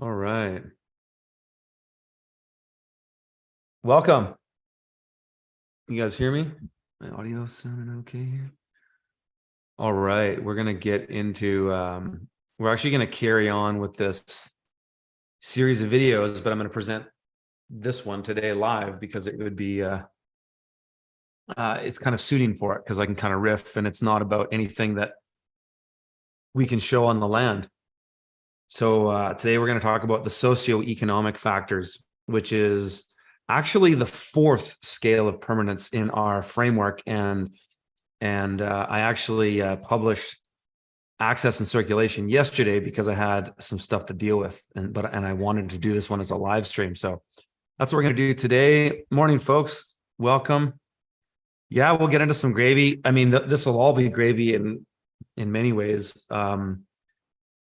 All right. Welcome. You guys hear me? My audio sounding okay here? All right. We're going to get into, we're actually going to carry on with this series of videos, but I'm going to present this one today live because it would be, it's kind of suiting for it because I can kind of riff and it's not about anything that we can show on the land. So today we're going to talk about the socioeconomic factors, which is actually the fourth scale of permanence in our framework. And I actually published access and circulation yesterday because I had some stuff to deal with, and I wanted to do this one as a live stream. So that's what we're going to do today. Morning, folks. Welcome. Yeah, we'll get into some gravy. I mean, this will all be gravy in many ways.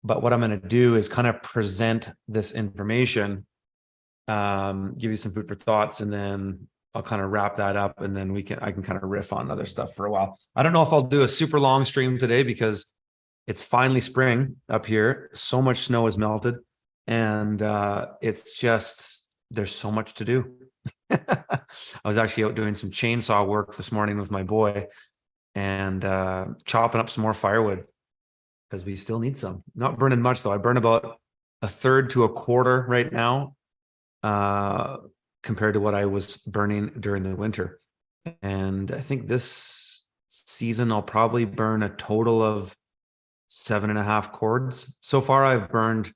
But what I'm going to do is kind of present this information, give you some food for thoughts, and then I'll kind of wrap that up, and then I can kind of riff on other stuff for a while. I don't know if I'll do a super long stream today because it's finally spring up here. So much snow has melted, and it's just, there's so much to do. I was actually out doing some chainsaw work this morning with my boy and chopping up some more firewood because we still need some. Not burning much though. I burn about a third to a quarter right now compared to what I was burning during the winter. And I think this season I'll probably burn a total of 7.5 cords. So far I've burned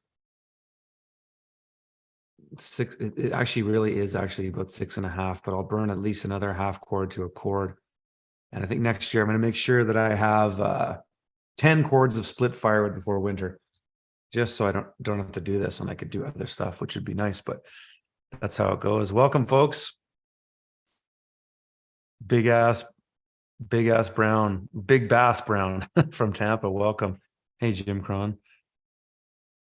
6. It actually really is actually about 6.5, but I'll burn at least another half cord to a cord. And I think next year I'm going to make sure that I have 10 cords of split firewood before winter, just so I don't have to do this and I could do other stuff, which would be nice, but that's how it goes. Welcome, folks. Big ass brown, big bass brown from Tampa. Welcome. Hey, Jim Cron.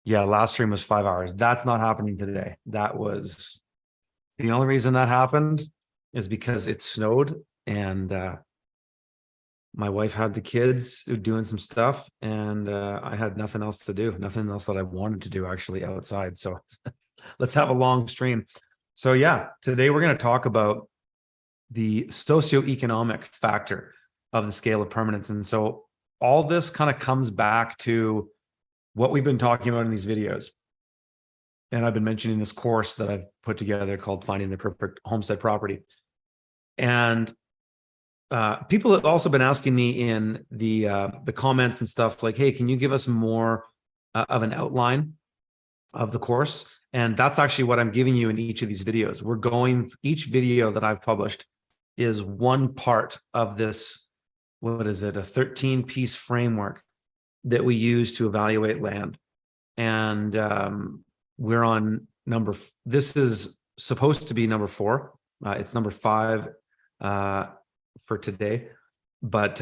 Yeah, last stream was 5 hours. That's not happening today. That was the only reason that happened is because it snowed and my wife had the kids doing some stuff and I had nothing else to do, nothing else that I wanted to do actually outside. So let's have a long stream. So yeah, today we're going to talk about the socioeconomic factor of the scale of permanence. And so all this kind of comes back to what we've been talking about in these videos. And I've been mentioning this course that I've put together called Finding the Perfect Homestead Property. And people have also been asking me in the comments and stuff like, hey, can you give us more of an outline of the course? And that's actually what I'm giving you in each of these videos. Each video that I've published is one part of this, what is it, a 13-piece framework that we use to evaluate land. And we're on this is supposed to be number 4. It's number 5 for today. But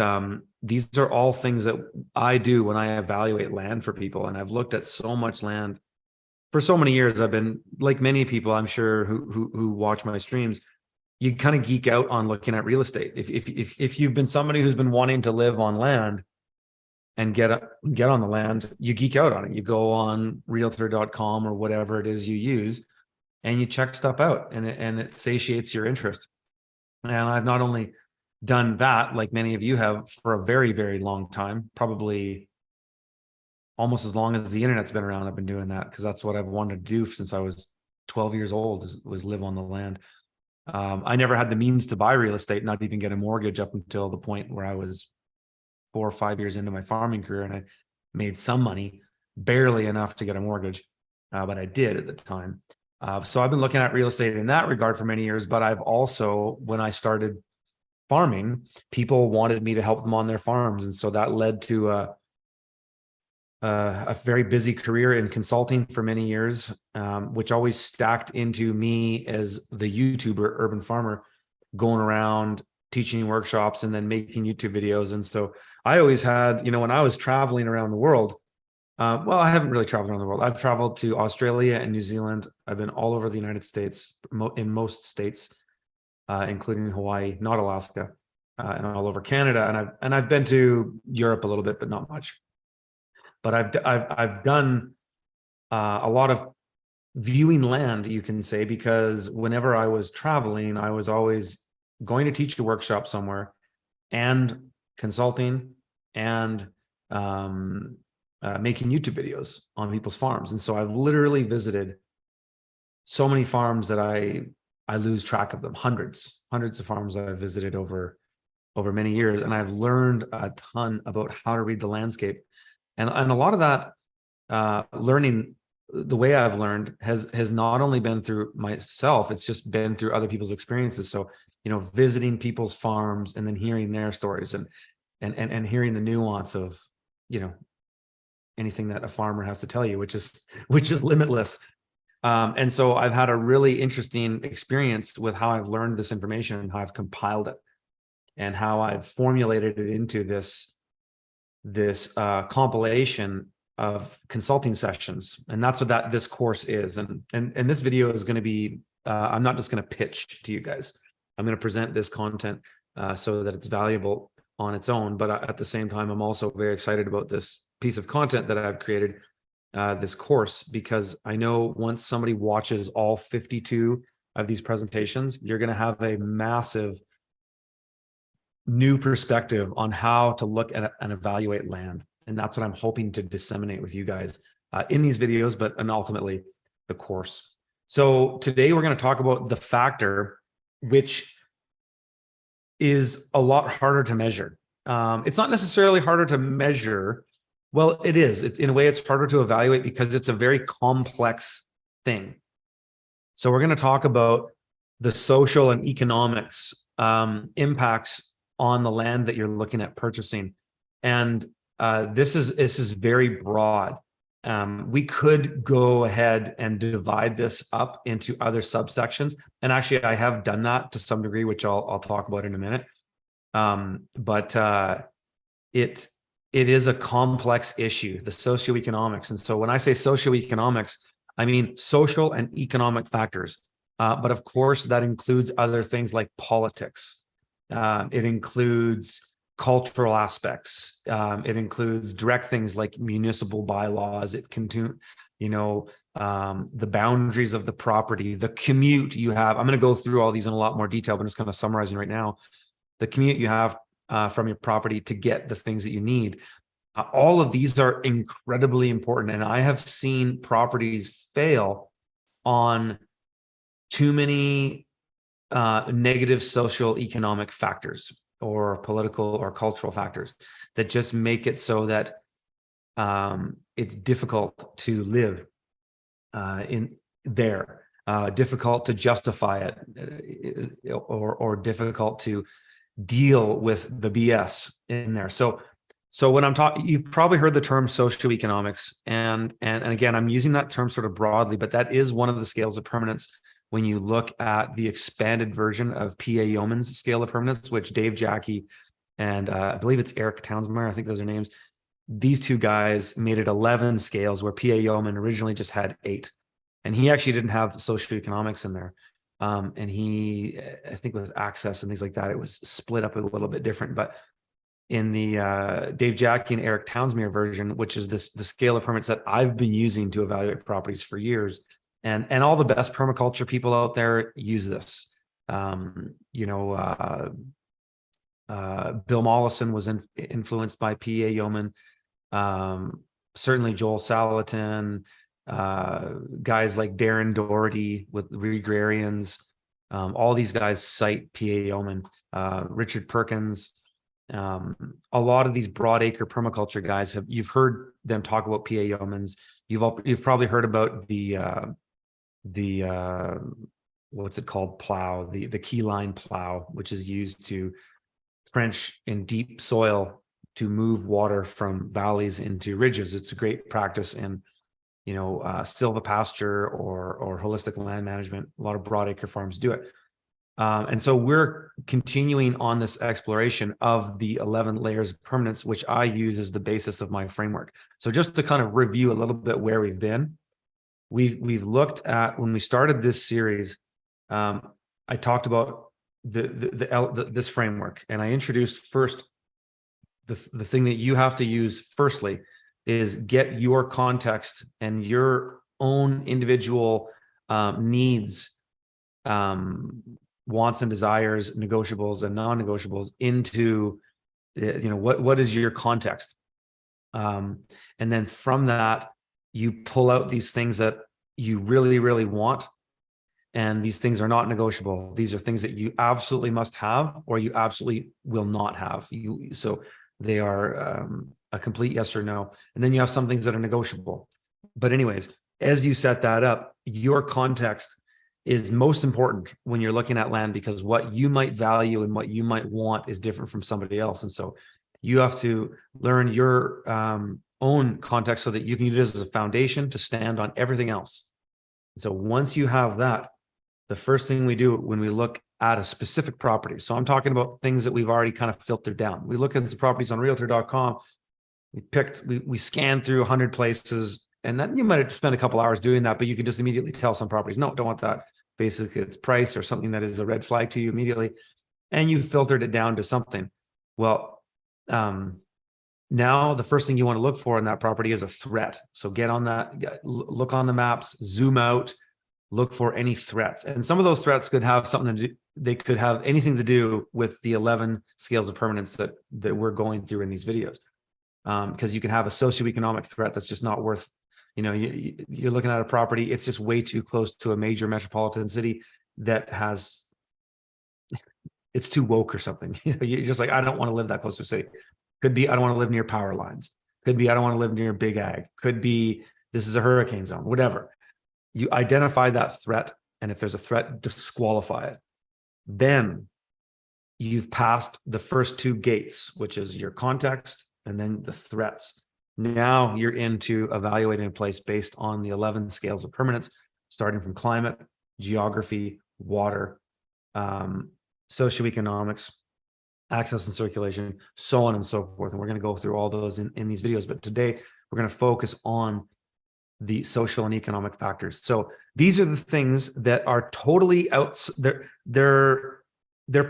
these are all things that I do when I evaluate land for people. And I've looked at so much land for so many years. I've been, like many people, I'm sure, who watch my streams, you kind of geek out on looking at real estate. If you've been somebody who's been wanting to live on land and get on the land, you geek out on it. You go on realtor.com or whatever it is you use, and you check stuff out, and it satiates your interest. And I've not only done that, like many of you have, for a very, very long time, probably almost as long as the internet's been around. I've been doing that because that's what I've wanted to do since I was 12 years old, was live on the land. I never had the means to buy real estate, not even get a mortgage, up until the point where I was 4 or 5 years into my farming career, and I made some money, barely enough to get a mortgage, but I did at the time. So I've been looking at real estate in that regard for many years, but I've also, when I started farming, people wanted me to help them on their farms. And so that led to a very busy career in consulting for many years, which always stacked into me as the YouTuber urban farmer, going around teaching workshops and then making YouTube videos. And so I always had, when I was traveling around the world, well, I haven't really traveled around the world. I've traveled to Australia and New Zealand. I've been all over the United States, in most states, including Hawaii, not Alaska, and all over Canada. And I've been to Europe a little bit, but not much. But I've done a lot of viewing land, you can say, because whenever I was traveling, I was always going to teach a workshop somewhere and consulting and making YouTube videos on people's farms. And so I've literally visited so many farms that I lose track of them. Hundreds of farms I've visited over many years, and I've learned a ton about how to read the landscape. And a lot of that learning, the way I've learned has not only been through myself, it's just been through other people's experiences. So, visiting people's farms and then hearing their stories and hearing the nuance of, anything that a farmer has to tell you, which is limitless. And so I've had a really interesting experience with how I've learned this information and how I've compiled it and how I've formulated it into this compilation of consulting sessions. And that's what this course is. And this video is going to be, I'm not just going to pitch to you guys. I'm going to present this content so that it's valuable on its own. But at the same time, I'm also very excited about this piece of content that I've created, this course, because I know once somebody watches all 52 of these presentations, you're going to have a massive new perspective on how to look at and evaluate land. And that's what I'm hoping to disseminate with you guys in these videos, and ultimately the course. So today we're going to talk about the factor, which is a lot harder to measure. It's not necessarily harder to measure. Well, it is. It's in a way, it's harder to evaluate because it's a very complex thing. So we're going to talk about the social and economics impacts on the land that you're looking at purchasing. And this is very broad. We could go ahead and divide this up into other subsections. And actually, I have done that to some degree, which I'll talk about in a minute. But it is a complex issue, the socioeconomics. And so when I say socioeconomics, I mean social and economic factors. But of course, that includes other things like politics. It includes cultural aspects. It includes direct things like municipal bylaws. It can do, the boundaries of the property, the commute you have. I'm going to go through all these in a lot more detail, but I'm just kind of summarizing right now. The commute you have from your property to get the things that you need. All of these are incredibly important. And I have seen properties fail on too many negative social economic factors or political or cultural factors that just make it so that it's difficult to live in there, difficult to justify it, or difficult to deal with the BS in there. So when I'm talking, you've probably heard the term socioeconomics, and again, I'm using that term sort of broadly, but that is one of the scales of permanence. When you look at the expanded version of P.A. Yeoman's scale of permanence, which Dave Jackie and I believe it's Eric Townsmeyer, I think those are names. These two guys made it 11 scales, where P.A. Yeoman originally just had 8. And he actually didn't have socioeconomics in there. And he, I think with access and things like that, it was split up a little bit different. But in the Dave Jackie and Eric Townsmeyer version, which is the scale of permanence that I've been using to evaluate properties for years, and all the best permaculture people out there use this. Bill Mollison was influenced by P.A. Yeoman. Certainly Joel Salatin, guys like Darren Doherty with Regrarians. All these guys cite P.A. Yeoman, Richard Perkins. A lot of these broadacre permaculture guys you've heard them talk about P.A. Yeomans. You've probably heard about the what's it called, plow, the keyline plow, which is used to trench in deep soil to move water from valleys into ridges. It's a great practice in silvopasture or holistic land management. A lot of broadacre farms do it. And so we're continuing on this exploration of the 11 layers of permanence, which I use as the basis of my framework. So just to kind of review a little bit where we've been, we've looked at, when we started this series, I talked about this framework, and I introduced first the thing that you have to use firstly is get your context and your own individual needs, wants and desires, negotiables and non-negotiables into, what is your context? And then from that, you pull out these things that you really, really want. And these things are not negotiable. These are things that you absolutely must have, or you absolutely will not have. So they are a complete yes or no. And then you have some things that are negotiable. But anyways, as you set that up, your context is most important when you're looking at land, because what you might value and what you might want is different from somebody else. And so you have to learn your own context so that you can use it as a foundation to stand on everything else. And so once you have that, the first thing we do when we look at a specific property, so I'm talking about things that we've already kind of filtered down. We look at the properties on realtor.com. We scanned through 100 places, and then you might have spent a couple hours doing that, but you could just immediately tell some properties, no, don't want that. Basically, it's price or something that is a red flag to you immediately. And you filtered it down to something. Well, now the first thing you want to look for in that property is a threat. So get on that, look on the maps, zoom out, look for any threats. And some of those threats could have something to do, they could have anything to do with the 11 scales of permanence that we're going through in these videos. Because you can have a socioeconomic threat that's just not worth, you're looking at a property, it's just way too close to a major metropolitan city that has, it's too woke or something. You're just like, I don't want to live that close to a city. Could be, I don't want to live near power lines. Could be, I don't want to live near big ag. Could be, this is a hurricane zone, whatever. You identify that threat, and if there's a threat, disqualify it. Then you've passed the first two gates, which is your context and then the threats. Now you're into evaluating a place based on the 11 scales of permanence, starting from climate, geography, water, socioeconomics, access and circulation, so on and so forth. And we're going to go through all those in these videos. But today we're going to focus on the social and economic factors. So these are the things that are totally out. They're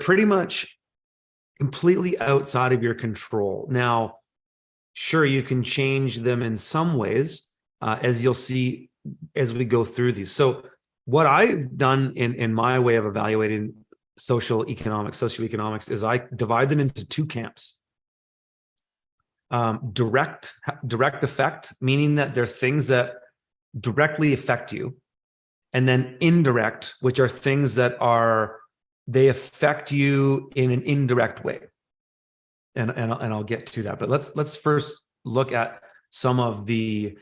pretty much completely outside of your control. Now, sure, you can change them in some ways, as you'll see as we go through these. So what I've done in my way of evaluating socioeconomics is I divide them into two camps. Direct effect, meaning that they're things that directly affect you, and then indirect, which are things that they affect you in an indirect way. And I'll get to that. But let's first look at some of the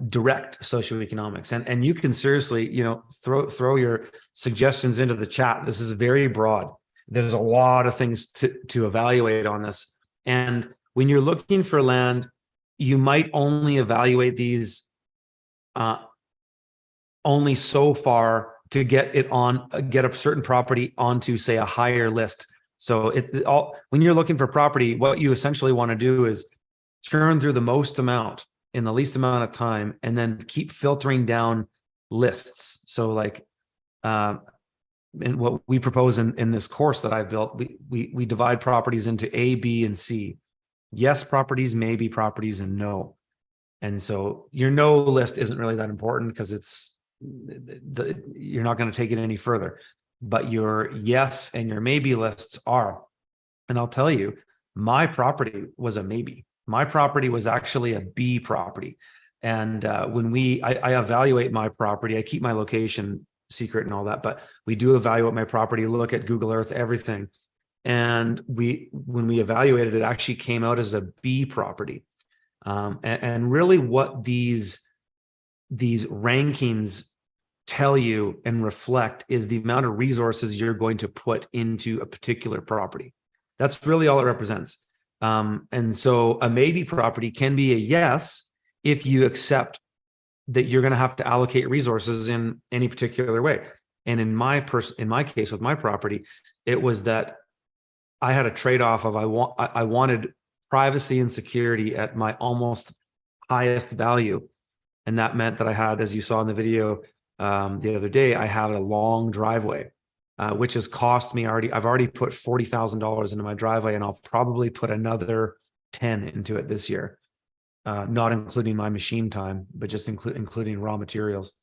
direct socioeconomics, and you can seriously, throw your suggestions into the chat. This is very broad. There's a lot of things to evaluate on this. And when you're looking for land, you might only evaluate these only so far to get a certain property onto, say, a higher list. So when you're looking for property, what you essentially want to do is churn through the most amount in the least amount of time, and then keep filtering down lists. So like, and what we propose in this course that I've built, we divide properties into A, B, and C. Yes properties, maybe properties, and no. And so your no list isn't really that important because you're not going to take it any further. But your yes and your maybe lists are. And I'll tell you, my property was a maybe. My property was actually a B property. And when I evaluate my property, I keep my location secret and all that, but we do evaluate my property, look at Google Earth, everything. And when we evaluated it, actually came out as a B property. And really what these rankings tell you and reflect is the amount of resources you're going to put into a particular property. That's really all it represents. And so a maybe property can be a yes if you accept that you're going to have to allocate resources in any particular way. And in my case with my property, it was that I had a trade-off of I wanted privacy and security at my almost highest value. And that meant that I had, as you saw in the video the other day, I had a long driveway, which has cost me I've already put $40,000 into my driveway, and I'll probably put another 10 into it this year. not including my machine time, but just including raw materials.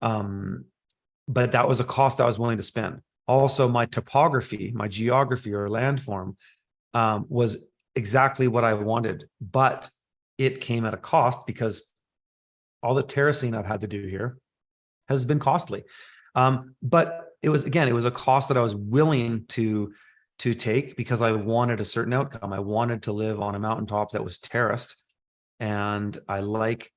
But that was a cost I was willing to spend. Also, my topography, my geography or landform was exactly what I wanted, but it came at a cost because all the terracing I've had to do here has been costly. But it was a cost that I was willing to take because I wanted a certain outcome. I wanted to live on a mountaintop that was terraced, and I like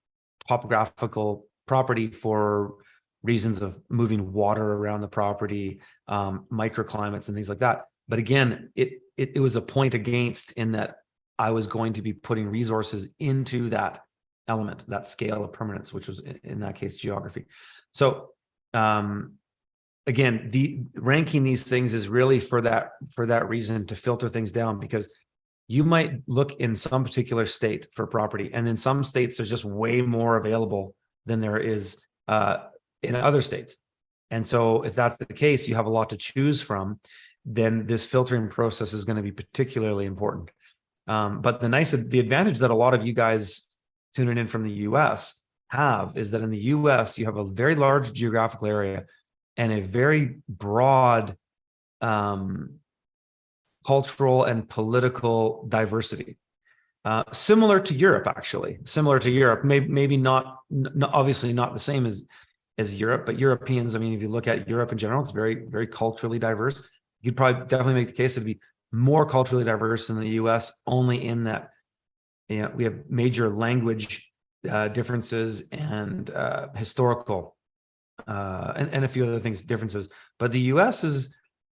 topographical property for reasons of moving water around the property, microclimates and things like that. But again, it was a point against in that I was going to be putting resources into that element, that scale of permanence, which was in that case geography. So again, the ranking these things is really for that reason, to filter things down, because you might look in some particular state for property, and in some states there's just way more available than there is in other states. And so if that's the case, you have a lot to choose from, then this filtering process is going to be particularly important. But the advantage that a lot of you guys tuning in from the US have is that in the US, you have a very large geographical area and a very broad cultural and political diversity. Similar to Europe, actually. Similar to Europe, maybe not obviously not the same as Europe, but Europeans, I mean, if you look at Europe in general, it's very, very culturally diverse. You'd probably definitely make the case it'd be more culturally diverse in the US, only in that, you know, we have major language differences and historical and a few other things, differences. But the US is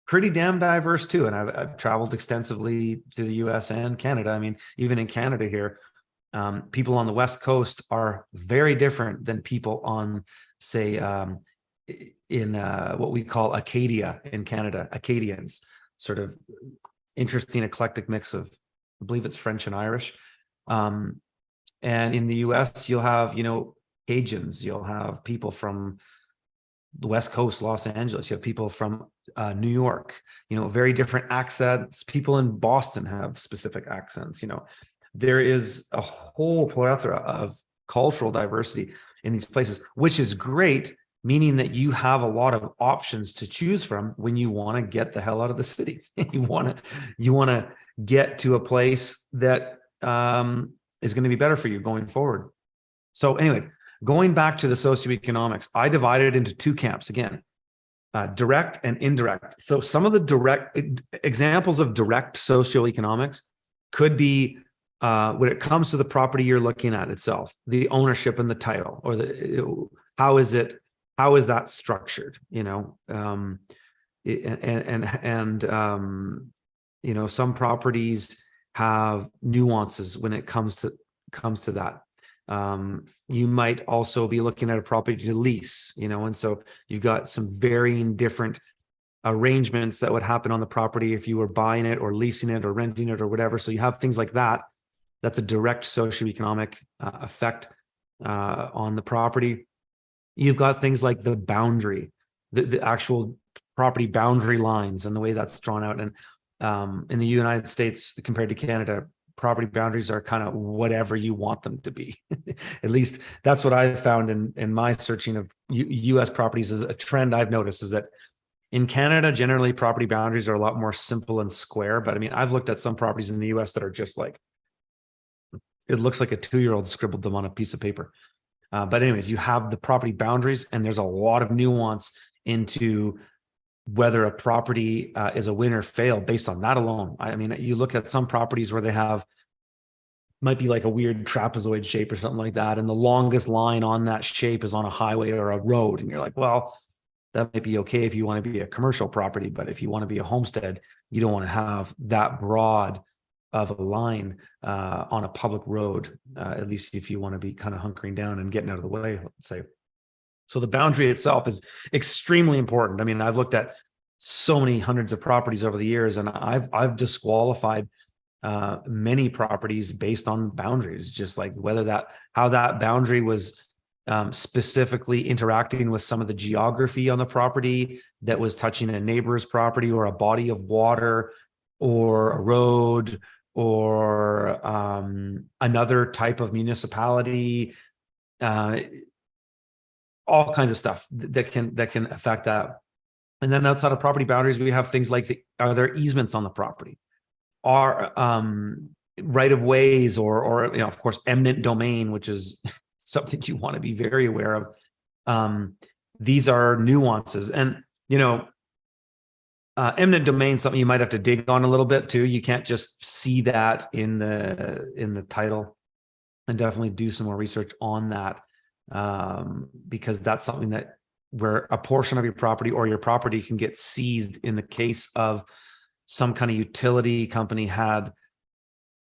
pretty damn diverse too. And I've traveled extensively to the US and Canada. I mean, even in Canada here, people on the West Coast are very different than people on, say, in what we call Acadia in Canada. Acadians, sort of interesting eclectic mix of, I believe it's French and Irish. And in the US, you'll have, you know, Cajuns, you'll have people from the West Coast, Los Angeles, you have people from New York, you know, very different accents. People in Boston have specific accents. You know, there is a whole plethora of cultural diversity in these places, which is great, meaning that you have a lot of options to choose from when you want to get the hell out of the city. you want to get to a place that is going to be better for you going forward. So anyway, going back to the socioeconomics, I divided it into two camps again, direct and indirect. So some of the direct examples of direct socioeconomics could be when it comes to the property you're looking at itself, the ownership and the title, or how is that structured? You know, you know, some properties have nuances when it comes to that. You might also be looking at a property to lease, you know, and so you've got some varying different arrangements that would happen on the property if you were buying it or leasing it or renting it or whatever. So you have things like that. That's a direct socioeconomic effect on the property. You've got things like the boundary, the actual property boundary lines and the way that's drawn out. And in the United States compared to Canada, property boundaries are kind of whatever you want them to be. At least that's what I found in my searching of US properties. Is a trend I've noticed is that in Canada, generally property boundaries are a lot more simple and square. But I mean, I've looked at some properties in the US that are just like, it looks like a 2-year-old scribbled them on a piece of paper. But anyways, you have the property boundaries, and there's a lot of nuance into whether a property is a win or fail based on that alone. I mean, you look at some properties where they have, might be like a weird trapezoid shape or something like that, and the longest line on that shape is on a highway or a road. And you're like, well, that might be okay if you want to be a commercial property, but if you want to be a homestead, you don't want to have that broad of a line on a public road, at least if you want to be kind of hunkering down and getting out of the way, let's say. So the boundary itself is extremely important. I mean, I've looked at so many hundreds of properties over the years, and I've disqualified many properties based on boundaries, just like how that boundary was specifically interacting with some of the geography on the property that was touching a neighbor's property or a body of water or a road or another type of municipality, all kinds of stuff that can affect that. And then outside of property boundaries, we have things like are there easements on the property? Are right of ways, or of course, eminent domain, which is something you want to be very aware of. These are nuances, and eminent domain is something you might have to dig on a little bit too. You can't just see that in the title, and definitely do some more research on that, because that's something that where a portion of your property or your property can get seized in the case of some kind of utility company had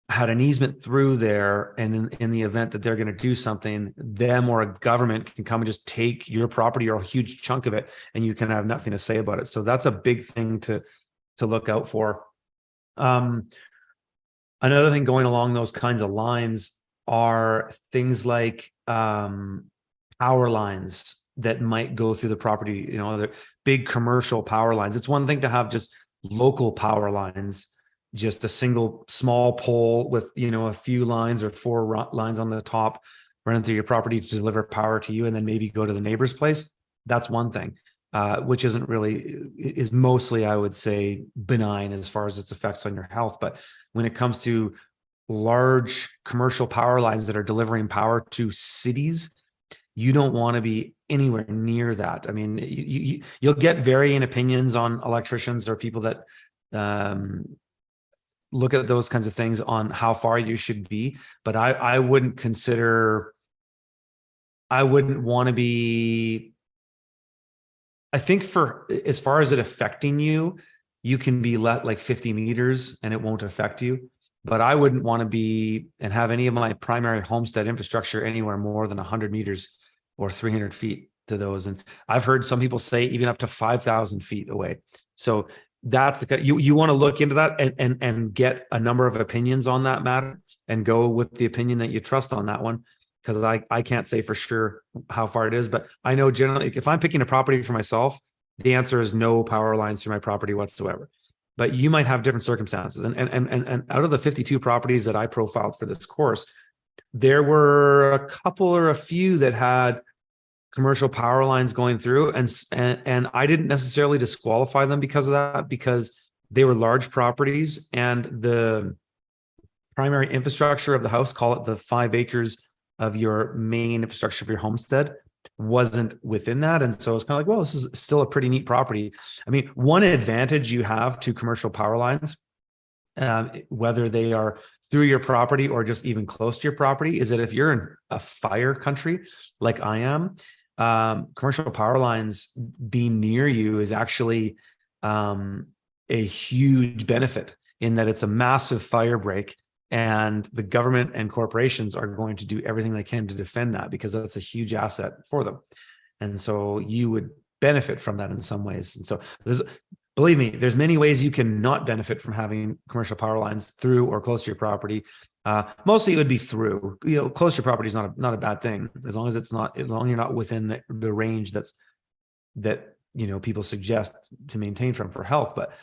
an easement through there, and in the event that they're going to do something, them or a government can come and just take your property or a huge chunk of it, and you can have nothing to say about it. So that's a big thing to look out for. Another thing going along those kinds of lines are things like power lines that might go through the property. The big commercial power lines. It's one thing to have just local power lines, just a single small pole with a few lines or 4 lines on the top running through your property to deliver power to you, and then maybe go to the neighbor's place. That's one thing, which is mostly, I would say, benign as far as its effects on your health. But when it comes to large commercial power lines that are delivering power to cities, you don't want to be anywhere near that. I mean, you'll get varying opinions on electricians or people that look at those kinds of things on how far you should be. But I wouldn't want to be, I think, for as far as it affecting you, you can be let like 50 meters and it won't affect you. But I wouldn't want to be and have any of my primary homestead infrastructure anywhere more than 100 meters or 300 feet to those. And I've heard some people say even up to 5,000 feet away. So that's you want to look into that and get a number of opinions on that matter, and go with the opinion that you trust on that one. Because I can't say for sure how far it is, but I know generally if I'm picking a property for myself, the answer is no power lines through my property whatsoever. But you might have different circumstances. And out of the 52 properties that I profiled for this course, there were a couple or a few that had commercial power lines going through, and I didn't necessarily disqualify them because of that, because they were large properties and the primary infrastructure of the house, call it the 5 acres of your main infrastructure of your homestead, wasn't within that. And so it's kind of like, well, this is still a pretty neat property. I mean, one advantage you have to commercial power lines, whether they are through your property or just even close to your property, is that if you're in a fire country like I am, commercial power lines being near you is actually a huge benefit, in that it's a massive fire break, and the government and corporations are going to do everything they can to defend that, because that's a huge asset for them. And so you would benefit from that in some ways. And so believe me, there's many ways you can not benefit from having commercial power lines through or close to your property. Mostly it would be through. Close to your property is not a bad thing, as long as you're not within the range that people suggest to maintain for health. But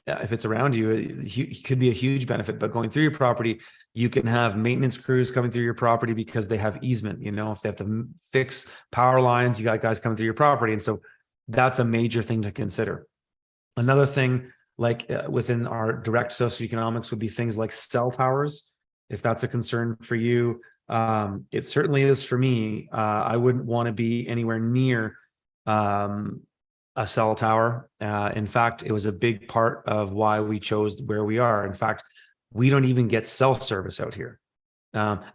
if it's around you, it could be a huge benefit. But going through your property, you can have maintenance crews coming through your property because they have easement. If they have to fix power lines, you got guys coming through your property, and so that's a major thing to consider. Another thing, like within our direct socioeconomics, would be things like cell towers. If that's a concern for you, it certainly is for me. I wouldn't want to be anywhere near a cell tower. In fact, it was a big part of why we chose where we are. In fact, we don't even get cell service out here.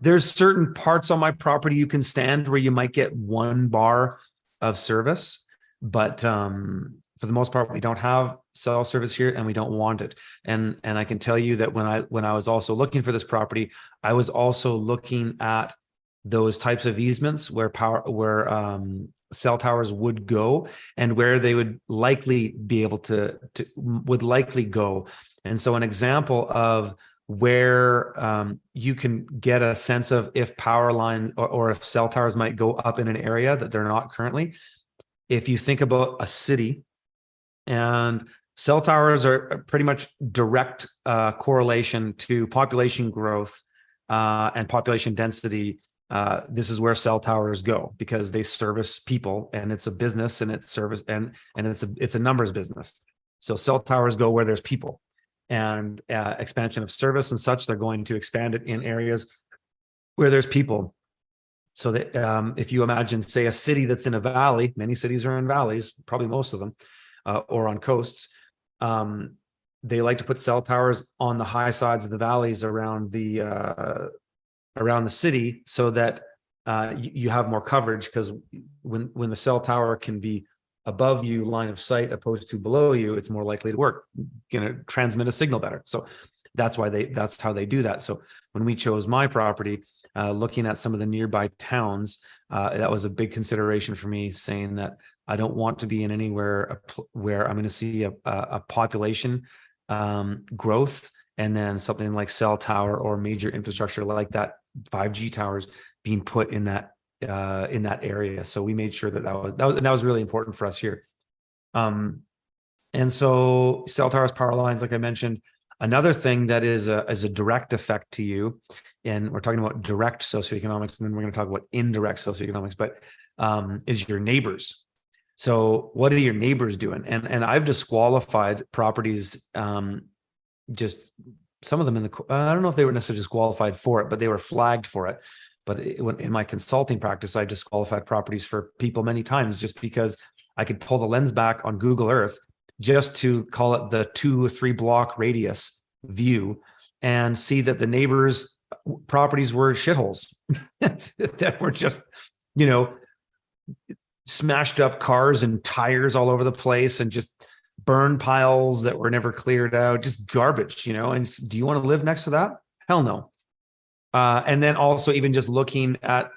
There's certain parts on my property you can stand where you might get 1 bar of service. But for the most part, we don't have cell service here, and we don't want it. And I can tell you that when I was also looking for this property, I was also looking at those types of easements where cell towers would go, and where they would likely be able to go. And so an example of where you can get a sense of if power line or if cell towers might go up in an area that they're not currently. If you think about a city, and Cell towers are pretty much direct correlation to population growth and population density. This is where cell towers go because they service people, and it's a business, and it's service, and it's a numbers business. So cell towers go where there's people, and expansion of service and such. They're going to expand it in areas where there's people. So that if you imagine, say, a city that's in a valley, many cities are in valleys, probably most of them, or on coasts. They like to put cell towers on the high sides of the valleys around the city, so that you have more coverage, because when the cell tower can be above you, line of sight, opposed to below you, it's more likely to work, transmit a signal better. So that's how they do that. So when we chose my property, looking at some of the nearby towns, that was a big consideration for me, saying that I don't want to be in anywhere where I'm going to see a population growth, and then something like cell tower or major infrastructure like that, 5G towers, being put in that area. So we made sure that was really important for us here. And so cell towers, power lines, like I mentioned. Another thing that is a direct effect to you, and we're talking about direct socioeconomics, and then we're going to talk about indirect socioeconomics, but is your neighbors. So what are your neighbors doing? And I've disqualified properties, just some of them I don't know if they were necessarily disqualified for it, but they were flagged for it. But in my consulting practice, I disqualified properties for people many times, just because I could pull the lens back on Google Earth just to call it the 2 or 3 block radius view, and see that the neighbors' properties were shitholes that were just, smashed up cars and tires all over the place, and just burn piles that were never cleared out, just garbage, and do you want to live next to that? Hell no. And then also even just looking at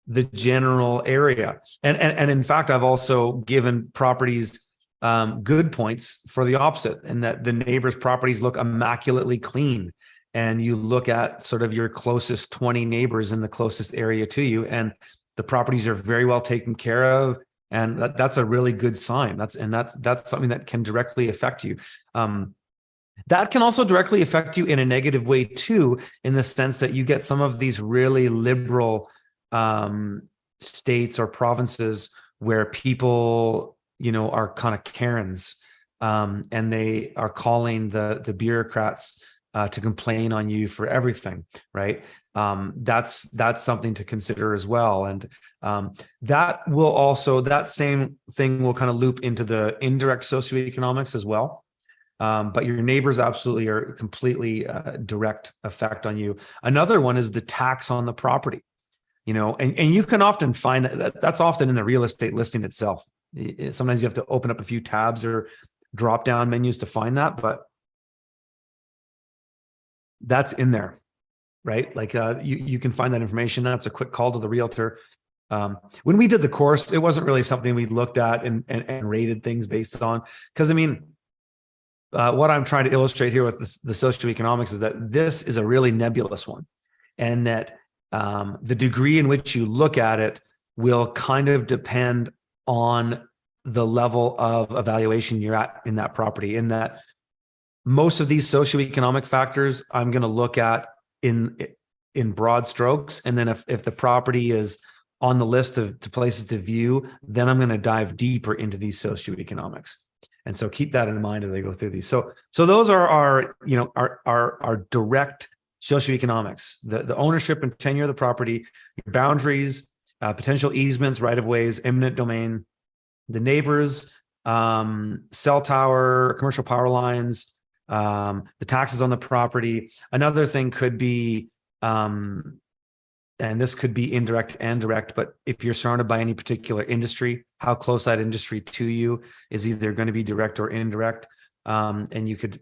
the general area. And in fact, I've also given properties good points for the opposite, and that the neighbors' properties look immaculately clean. And you look at sort of your closest 20 neighbors in the closest area to you, and the properties are very well taken care of. And that's a really good sign. That's something that can directly affect you. That can also directly affect you in a negative way too, in the sense that you get some of these really liberal states or provinces where people, are kind of Karens, and they are calling the bureaucrats to complain on you for everything, right? That's something to consider as well. And that same thing will kind of loop into the indirect socioeconomics as well. But your neighbors absolutely are completely direct effect on you. Another one is the tax on the property, and you can often find that's often in the real estate listing itself. Sometimes you have to open up a few tabs or drop down menus to find that, but that's in there, right? Like you can find that information. That's a quick call to the realtor. When we did the course, it wasn't really something we looked at and rated things based on, because what I'm trying to illustrate here with the socioeconomics is that this is a really nebulous one, and that the degree in which you look at it will kind of depend on the level of evaluation you're at in that property. In that most of these socioeconomic factors I'm going to look at in broad strokes, and then if the property is on the list of places to view, then I'm going to dive deeper into these socioeconomics. And so keep that in mind as I go through these. So those are our direct socioeconomics: the ownership and tenure of the property, your boundaries, potential easements, right of ways, eminent domain, the neighbors, cell tower, commercial power lines, the taxes on the property. Another thing could be, and this could be indirect and direct, but if you're surrounded by any particular industry, how close that industry to you is either going to be direct or indirect. And you could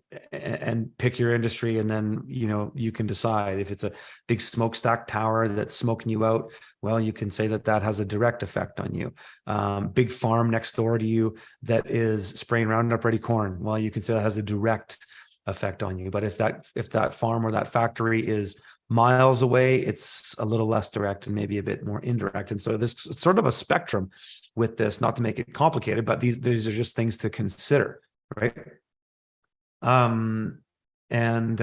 pick your industry, and then you can decide if it's a big smokestack tower that's smoking you out. Well, you can say that has a direct effect on you. Big farm next door to you that is spraying Roundup Ready corn. Well, you can say that has a direct effect on you. But if that farm or that factory is miles away, it's a little less direct and maybe a bit more indirect. And so this it's sort of a spectrum with this, not to make it complicated, but these are just things to consider, right? Um, and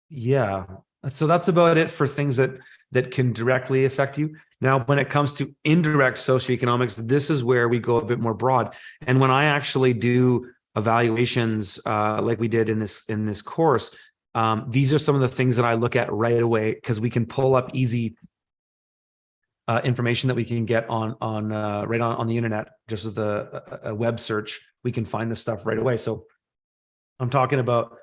yeah, so that's about it for things that can directly affect you. Now, when it comes to indirect socioeconomics, this is where we go a bit more broad. And when I actually do evaluations, like we did in this course, these are some of the things that I look at right away, because we can pull up easy information that we can get on right on the internet, just with a web search. We can find this stuff right away. So I'm talking about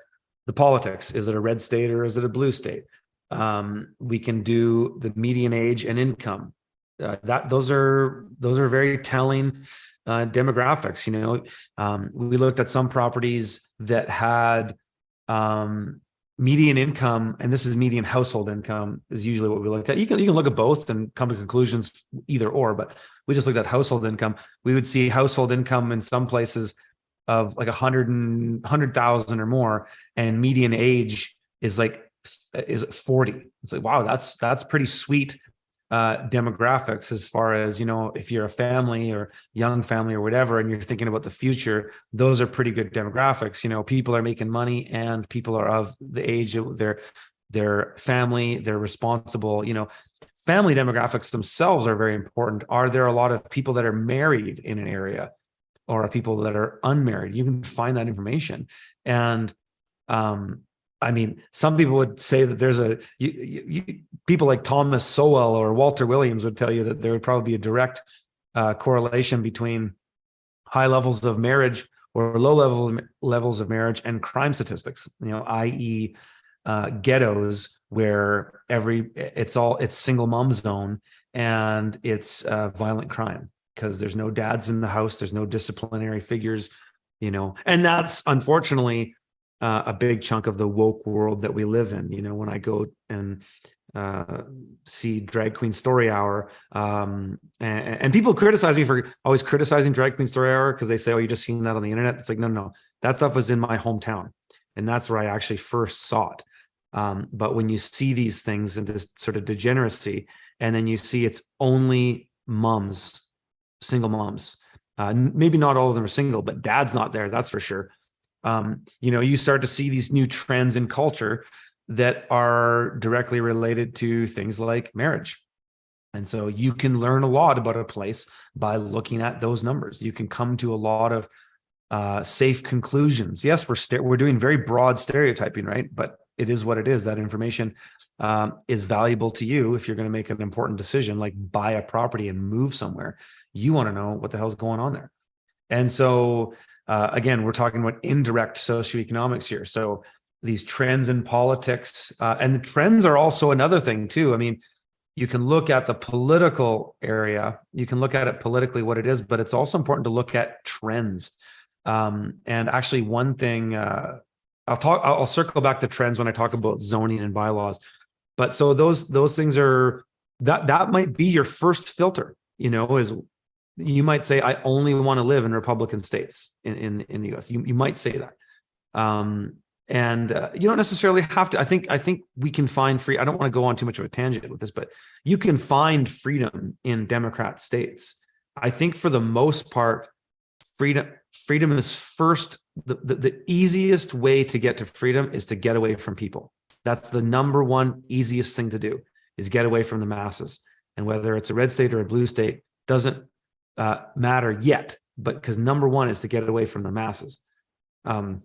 the politics. Is it a red state or is it a blue state? We can do the median age and income. Those are very telling demographics. We looked at some properties that had median income, and this is median household income is usually what we look at. You can look at both and come to conclusions either or, but we just looked at household income. We would see household income in some places of like 100,000 or more, and median age is 40. It's like, wow, that's pretty sweet demographics, as far as, if you're a family or young family or whatever, and you're thinking about the future, those are pretty good demographics. People are making money and people are of the age of their family, they're responsible. Family demographics themselves are very important. Are there a lot of people that are married in an area, or are people that are unmarried? You can find that information. And some people would say that there's people like Thomas Sowell or Walter Williams would tell you that there would probably be a direct correlation between high levels of marriage or low levels of marriage and crime statistics, i.e. Ghettos where it's single mom zone, and it's violent crime because there's no dads in the house, there's no disciplinary figures, and that's unfortunately a big chunk of the woke world that we live in. When I go and see Drag Queen Story Hour, and people criticize me for always criticizing Drag Queen Story Hour because they say, oh, you just seen that on the internet. It's like, no, that stuff was in my hometown, and that's where I actually first saw it. But when you see these things and this sort of degeneracy, and then you see it's only moms, single moms, maybe not all of them are single, but dad's not there, that's for sure. You start to see these new trends in culture that are directly related to things like marriage. And so you can learn a lot about a place by looking at those numbers. You can come to a lot of safe conclusions. Yes, we're doing very broad stereotyping, right? But it is what it is. That information is valuable to you if you're going to make an important decision, like buy a property and move somewhere. You want to know what the hell's going on there. And so again, we're talking about indirect socioeconomics here. So these trends in politics, and the trends are also another thing too. You can look at the political area, you can look at it politically, what it is, but it's also important to look at trends. And actually one thing, I'll circle back to trends when I talk about zoning and bylaws. But so those things are, that might be your first filter, is you might say, I only want to live in Republican states in the US. You might say that. And you don't necessarily have to. I think we can find free. I don't want to go on too much of a tangent with this, but you can find freedom in Democrat states. I think for the most part, freedom is first. The easiest way to get to freedom is to get away from people. That's the number one easiest thing to do, is get away from the masses. And whether it's a red state or a blue state doesn't matter yet, but because number one is to get away from the masses. And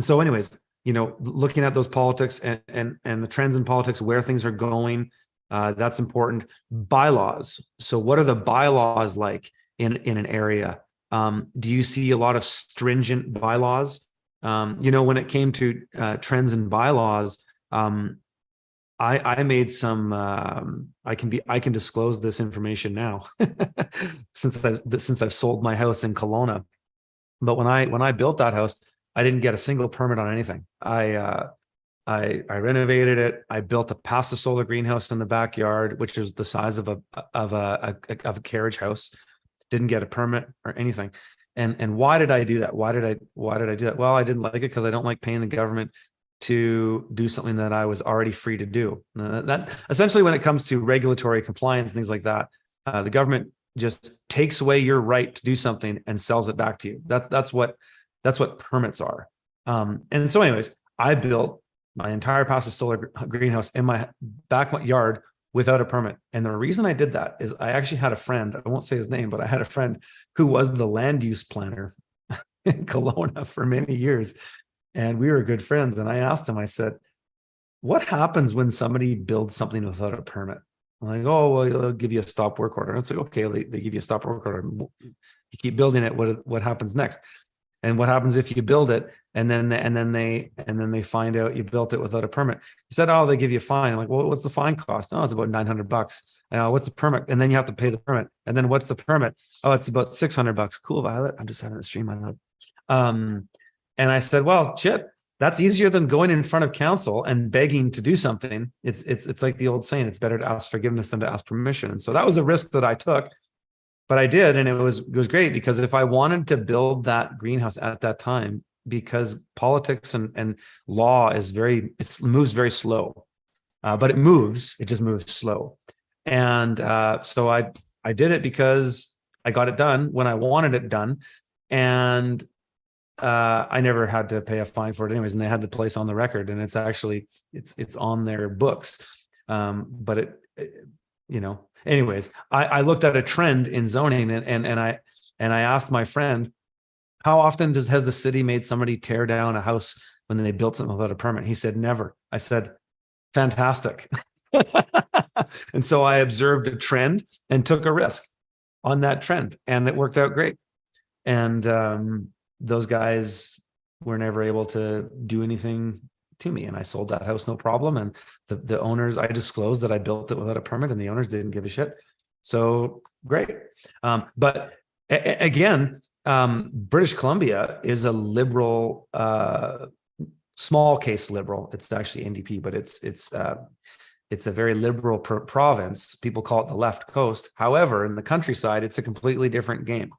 so anyways, looking at those politics and the trends in politics, where things are going, that's important. Bylaws. So what are the bylaws like in an area? Do you see a lot of stringent bylaws? When it came to trends and bylaws, I made some. I can disclose this information now, since I've sold my house in Kelowna. But when I built that house, I didn't get a single permit on anything. I renovated it. I built a passive solar greenhouse in the backyard, which was the size of a carriage house. Didn't get a permit or anything. And why did I do that? Why did I do that? Well, I didn't like it because I don't like paying the government to do something that I was already free to do. That essentially, when it comes to regulatory compliance and things like that, the government just takes away your right to do something and sells it back to you. That's what permits are. And so anyways, I built my entire passive solar greenhouse in my backyard without a permit. And the reason I did that is I actually had a friend, I won't say his name, but I had a friend who was the land use planner in Kelowna for many years. And we were good friends. And I asked him, I said, what happens when somebody builds something without a permit? I'm like, oh, well, they'll give you a stop work order. And it's like, okay, they give you a stop work order. You keep building it. What happens next? And what happens if you build it and then they find out you built it without a permit? He said, oh, they give you a fine. I'm like, well, what's the fine cost? Oh, it's about $900. What's the permit? And then you have to pay the permit. And then what's the permit? Oh, it's about $600. Cool, Violet. I'm just having a stream on that. And I said, well, shit, that's easier than going in front of council and begging to do something. It's like the old saying, it's better to ask forgiveness than to ask permission. And so that was a risk that I took. But I did, and it was great, because if I wanted to build that greenhouse at that time, because politics and law it moves very slow, but it just moves slow. And so I did it because I got it done when I wanted it done, and I never had to pay a fine for it anyways. And they had the place on the record, and it's actually it's on their books. But anyways, I looked at a trend in zoning, and I asked my friend, how often has the city made somebody tear down a house when they built something without a permit? He said, never. I said, fantastic. And so I observed a trend and took a risk on that trend, and it worked out great. And those guys were never able to do anything to me, and I sold that house no problem. And the owners, I disclosed that I built it without a permit, and the owners didn't give a shit. So great. But again, British Columbia is a liberal, small case liberal. It's actually NDP, but it's a very liberal province. People call it the left coast. However, in the countryside, it's a completely different game.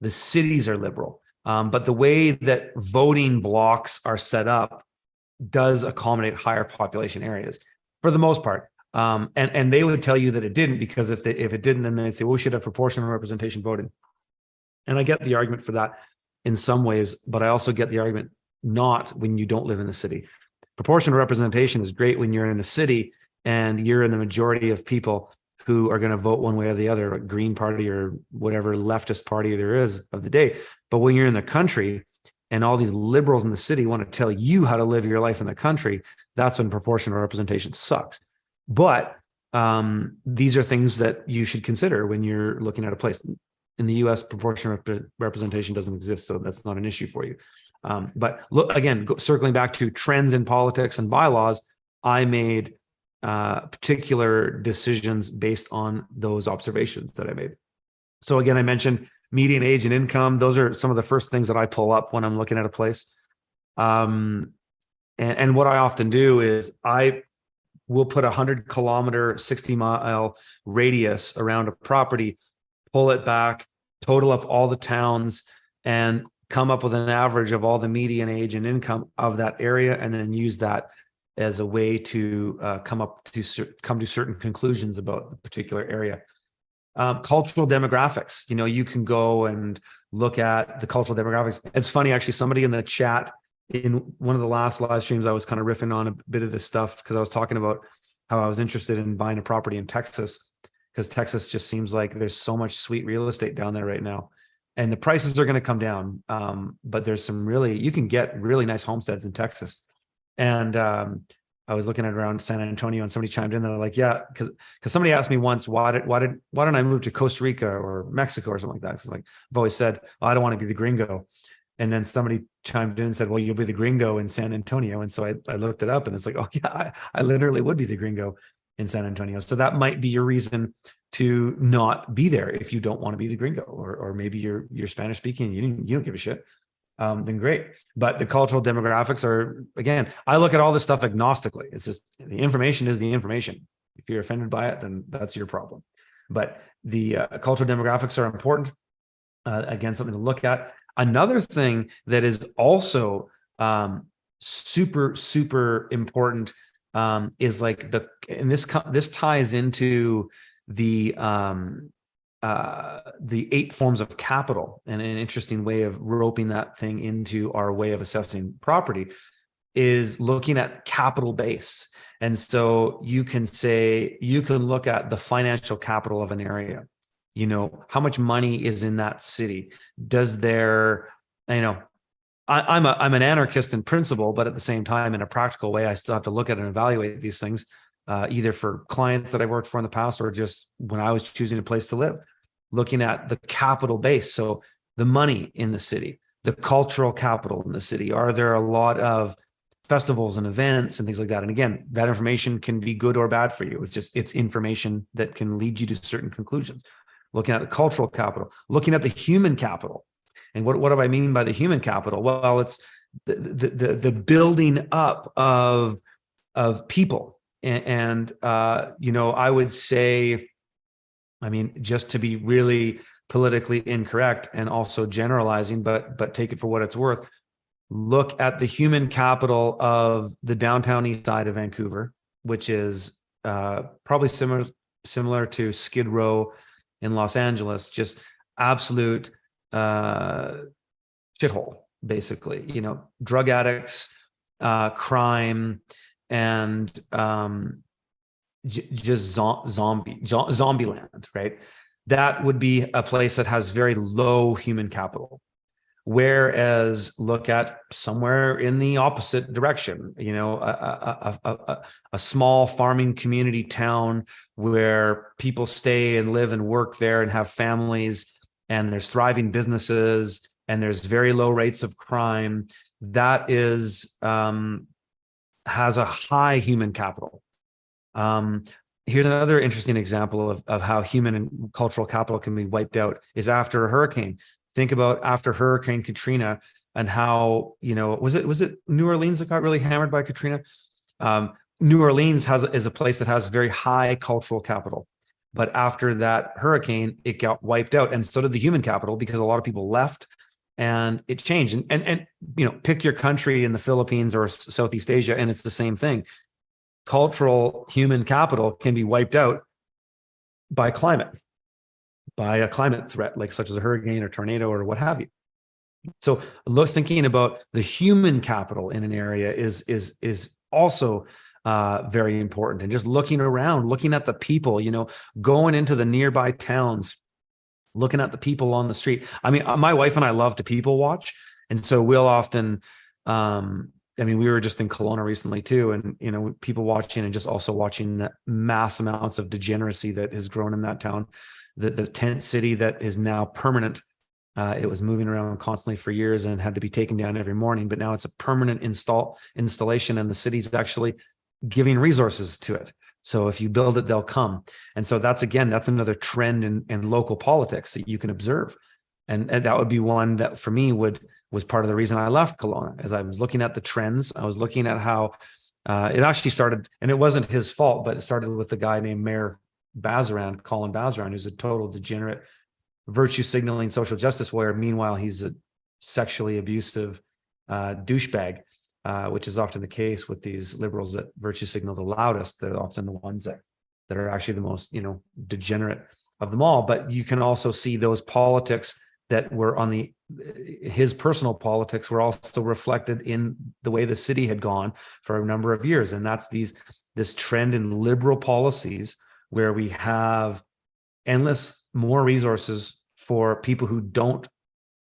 The cities are liberal, but the way that voting blocks are set up does accommodate higher population areas for the most part. And they would tell you that it didn't, because if it didn't, then they'd say, well, we should have proportional representation voted. And I get the argument for that in some ways, but I also get the argument not when you don't live in the city. Proportional representation is great when you're in the city and you're in the majority of people who are going to vote one way or the other, a Green Party or whatever leftist party there is of the day. But when you're in the country, and all these liberals in the city want to tell you how to live your life in the country, that's when proportional representation sucks. But these are things that you should consider when you're looking at a place. In the US, proportional representation doesn't exist, so that's not an issue for you. But look, again, circling back to trends in politics and bylaws, I made particular decisions based on those observations that I made. So again, I mentioned median age and income. Those are some of the first things that I pull up when I'm looking at a place. And what I often do is I will put 100-kilometer, 60-mile radius around a property, pull it back, total up all the towns, and come up with an average of all the median age and income of that area, and then use that as a way to come to certain conclusions about the particular area. Cultural demographics, you can go and look at the cultural demographics. It's funny, actually, somebody in the chat in one of the last live streams, I was kind of riffing on a bit of this stuff because I was talking about how I was interested in buying a property in Texas, because Texas just seems like there's so much sweet real estate down there right now, and the prices are going to come down. But there's you can get really nice homesteads in Texas. And I was looking at around San Antonio, and somebody chimed in. They're like, "Yeah," because somebody asked me once, why didn't I move to Costa Rica or Mexico or something like that? It's like I've always said, well, I don't want to be the gringo. And then somebody chimed in and said, "Well, you'll be the gringo in San Antonio." And so I looked it up, and it's like, oh yeah, I literally would be the gringo in San Antonio. So that might be your reason to not be there if you don't want to be the gringo, or maybe you're Spanish speaking, you don't give a shit. Then great. But the cultural demographics are, again, I look at all this stuff agnostically. It's just the information is the information. If you're offended by it, then that's your problem. But the cultural demographics are important. Again, something to look at. Another thing that is also super, super important is like this ties into the the 8 forms of capital, and an interesting way of roping that thing into our way of assessing property is looking at capital base. And so you can look at the financial capital of an area. How much money is in that city? Does there, I'm an anarchist in principle, but at the same time, in a practical way, I still have to look at and evaluate these things, either for clients that I worked for in the past or just when I was choosing a place to live, looking at the capital base. So the money in the city, the cultural capital in the city. Are there a lot of festivals and events and things like that? And again, that information can be good or bad for you. It's information that can lead you to certain conclusions. Looking at the cultural capital, looking at the human capital. And what do I mean by the human capital? Well, it's the building up of people. And I would say, just to be really politically incorrect and also generalizing, but take it for what it's worth, look at the human capital of the downtown east side of Vancouver, which is probably similar to Skid Row in Los Angeles, just absolute shithole, basically. Drug addicts, crime, and just zombie land, right? That would be a place that has very low human capital. Whereas look at somewhere in the opposite direction, a small farming community town where people stay and live and work there and have families, and there's thriving businesses and there's very low rates of crime. That is has a high human capital. Here's another interesting example of how human and cultural capital can be wiped out is after a hurricane. Think about after Hurricane Katrina and how, was it New Orleans that got really hammered by Katrina? New Orleans is a place that has very high cultural capital. But after that hurricane, it got wiped out. And so did the human capital, because a lot of people left and it changed. And pick your country in the Philippines or Southeast Asia, and it's the same thing. Cultural human capital can be wiped out by a climate threat, like such as a hurricane or tornado or what have you. So thinking about the human capital in an area is also very important. And just looking around, looking at the people, going into the nearby towns, looking at the people on the street. My wife and I love to people watch. And so we'll often, we were just in Kelowna recently too, and, people watching and just also watching the mass amounts of degeneracy that has grown in that town. The tent city that is now permanent. It was moving around constantly for years and had to be taken down every morning, but now it's a permanent installation, and the city's actually giving resources to it. So if you build it, they'll come. And so that's another trend in local politics that you can observe. And that would be one that for me was part of the reason I left Kelowna, as I was looking at the trends. I was looking at how it actually started, and it wasn't his fault, but it started with the guy named Mayor Colin Bazaran, who's a total degenerate, virtue signaling social justice warrior. Meanwhile, he's a sexually abusive douchebag, which is often the case with these liberals that virtue signal the loudest. They're often the ones that are actually the most, degenerate of them all. But you can also see those politics that were on his personal politics were also reflected in the way the city had gone for a number of years. And that's this trend in liberal policies where we have endless more resources for people who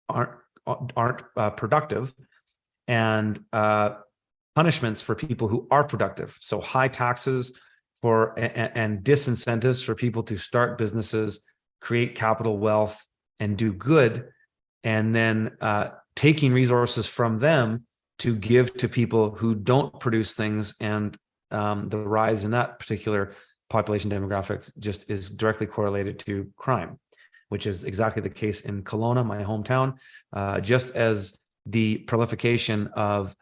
aren't productive, and punishments for people who are productive. So high taxes and disincentives for people to start businesses, create capital wealth, and do good, and then taking resources from them to give to people who don't produce things. And the rise in that particular population demographics just is directly correlated to crime, which is exactly the case in Kelowna, my hometown. Just as the proliferation of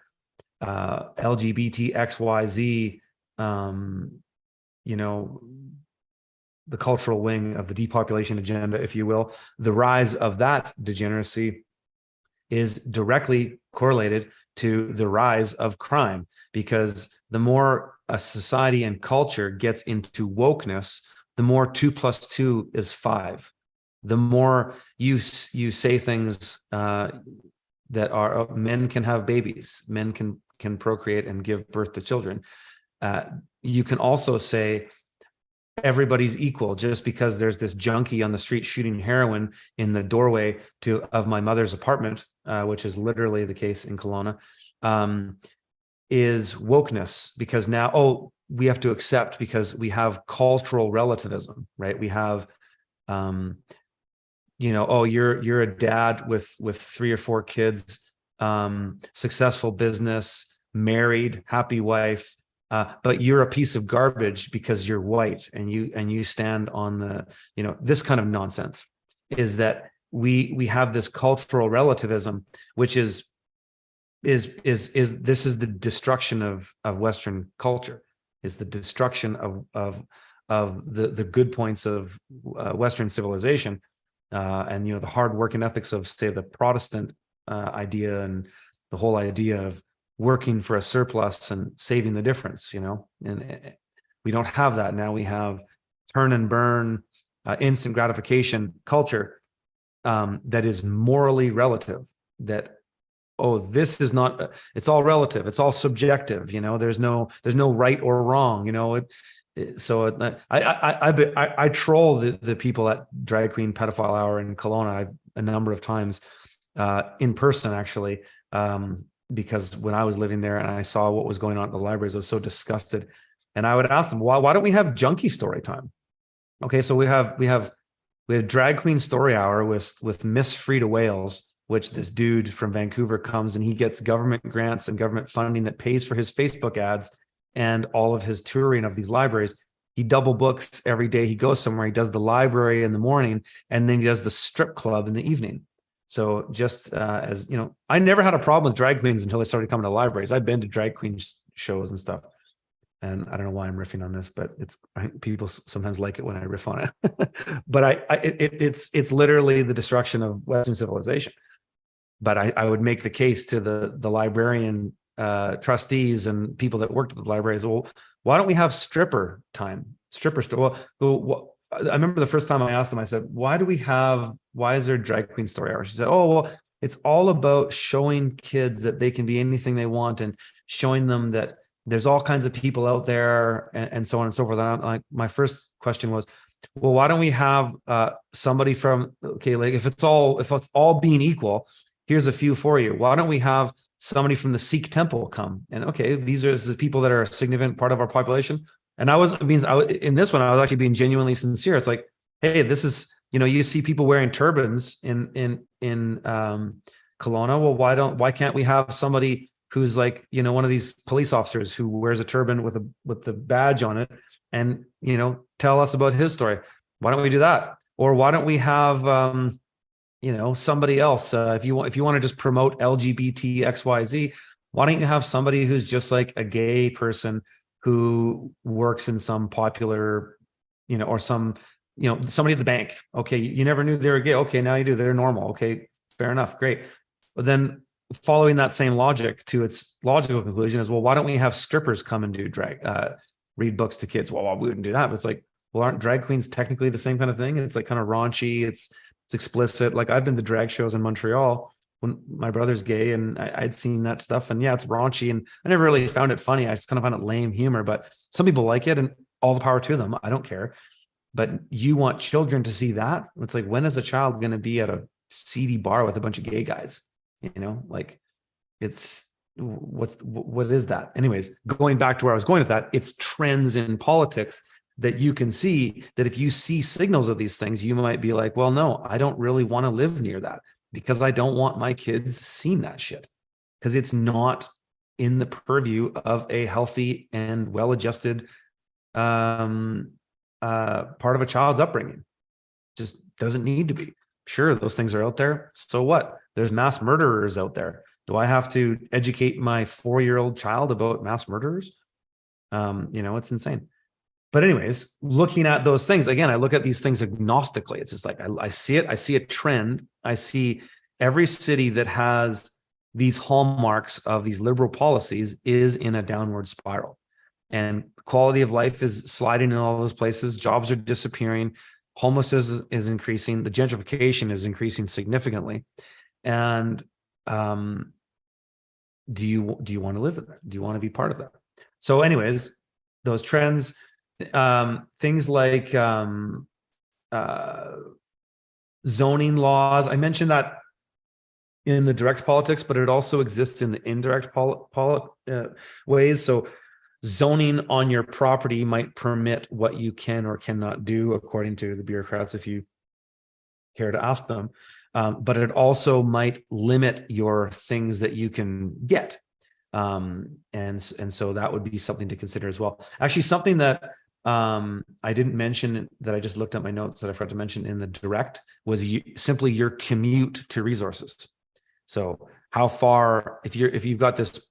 LGBT XYZ, the cultural wing of the depopulation agenda, if you will, the rise of that degeneracy is directly correlated to the rise of crime, because the more a society and culture gets into wokeness, the more 2 + 2 is 5. the more you say things that are, men can have babies, men can procreate and give birth to children. You can also say everybody's equal just because there's this junkie on the street shooting heroin in the doorway of my mother's apartment, which is literally the case in Kelowna, is wokeness, because now, we have to accept, because we have cultural relativism, right? We have, you're a dad with 3 or 4 kids, successful business, married, happy wife, but you're a piece of garbage because you're white, and you stand on the, this kind of nonsense. Is that we have this cultural relativism, which is this is the destruction of Western culture, is the destruction of the good points of Western civilization, and the hard work and ethics of, say, the Protestant idea, and the whole idea of working for a surplus and saving the difference, and we don't have that now. We have turn and burn, instant gratification culture, that is morally relative, that, this is not, it's all relative, it's all subjective, there's no right or wrong, I troll the people at Drag Queen Pedophile Hour in Kelowna a number of times, in person, actually, because when I was living there and I saw what was going on at the libraries, I was so disgusted. And I would ask them, why don't we have junkie story time? Okay, so we have Drag Queen Story Hour with Miss Frida Wales, which this dude from Vancouver comes and he gets government grants and government funding that pays for his Facebook ads and all of his touring of these libraries. He double books every day he goes somewhere. He does the library in the morning, and then he does the strip club in the evening. So just as I never had a problem with drag queens until I started coming to libraries. I've been to drag queen shows and stuff, and I don't know why I'm riffing on this, but people sometimes like it when I riff on it. But it's literally the destruction of Western civilization. But I would make the case to the librarian trustees and people that worked at the libraries. Well, why don't we have stripper time? Stripper store. Well, I remember the first time I asked them, I said, why is there drag queen story hour? She said, well, it's all about showing kids that they can be anything they want, and showing them that there's all kinds of people out there, and so on and so forth. And like, my first question was, well, why don't we have somebody from, like if it's all being equal, here's a few for you. Why don't we have somebody from the Sikh temple come? And these are the people that are a significant part of our population. And in this one, I was actually being genuinely sincere. It's like, hey, this is, you see people wearing turbans in Kelowna. Well, why can't we have somebody who's like, one of these police officers who wears a turban with the badge on it, and, tell us about his story? Why don't we do that? Or why don't we have, somebody else, if you want to just promote LGBT XYZ, why don't you have somebody who's just like a gay person who works in some popular, or some, somebody at the bank. Okay, you never knew they were gay. Okay, now you do. They're normal. Okay, fair enough, great. But then following that same logic to its logical conclusion is, well, why don't we have strippers come and do read books to kids? Well, we wouldn't do that. But it's like, well, aren't drag queens technically the same kind of thing? It's like kind of raunchy. It's explicit. Like, I've been to drag shows in Montreal when my brother's gay, and I'd seen that stuff, and yeah, it's raunchy, and I never really found it funny. I just kind of found it lame humor, but some people like it, and all the power to them. I don't care. But you want children to see that? It's like, when is a child going to be at a seedy bar with a bunch of gay guys? Like, what is that? Anyways, going back to where I was going with that, it's trends in politics that you can see, that if you see signals of these things, you might be like, well, no, I don't really want to live near that, because I don't want my kids seeing that shit, because it's not in the purview of a healthy and well-adjusted part of a child's upbringing. Just doesn't need to be. Sure, those things are out there. So what? There's mass murderers out there. Do I have to educate my 4-year-old child about mass murderers? It's insane. But anyways, looking at those things, again, I look at these things agnostically. It's just like, I see it. I see a trend. I see every city that has these hallmarks of these liberal policies is in a downward spiral. And quality of life is sliding in all those places. Jobs are disappearing. Homelessness is increasing. The gentrification is increasing significantly. And do you want to live in that? Do you want to be part of that? So anyways, those trends, things like zoning laws. I mentioned that in the direct politics, but it also exists in the indirect ways. So zoning on your property might permit what you can or cannot do, according to the bureaucrats, if you care to ask them. But it also might limit your things that you can get. And so that would be something to consider as well. Actually, something that I didn't mention that I just looked at my notes that I forgot to mention in the direct was simply your commute to resources. So how far, if you've got this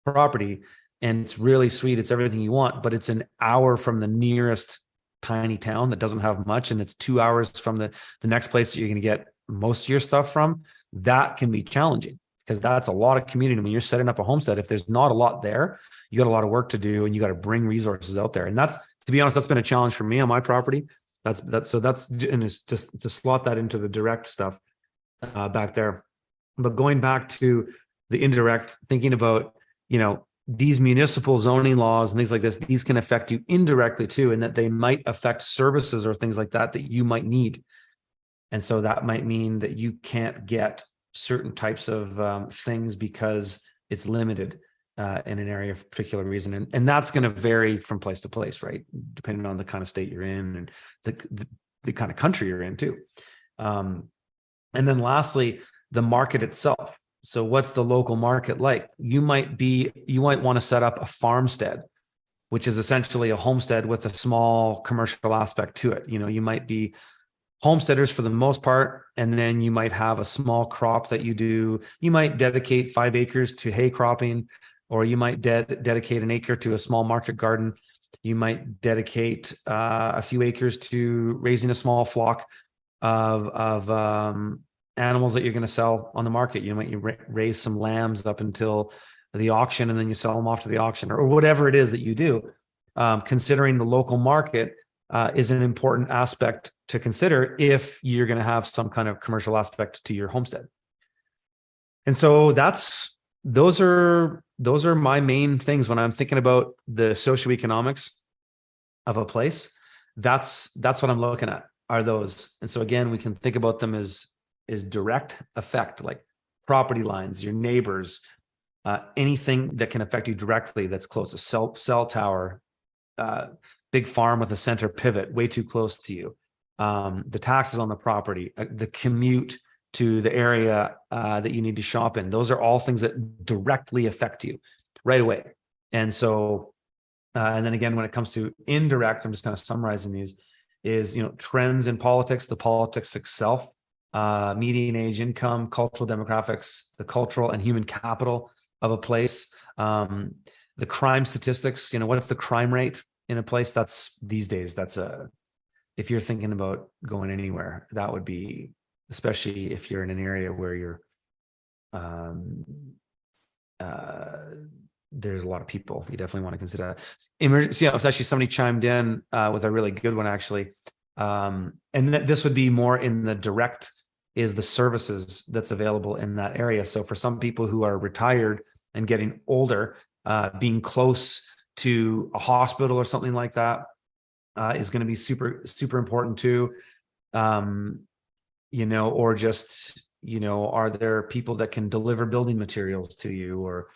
property and it's really sweet, it's everything you want, but it's an hour from the nearest tiny town that doesn't have much, and it's 2 hours from the next place that you're going to get most of your stuff from, that can be challenging because that's a lot of commuting. When you're setting up a homestead, if there's not a lot there, you got a lot of work to do and you got to bring resources out there. And that's, to be honest, that's been a challenge for me on my property. And it's just to slot that into the direct stuff back there. But going back to the indirect, thinking about, these municipal zoning laws and things like this, these can affect you indirectly too, and that they might affect services or things like that you might need. And so that might mean that you can't get certain types of things because it's limited in an area for a particular reason. And that's going to vary from place to place, right? Depending on the kind of state you're in and the kind of country you're in too. And then lastly, the market itself. So what's the local market like? You might want to set up a farmstead, which is essentially a homestead with a small commercial aspect to it. You might be homesteaders for the most part, and then you might have a small crop that you do. You might dedicate 5 acres to hay cropping, or you might dedicate an acre to a small market garden. You might dedicate a few acres to raising a small flock of animals that you're going to sell on the market. You might raise some lambs up until the auction, and then you sell them off to the auction, or whatever it is that you do. Considering the local market is an important aspect to consider if you're going to have some kind of commercial aspect to your homestead. And so those are my main things when I'm thinking about the socioeconomics of a place. That's what I'm looking at, are those. And so again, we can think about them as direct effect, like property lines, your neighbors, anything that can affect you directly that's close, a cell tower, big farm with a center pivot way too close to you, the taxes on the property, the commute to the area that you need to shop in. Those are all things that directly affect you right away. And so, and then again, when it comes to indirect, I'm just kind of summarizing these, is, trends in politics, the politics itself, median age, income, cultural demographics, the cultural and human capital of a place, the crime statistics, what's the crime rate in a place? That's these days, if you're thinking about going anywhere, that would be, especially if you're in an area where you're, there's a lot of people, you definitely want to consider that. Emergency, it's actually somebody chimed in with a really good one, actually. And this would be more in the direct, is the services that's available in that area. So for some people who are retired and getting older, being close to a hospital or something like that is going to be super, super important too. Or just, are there people that can deliver building materials to you, or,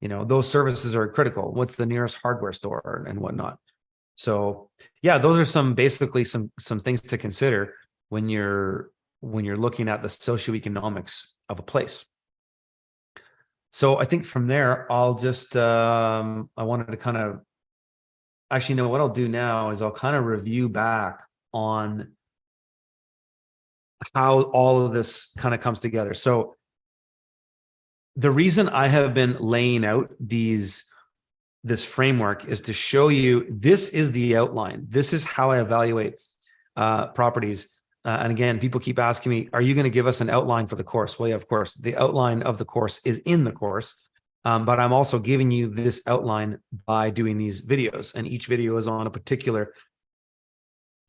those services are critical. What's the nearest hardware store and whatnot? So yeah, those are some things to consider when you're looking at the socioeconomics of a place. So I think from there, I'll just, I wanted to kind of, actually, what I'll do now is I'll kind of review back on how all of this kind of comes together. So the reason I have been laying out this framework is to show you, this is the outline. This is how I evaluate properties. And again, people keep asking me, are you going to give us an outline for the course? Well, yeah, of course, the outline of the course is in the course, but I'm also giving you this outline by doing these videos, and each video is on a particular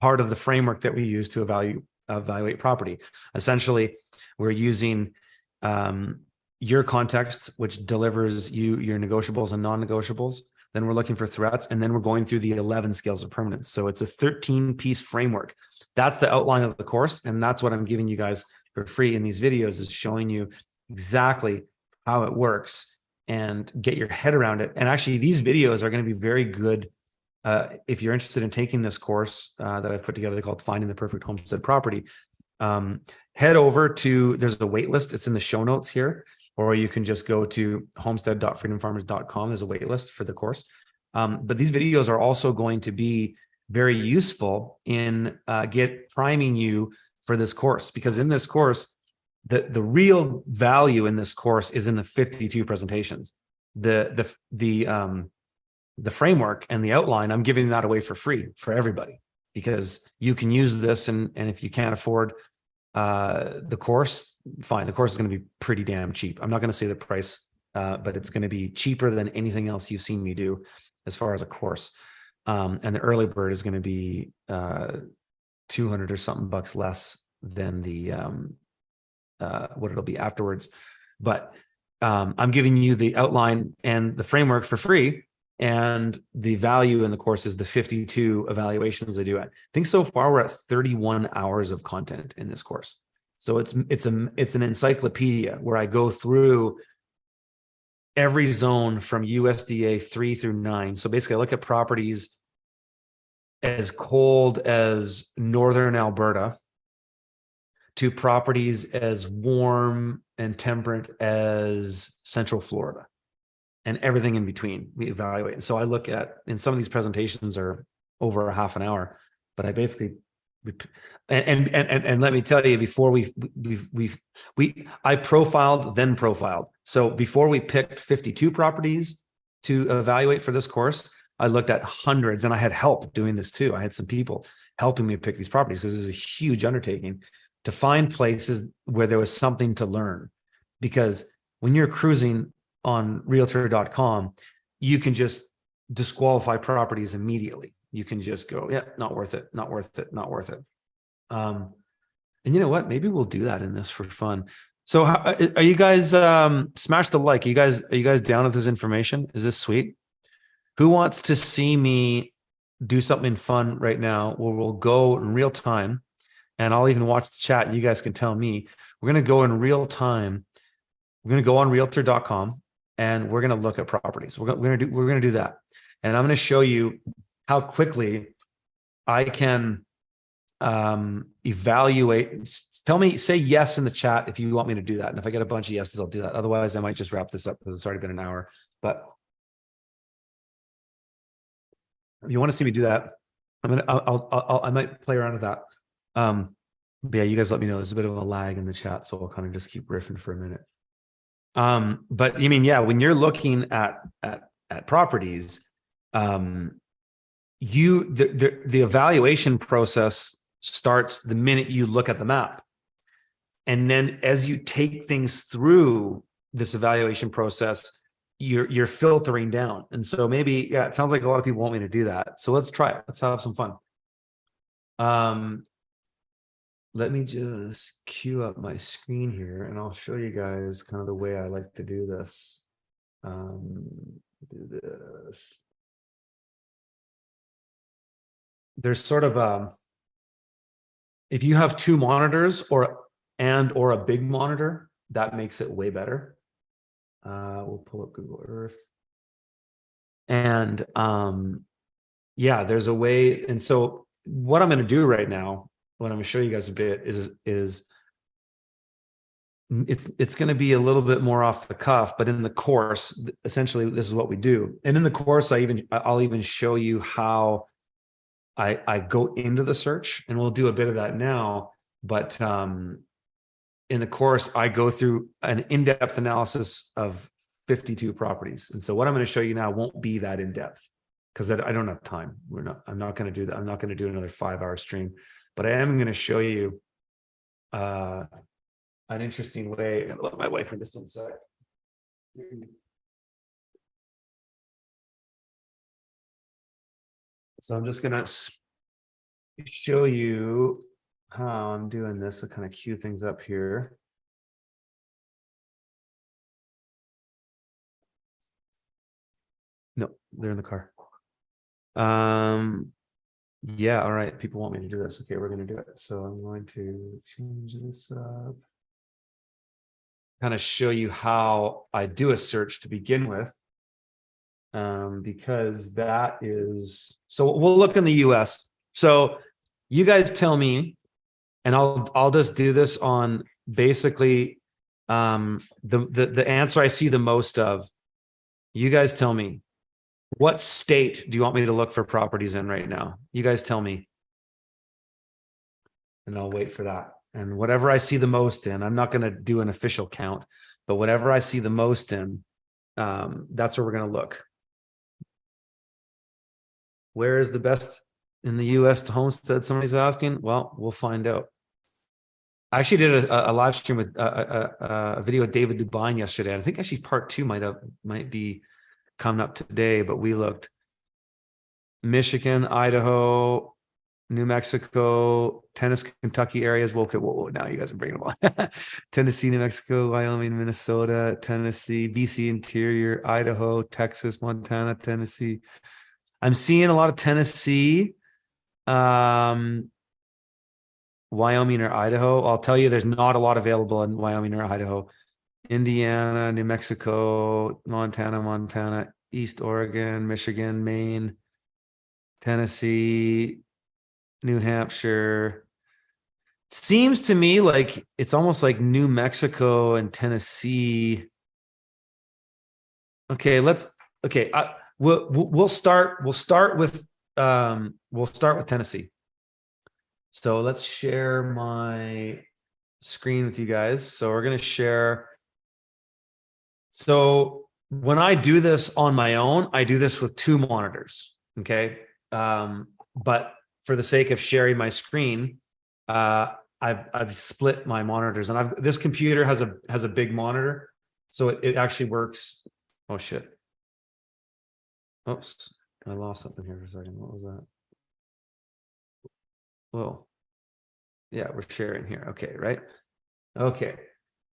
part of the framework that we use to evaluate property. Essentially, we're using your context, which delivers you your negotiables and non-negotiables. Then we're looking for threats, and then we're going through the 11 scales of permanence. So it's a 13-piece framework. That's the outline of the course, and that's what I'm giving you guys for free in these videos, is showing you exactly how it works and get your head around it. And actually, these videos are going to be very good if you're interested in taking this course that I've put together called Finding the Perfect Homestead Property. Head over to, there's a wait list. It's in the show notes here, or you can just go to homestead.freedomfarmers.com. There's a wait list for the course. But these videos are also going to be very useful in priming you for this course, because in this course, the real value in this course is in the 52 presentations. The framework and the outline, I'm giving that away for free for everybody, because you can use this, and if you can't afford the course, fine. The course is going to be pretty damn cheap. I'm not going to say the price, but it's going to be cheaper than anything else you've seen me do as far as a course. And the early bird is going to be 200 or something bucks less than the what it'll be afterwards. But I'm giving you the outline and the framework for free, and the value in the course is the 52 evaluations I do. I think so far we're at 31 hours of content in this course. So it's an encyclopedia where I go through every zone from USDA 3 through 9. So basically I look at properties as cold as northern Alberta to properties as warm and temperate as central Florida, and everything in between we evaluate. And so I look at, and some of these presentations are over a half an hour, but I basically, and let me tell you, before I profiled, then profiled. So before we picked 52 properties to evaluate for this course, I looked at hundreds, and I had help doing this too. I had some people helping me pick these properties, because it was a huge undertaking to find places where there was something to learn. Because when you're cruising on realtor.com, you can just disqualify properties immediately. You can just go, yeah, not worth it, not worth it, not worth it. And you know what? Maybe we'll do that in this for fun. So are you guys, smash the like. Are you guys down with this information? Is this sweet? Who wants to see me do something fun right now where we'll go in real time, and I'll even watch the chat and you guys can tell me. We're going to go in real time. We're going to go on realtor.com and we're going to look at properties. We're going to do that. And I'm going to show you how quickly I can evaluate. Tell me, say yes in the chat if you want me to do that. And if I get a bunch of yeses, I'll do that. Otherwise, I might just wrap this up because it's already been an hour. But if you want to see me do that, I might play around with that. But yeah, you guys let me know. There's a bit of a lag in the chat, so I'll kind of just keep riffing for a minute. But you mean, yeah, when you're looking at properties, the evaluation process starts the minute you look at the map. And then as you take things through this evaluation process, you're filtering down. And so maybe, yeah, it sounds like a lot of people want me to do that. So let's try it. Let's have some fun. Let me just queue up my screen here and I'll show you guys kind of the way I like to do this. Do this. There's sort of if you have two monitors or a big monitor, that makes it way better. We'll pull up Google Earth. And yeah, there's a way. And so what I'm going to do right now, what I'm going to show you guys a bit is it's going to be a little bit more off the cuff, but in the course, essentially this is what we do. And in the course, I'll even show you how I go into the search, and we'll do a bit of that now. But in the course, I go through an in-depth analysis of 52 properties. And so what I'm going to show you now won't be that in-depth because I don't have time. I'm not going to do that. I'm not going to do another 5-hour stream, but I am going to show you an interesting way. I'm going to let my wife in just one sec. So I'm just going to show you how I'm doing this to kind of cue things up here. No, they're in the car. Yeah, all right. People want me to do this. Okay, we're going to do it. So I'm going to change this up. Kind of show you how I do a search to begin with. Because that is, so we'll look in the US. So you guys tell me, and I'll just do this on basically the answer I see the most of. You guys tell me, what state do you want me to look for properties in right now? You guys tell me. And I'll wait for that. And whatever I see the most in, I'm not going to do an official count, but whatever I see the most in, that's where we're going to look. Where is the best in the US to homestead? Somebody's asking. Well, we'll find out. I actually did a live stream with a video with David Dubine yesterday. I think actually part 2 might be coming up today, but we looked Michigan, Idaho, New Mexico, Tennessee, Kentucky areas. Well, okay, whoa, now you guys are bringing them on. Tennessee, New Mexico, Wyoming, Minnesota, Tennessee, BC interior, Idaho, Texas, Montana, Tennessee. I'm seeing a lot of Tennessee, Wyoming or Idaho. I'll tell you, there's not a lot available in Wyoming or Idaho. Indiana, New Mexico, Montana, East Oregon, Michigan, Maine, Tennessee, New Hampshire. Seems to me like it's almost like New Mexico and Tennessee. Okay, we'll start with Tennessee. So let's share my screen with you guys. So we're going to share. So when I do this on my own, I do this with 2 monitors. Okay. But for the sake of sharing my screen, I've split my monitors, and this computer has a big monitor, so it actually works. Oh shit. Oops, I lost something here for a second. What was that? Whoa. Yeah, we're sharing here. Okay, right? Okay.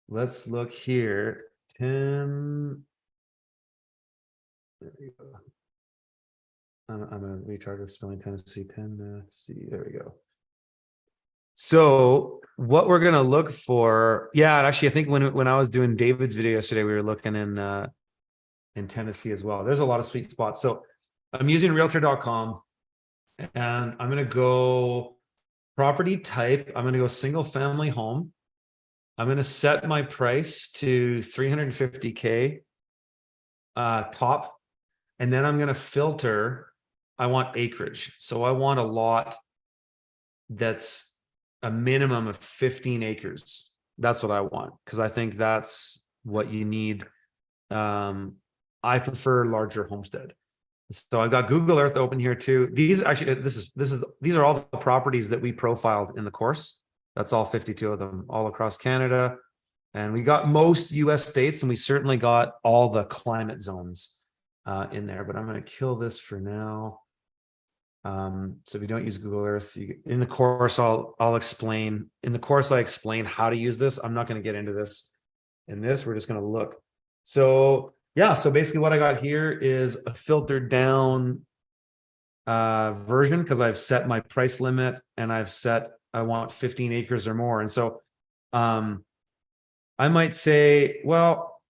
Let's look here. Tim. There we go. I'm a retard with spelling Tennessee. Tennessee. There we go. So what we're gonna look for, yeah, actually, I think when I was doing David's video yesterday, we were looking in Tennessee as well. There's a lot of sweet spots. So I'm using realtor.com, and I'm gonna go property type. I'm gonna go single family home. I'm gonna set my price to 350K top, and then I'm gonna filter. I want acreage. So I want a lot that's a minimum of 15 acres. That's what I want, because I think that's what you need. I prefer larger homestead. So I've got Google Earth open here too. These actually, these are all the properties that we profiled in the course. That's all 52 of them, all across Canada. And we got most US states, and we certainly got all the climate zones in there, but I'm going to kill this for now. So if you don't use Google Earth, in the course, I'll explain. In the course, I explain how to use this. I'm not going to get into this in this. We're just going to look. So yeah, so basically what I got here is a filtered down version, because I've set my price limit, and I want 15 acres or more. And so I might say, well,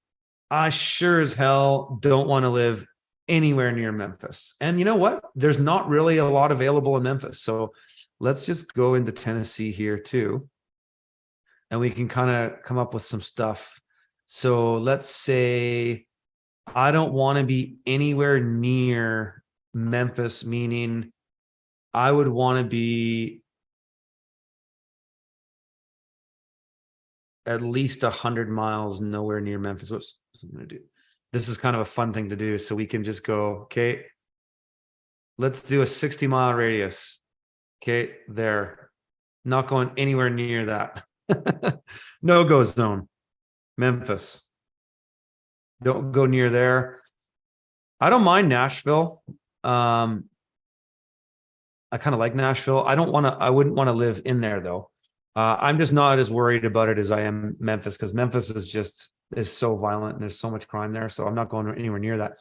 I sure as hell don't want to live anywhere near Memphis. And you know what? There's not really a lot available in Memphis. So let's just go into Tennessee here too, and we can kind of come up with some stuff. So let's say I don't want to be anywhere near Memphis, meaning I would want to be at least 100 miles nowhere near Memphis. Whoops, what I'm going to do. This is kind of a fun thing to do. So we can just go, okay, let's do a 60-mile radius. Okay, there. Not going anywhere near that. No-go zone. Memphis. Don't go near there. I don't mind Nashville. I kind of like Nashville. I wouldn't want to live in there though. I'm just not as worried about it as I am Memphis, because Memphis is so violent and there's so much crime there. So I'm not going anywhere near that.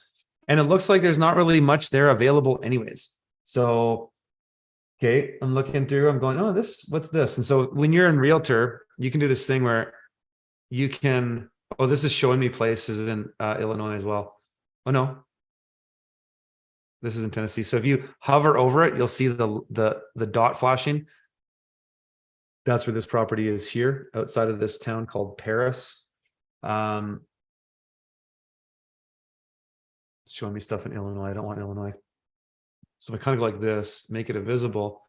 And it looks like there's not really much there available anyways. So, okay, I'm looking through, I'm going, oh, what's this? And so when you're in Realtor, you can do this thing where you can, oh, this is showing me places in Illinois as well. Oh no, this is in Tennessee. So if you hover over it, you'll see the dot flashing. That's where this property is here, outside of this town called Paris. It's showing me stuff in Illinois. I don't want Illinois. So I kind of go like this, make it visible.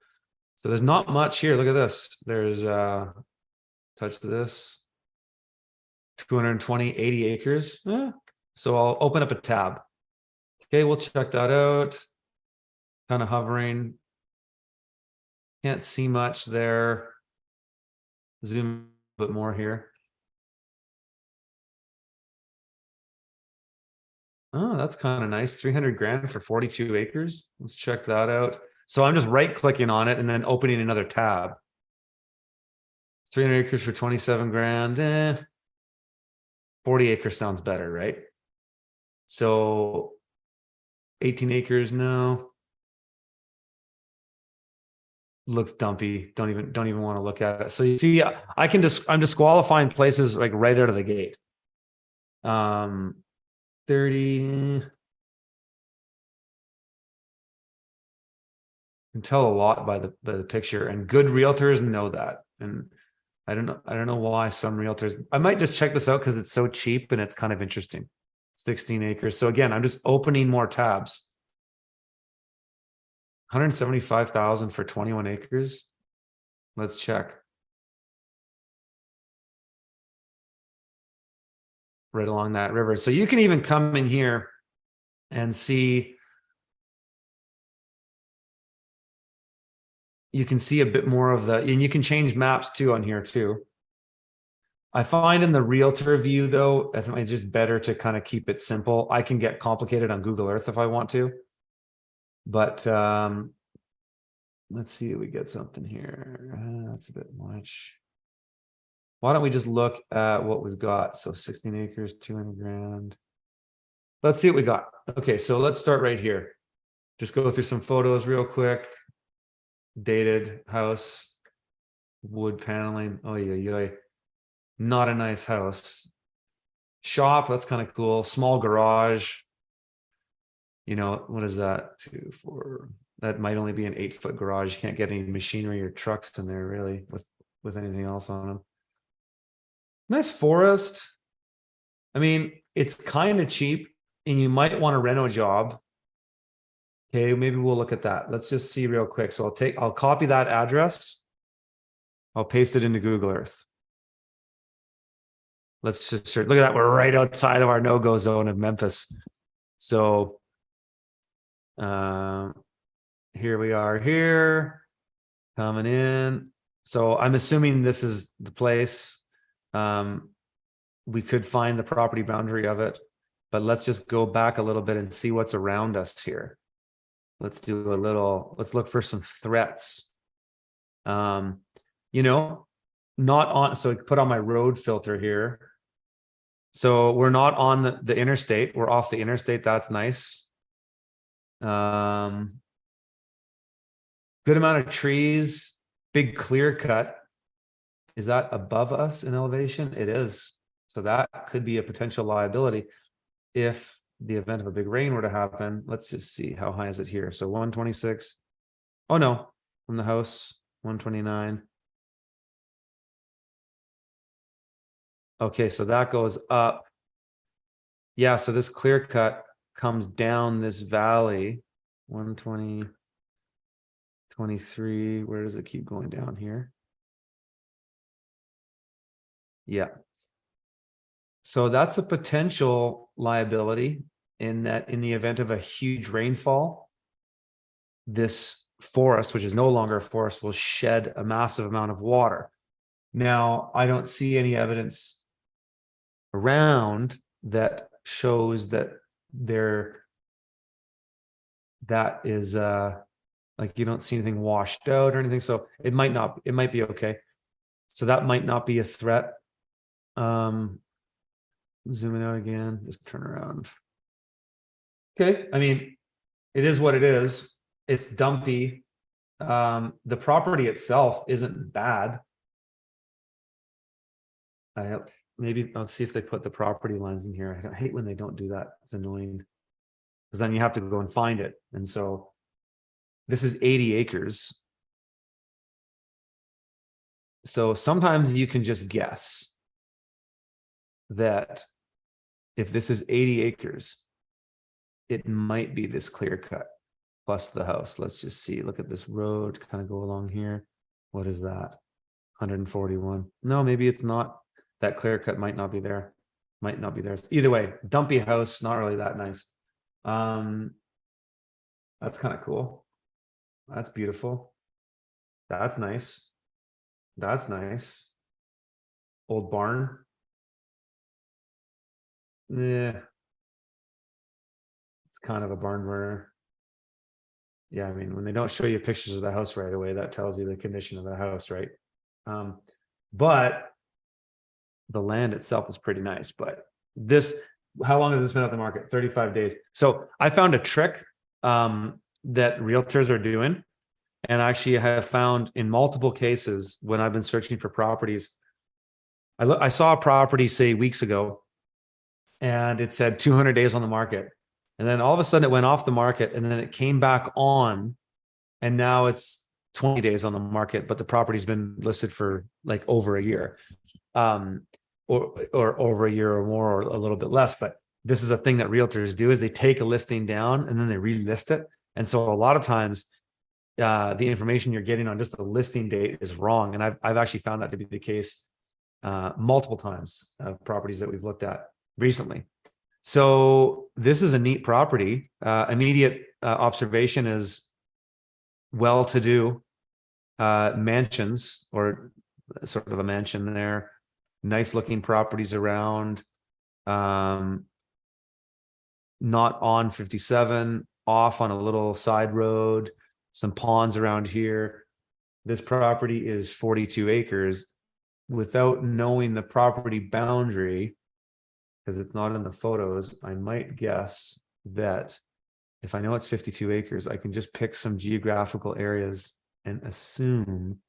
So there's not much here. Look at this. There's touch this. 220, 80 acres. So I'll open up a tab. Okay, we'll check that out. Kind of hovering. Can't see much there. Zoom a bit more here. Oh, that's kind of nice. 300 grand for 42 acres. Let's check that out. So I'm just right clicking on it and then opening another tab. 300 acres for 27 grand. 40 acres sounds better, right? So 18 acres, no. Looks dumpy. Don't even want to look at it. So you see, I'm disqualifying places like right out of the gate. 30. Can tell a lot by the picture, and good realtors know that. And I don't know why some realtors, I might just check this out because it's so cheap and it's kind of interesting. 16 acres. So again, I'm just opening more tabs. 175,000 for 21 acres. Let's check. Right along that river. So you can even come in here and see, you can see a bit more of and you can change maps too on here too. I find in the realtor view though, I think it's just better to kind of keep it simple. I can get complicated on Google Earth if I want to, but let's see if we get something here. That's a bit much. Why don't we just look at what we've got? So 16 acres, 200 grand. Let's see what we got. Okay, so let's start right here. Just go through some photos real quick. Dated house, wood paneling. Oh yeah. Not a nice house. Shop, that's kind of cool. Small garage. You know, what is that? 2, 4. That might only be an 8-foot garage. You can't get any machinery or trucks in there really with anything else on them. Nice forest. I mean, it's kind of cheap and you might want a reno job. Okay, maybe we'll look at that. Let's just see real quick. So I'll copy that address. I'll paste it into Google Earth. Let's just search. Look at that. We're right outside of our no-go zone of Memphis. So here we are here, coming in. So I'm assuming this is the place. We could find the property boundary of it, but let's just go back a little bit and see what's around us here. Let's look for some threats. You know, not on, so put on my road filter here. So we're not on the interstate. We're off the interstate. That's nice. Good amount of trees, big clear cut. Is that above us in elevation? It is. So that could be a potential liability if the event of a big rain were to happen. Let's just see, how high is it here? So 126. Oh no, from the house, 129. Okay, so that goes up. Yeah, so this clear cut comes down this valley. 120, 23. Where does it keep going down here? Yeah. So that's a potential liability in that in the event of a huge rainfall, this forest, which is no longer a forest, will shed a massive amount of water. Now, I don't see any evidence around that shows that that is Like you don't see anything washed out or anything. So it might be okay. So that might not be a threat. Zooming out again, just turn around. Okay. I mean, it is what it is. It's dumpy. The property itself isn't bad. Maybe I'll see if they put the property lines in here. I hate when they don't do that. It's annoying because then you have to go and find it. And so this is 80 acres. So sometimes you can just guess that if this is 80 acres, it might be this clear cut plus the house. Let's just see. Look at this road kind of go along here. What is that? 141. No, maybe it's not. That clear cut might not be there. Might not be there. Either way, dumpy house, not really that nice. That's kind of cool. That's beautiful. That's nice. That's nice. Old barn. Yeah. It's kind of a barn burner. Yeah, I mean, when they don't show you pictures of the house right away, that tells you the condition of the house, right? But the land itself is pretty nice. But this, how long has this been at the market? 35 days. So I found a trick that realtors are doing. And actually I have found in multiple cases when I've been searching for properties, I saw a property say weeks ago and it said 200 days on the market. And then all of a sudden it went off the market and then it came back on and now it's 20 days on the market, but the property's been listed for like over a year, or over a year or more, or a little bit less. But this is a thing that realtors do, is they take a listing down and then they relist it. And so a lot of times the information you're getting on just the listing date is wrong. And I've actually found that to be the case multiple times of properties that we've looked at recently. So this is a neat property. Immediate observation is well-to-do mansions, or sort of a mansion there. Nice looking properties around. Not on 57, off on a little side road. Some ponds around here. This property is 42 acres. Without knowing the property boundary, because it's not in the photos, I might guess that if I know it's 52 acres, I can just pick some geographical areas and assume.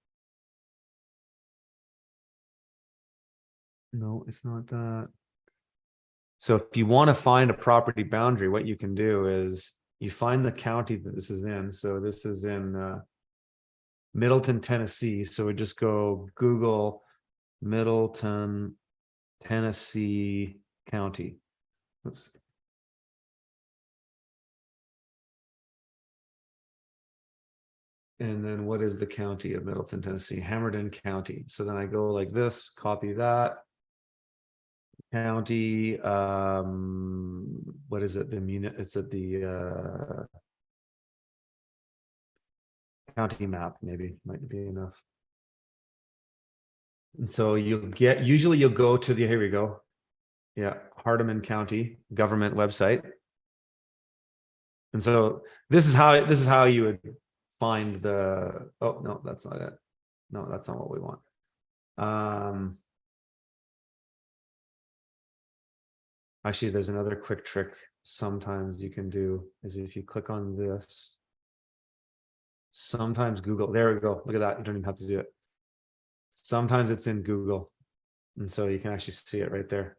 No, it's not that. So if you want to find a property boundary, what you can do is you find the county that this is in. So this is in Middleton, Tennessee. So we just go Google Middleton, Tennessee county. Oops. And then what is the county of Middleton, Tennessee? Hamilton County. So then I go like this, copy that. County, what is it? It's at the county map, maybe might be enough. And so usually you'll go to the, here we go. Yeah, Hardeman County government website. And so this is how you would find the, oh no, that's not it. No, that's not what we want. Actually, there's another quick trick sometimes you can do, is if you click on this, sometimes Google, there we go, look at that, you don't even have to do it. Sometimes it's in Google, and so you can actually see it right there.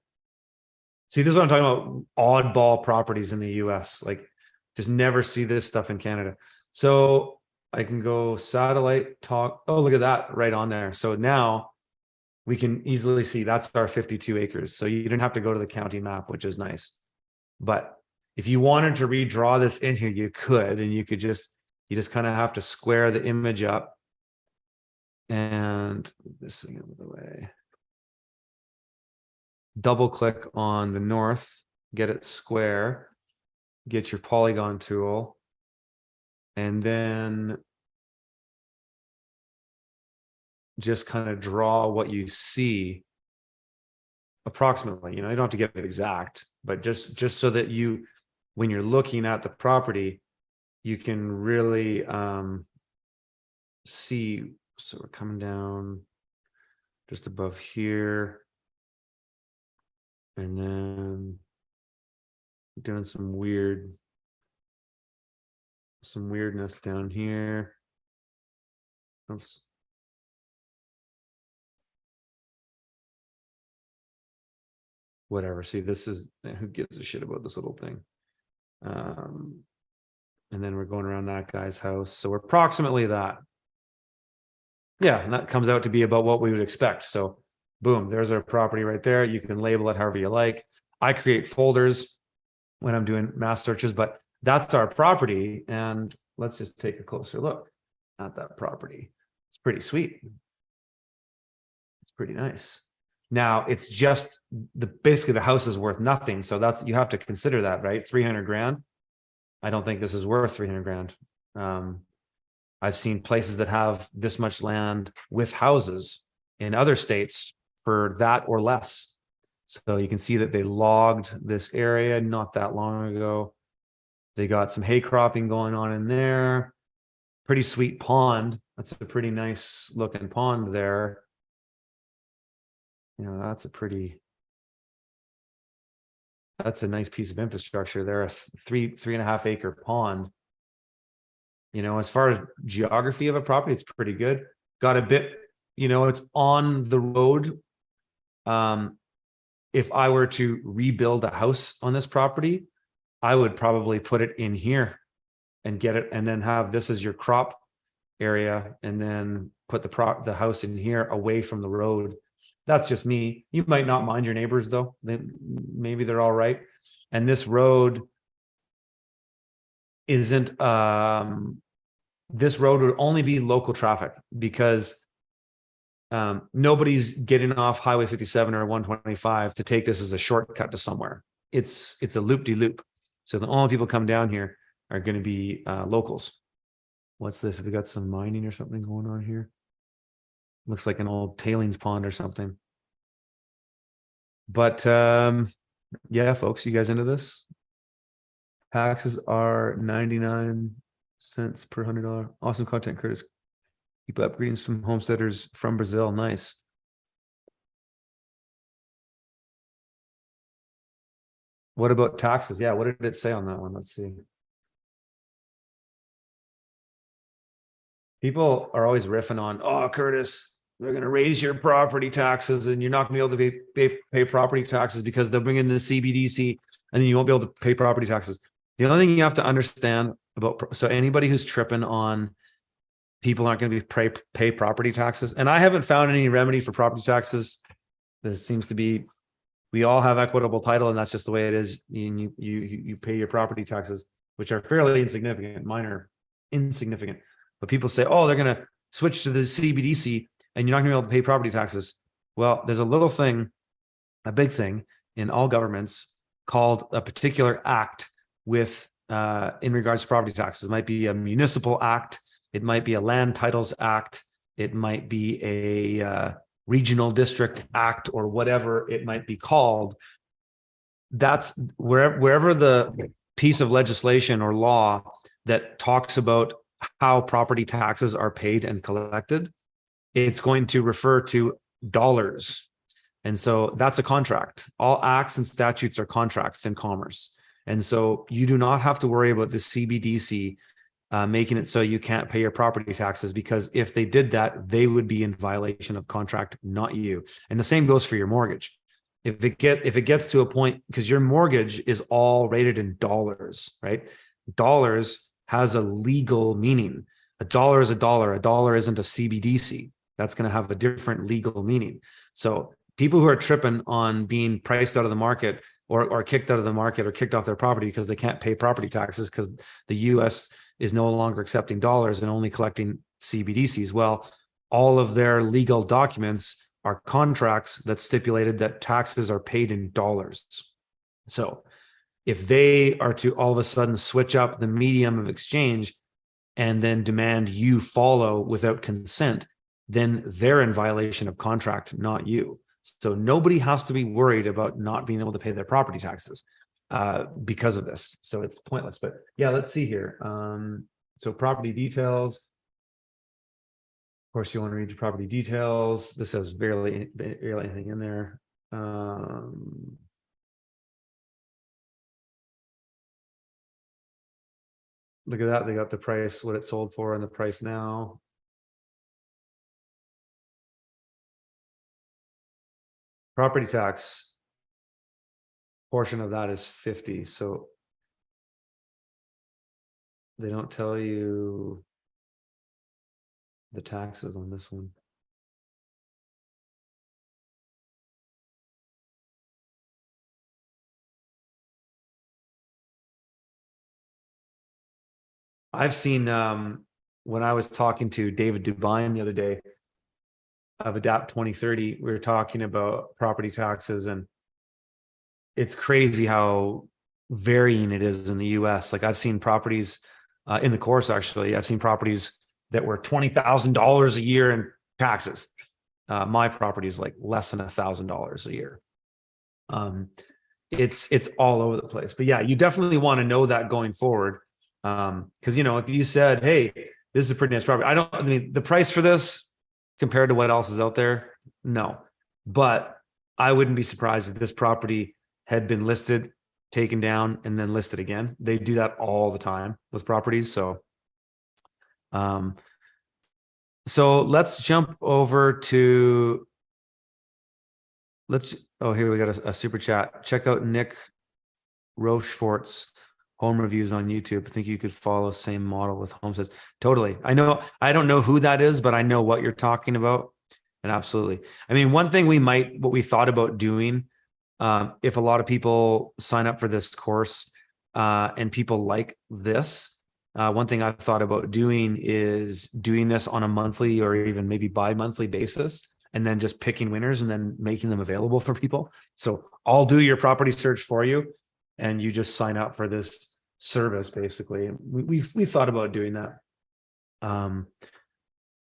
See, this is what I'm talking about, oddball properties in the US, like just never see this stuff in Canada. So I can go satellite talk, oh, look at that right on there. So now we can easily see that's our 52 acres. So you didn't have to go to the county map, which is nice. But if you wanted to redraw this in here, you could, and you just kind of have to square the image up. And this thing out of the way. Double click on the north, get it square, get your polygon tool, and then just kind of draw what you see approximately. You don't have to get it exact, but just so that you, when you're looking at the property, you can really see. So we're coming down just above here, and then doing some weirdness down here. Oops. Whatever. See, this is, who gives a shit about this little thing? And then we're going around that guy's house. So we're approximately that. Yeah, and that comes out to be about what we would expect. So boom, there's our property right there. You can label it however you like. I create folders when I'm doing mass searches, but that's our property. And let's just take a closer look at that property. It's pretty sweet. It's pretty nice. Now it's just basically the house is worth nothing. So that's, you have to consider that, right? 300 grand. I don't think this is worth 300 grand. I've seen places that have this much land with houses in other states for that or less. So you can see that they logged this area not that long ago. They got some hay cropping going on in there. Pretty sweet pond. That's a pretty nice looking pond there. You know, that's a nice piece of infrastructure there. A 3.5 acre pond. You know, as far as geography of a property, it's pretty good. Got a bit, you know, it's on the road. If I were to rebuild a house on this property, I would probably put it in here and get it, and then have this as your crop area, and then put the house in here away from the road. That's just me. You might not mind your neighbors though. Maybe they're all right. And this road isn't, this road would only be local traffic, because nobody's getting off Highway 57 or 125 to take this as a shortcut to somewhere. It's a loop-de-loop. So the only people come down here are going to be locals. What's this? Have we got some mining or something going on here? Looks like an old tailings pond or something. But yeah, folks, you guys into this? Taxes are 99 cents per $100. Awesome content, Curtis. Keep up. Greetings from homesteaders from Brazil. Nice. What about taxes? Yeah, what did it say on that one? Let's see. People are always riffing on, oh, Curtis, they're going to raise your property taxes and you're not going to be able to pay property taxes because they'll bring in the CBDC and then you won't be able to pay property taxes. The only thing you have to understand about, so anybody who's tripping on people aren't going to be pay property taxes, and I haven't found any remedy for property taxes. There seems to be, we all have equitable title and that's just the way it is. You pay your property taxes, which are fairly insignificant, minor, insignificant. But people say, oh, they're going to switch to the CBDC and you're not going to be able to pay property taxes. Well, there's a little thing, a big thing in all governments called a particular act with in regards to property taxes. It might be a municipal act. It might be a land titles act. It might be a regional district act, or whatever it might be called. That's wherever the piece of legislation or law that talks about how property taxes are paid and collected, it's going to refer to dollars. And so that's a contract. All acts and statutes are contracts in commerce. And so you do not have to worry about the CBDC making it so you can't pay your property taxes, because if they did that, they would be in violation of contract, not you. And the same goes for your mortgage. If it gets to a point, because your mortgage is all rated in dollars, right? Dollars has a legal meaning. A dollar is a dollar. A dollar isn't a CBDC. That's going to have a different legal meaning. So people who are tripping on being priced out of the market or kicked out of the market or kicked off their property because they can't pay property taxes because the US is no longer accepting dollars and only collecting CBDCs. Well, all of their legal documents are contracts that stipulated that taxes are paid in dollars. So if they are to all of a sudden switch up the medium of exchange and then demand you follow without consent, then they're in violation of contract, not you. So nobody has to be worried about not being able to pay their property taxes. because of this. So it's pointless. But yeah, let's see here. So property details. Of course, you want to read your property details. This has barely anything in there. Look at that. They got the price, what it sold for, and the price now. Property tax portion of that is 50. So they don't tell you the taxes on this one. I've seen when I was talking to David Dubine the other day of Adapt 2030, we were talking about property taxes, and it's crazy how varying it is in the US. Like I've seen properties in the course, actually, I've seen properties that were $20,000 a year in taxes. My property is like less than $1,000 a year. It's all over the place. But yeah, you definitely want to know that going forward. Because if you said, hey, this is a pretty nice property. I mean, the price for this compared to what else is out there, no. But I wouldn't be surprised if this property had been listed, taken down, and then listed again. They do that all the time with properties. So let's jump over to here we got a super chat. Check out Nick Rochefort's home reviews on YouTube. I think you could follow same model with Homesteads. Totally. I don't know who that is, but I know what you're talking about. And absolutely. I mean, one thing what we thought about doing, if a lot of people sign up for this course and people like this, one thing I've thought about doing is doing this on a monthly or even maybe bi-monthly basis, and then just picking winners and then making them available for people. So I'll do your property search for you, and you just sign up for this service, basically. We've thought about doing that.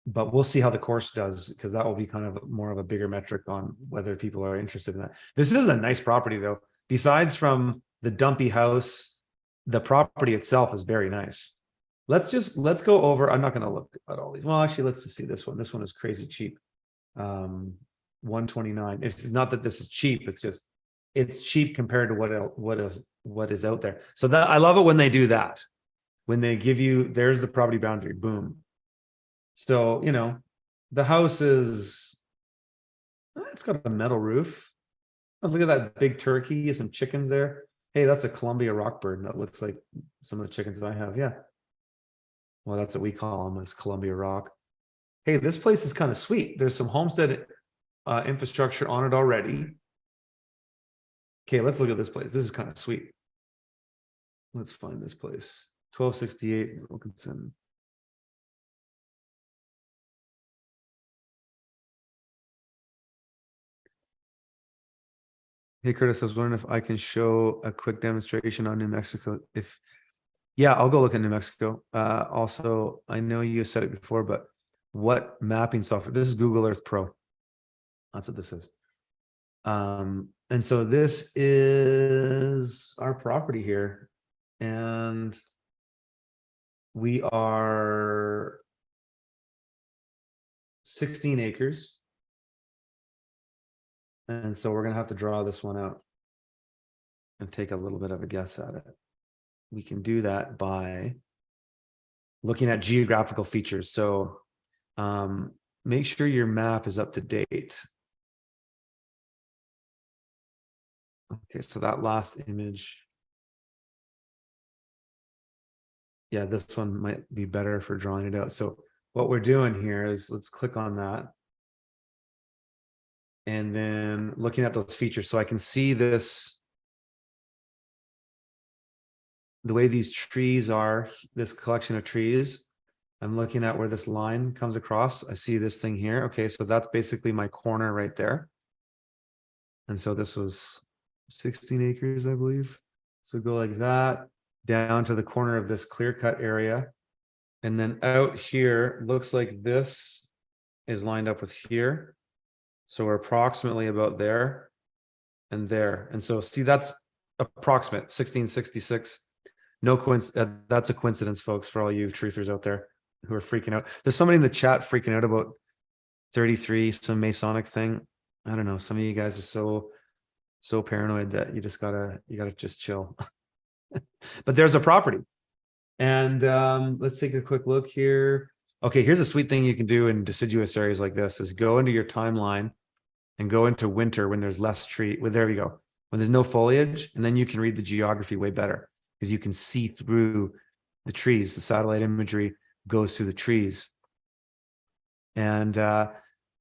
But we'll see how the course does, because that will be kind of more of a bigger metric on whether people are interested in that. This is a nice property, though. Besides from the dumpy house, the property itself is very nice. Let's go over. I'm not going to look at all these. Well, actually, let's just see this one. This one is crazy cheap. 129. It's not that this is cheap. It's just it's cheap compared to what is out there. So that I love it when they do that. When they give you, there's the property boundary. Boom. So, the house it's got a metal roof. Oh, look at that big turkey, some chickens there. Hey, that's a Columbia rockbird. That looks like some of the chickens that I have. Yeah. Well, that's what we call them, is Columbia rock. Hey, this place is kind of sweet. There's some Homestead infrastructure on it already. Okay, let's look at this place. This is kind of sweet. Let's find this place. 1268 Wilkinson. Hey, Curtis, I was wondering if I can show a quick demonstration on New Mexico. Yeah, I'll go look at New Mexico. Also, I know you said it before, but what mapping software? This is Google Earth Pro. That's what this is. And so this is our property here. And we are 16 acres. And so we're going to have to draw this one out and take a little bit of a guess at it. We can do that by looking at geographical features. So make sure your map is up to date. Okay, so that last image. Yeah, this one might be better for drawing it out. So what we're doing here is, let's click on that. And then looking at those features. So I can see this, the way these trees are, this collection of trees. I'm looking at where this line comes across. I see this thing here. Okay, so that's basically my corner right there. And so this was 16 acres, I believe. So go like that down to the corner of this clear cut area. And then out here, looks like this is lined up with here. So we're approximately about there and there. And so see, that's approximate 1666. No coincidence. That's a coincidence, folks, for all you truthers out there who are freaking out. There's somebody in the chat freaking out about 33, some Masonic thing. I don't know. Some of you guys are so paranoid that you gotta just chill. But there's a property. And let's take a quick look here. Okay, here's a sweet thing you can do in deciduous areas like this is go into your timeline and go into winter when there's less tree. Well, there we go. When there's no foliage, and then you can read the geography way better because you can see through the trees. The satellite imagery goes through the trees. And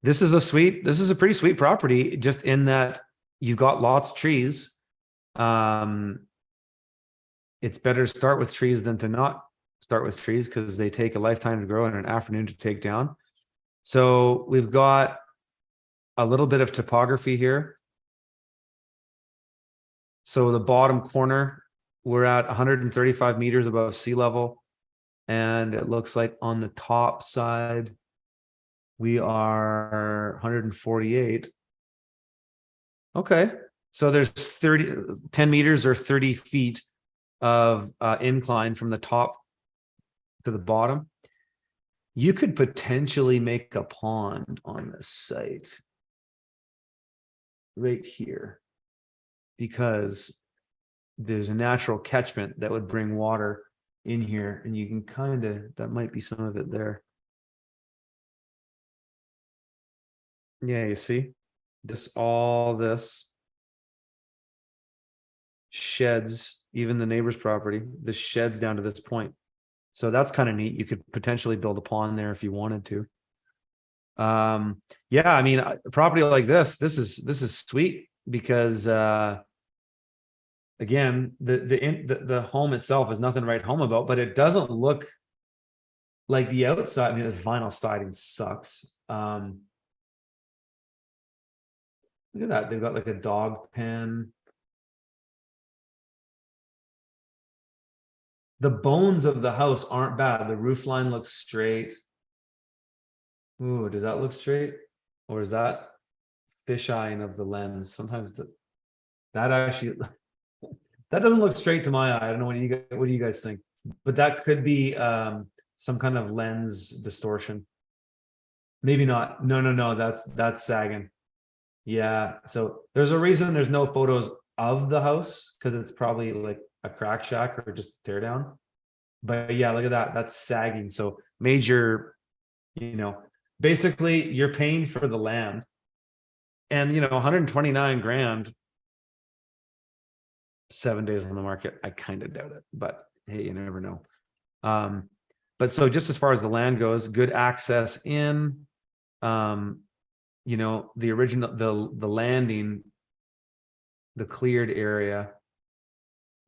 this is a pretty sweet property, just in that you've got lots of trees. It's better to start with trees than to not start with trees because they take a lifetime to grow and an afternoon to take down. So we've got a little bit of topography here. So the bottom corner, we're at 135 meters above sea level. And it looks like on the top side, we are 148. Okay. So there's 10 meters or 30 feet of incline from the top to the bottom. You could potentially make a pond on this site right here because there's a natural catchment that would bring water in here, and you can that might be some of it there. Yeah, you see all this sheds, even the neighbor's property, this sheds down to this point. So that's kind of neat. You could potentially build a pond there if you wanted to. Yeah, I mean, a property like this is sweet because again, the home itself is nothing to write home about, but it doesn't look like the outside. I mean, the vinyl siding sucks. Look at that. They've got like a dog pen. The bones of the house aren't bad. The roof line looks straight. Ooh, does that look straight? Or is that fisheyeing of the lens? Sometimes that actually that doesn't look straight to my eye. I don't know what do you guys think? But that could be some kind of lens distortion. Maybe not. No. That's sagging. Yeah. So there's a reason there's no photos of the house because it's probably like a crack shack or just a tear down. But yeah, look at that. That's sagging. So major, basically you're paying for the land, and 129 grand, 7 days on the market. I kind of doubt it, but hey, you never know. But so just as far as the land goes, good access in, the original, the landing, the cleared area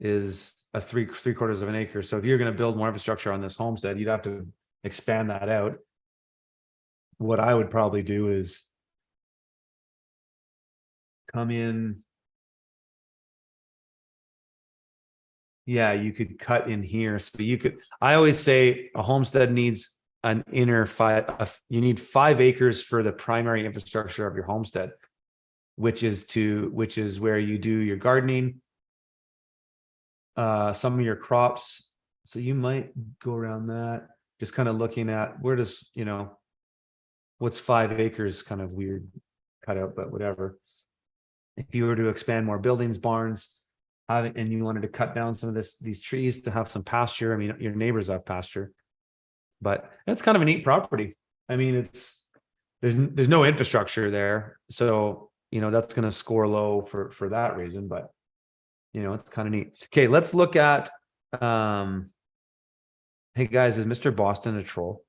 is a three-quarters of an acre. So if you're going to build more infrastructure on this homestead, you'd have to expand that out. What I would probably do is come in. Yeah, you could cut in here. So I always say a homestead needs an inner you need 5 acres for the primary infrastructure of your homestead, which is where you do your gardening, some of your crops. So you might go around that, just kind of looking at where does, what's 5 acres, kind of weird cut out, but whatever. If you were to expand more buildings, barns, and you wanted to cut down some of these trees to have some pasture. I mean, your neighbors have pasture, but it's kind of a neat property. I mean, there's no infrastructure there, so that's going to score low for that reason. But it's kind of neat. Okay, let's look at. Hey guys, is Mr. Boston a troll?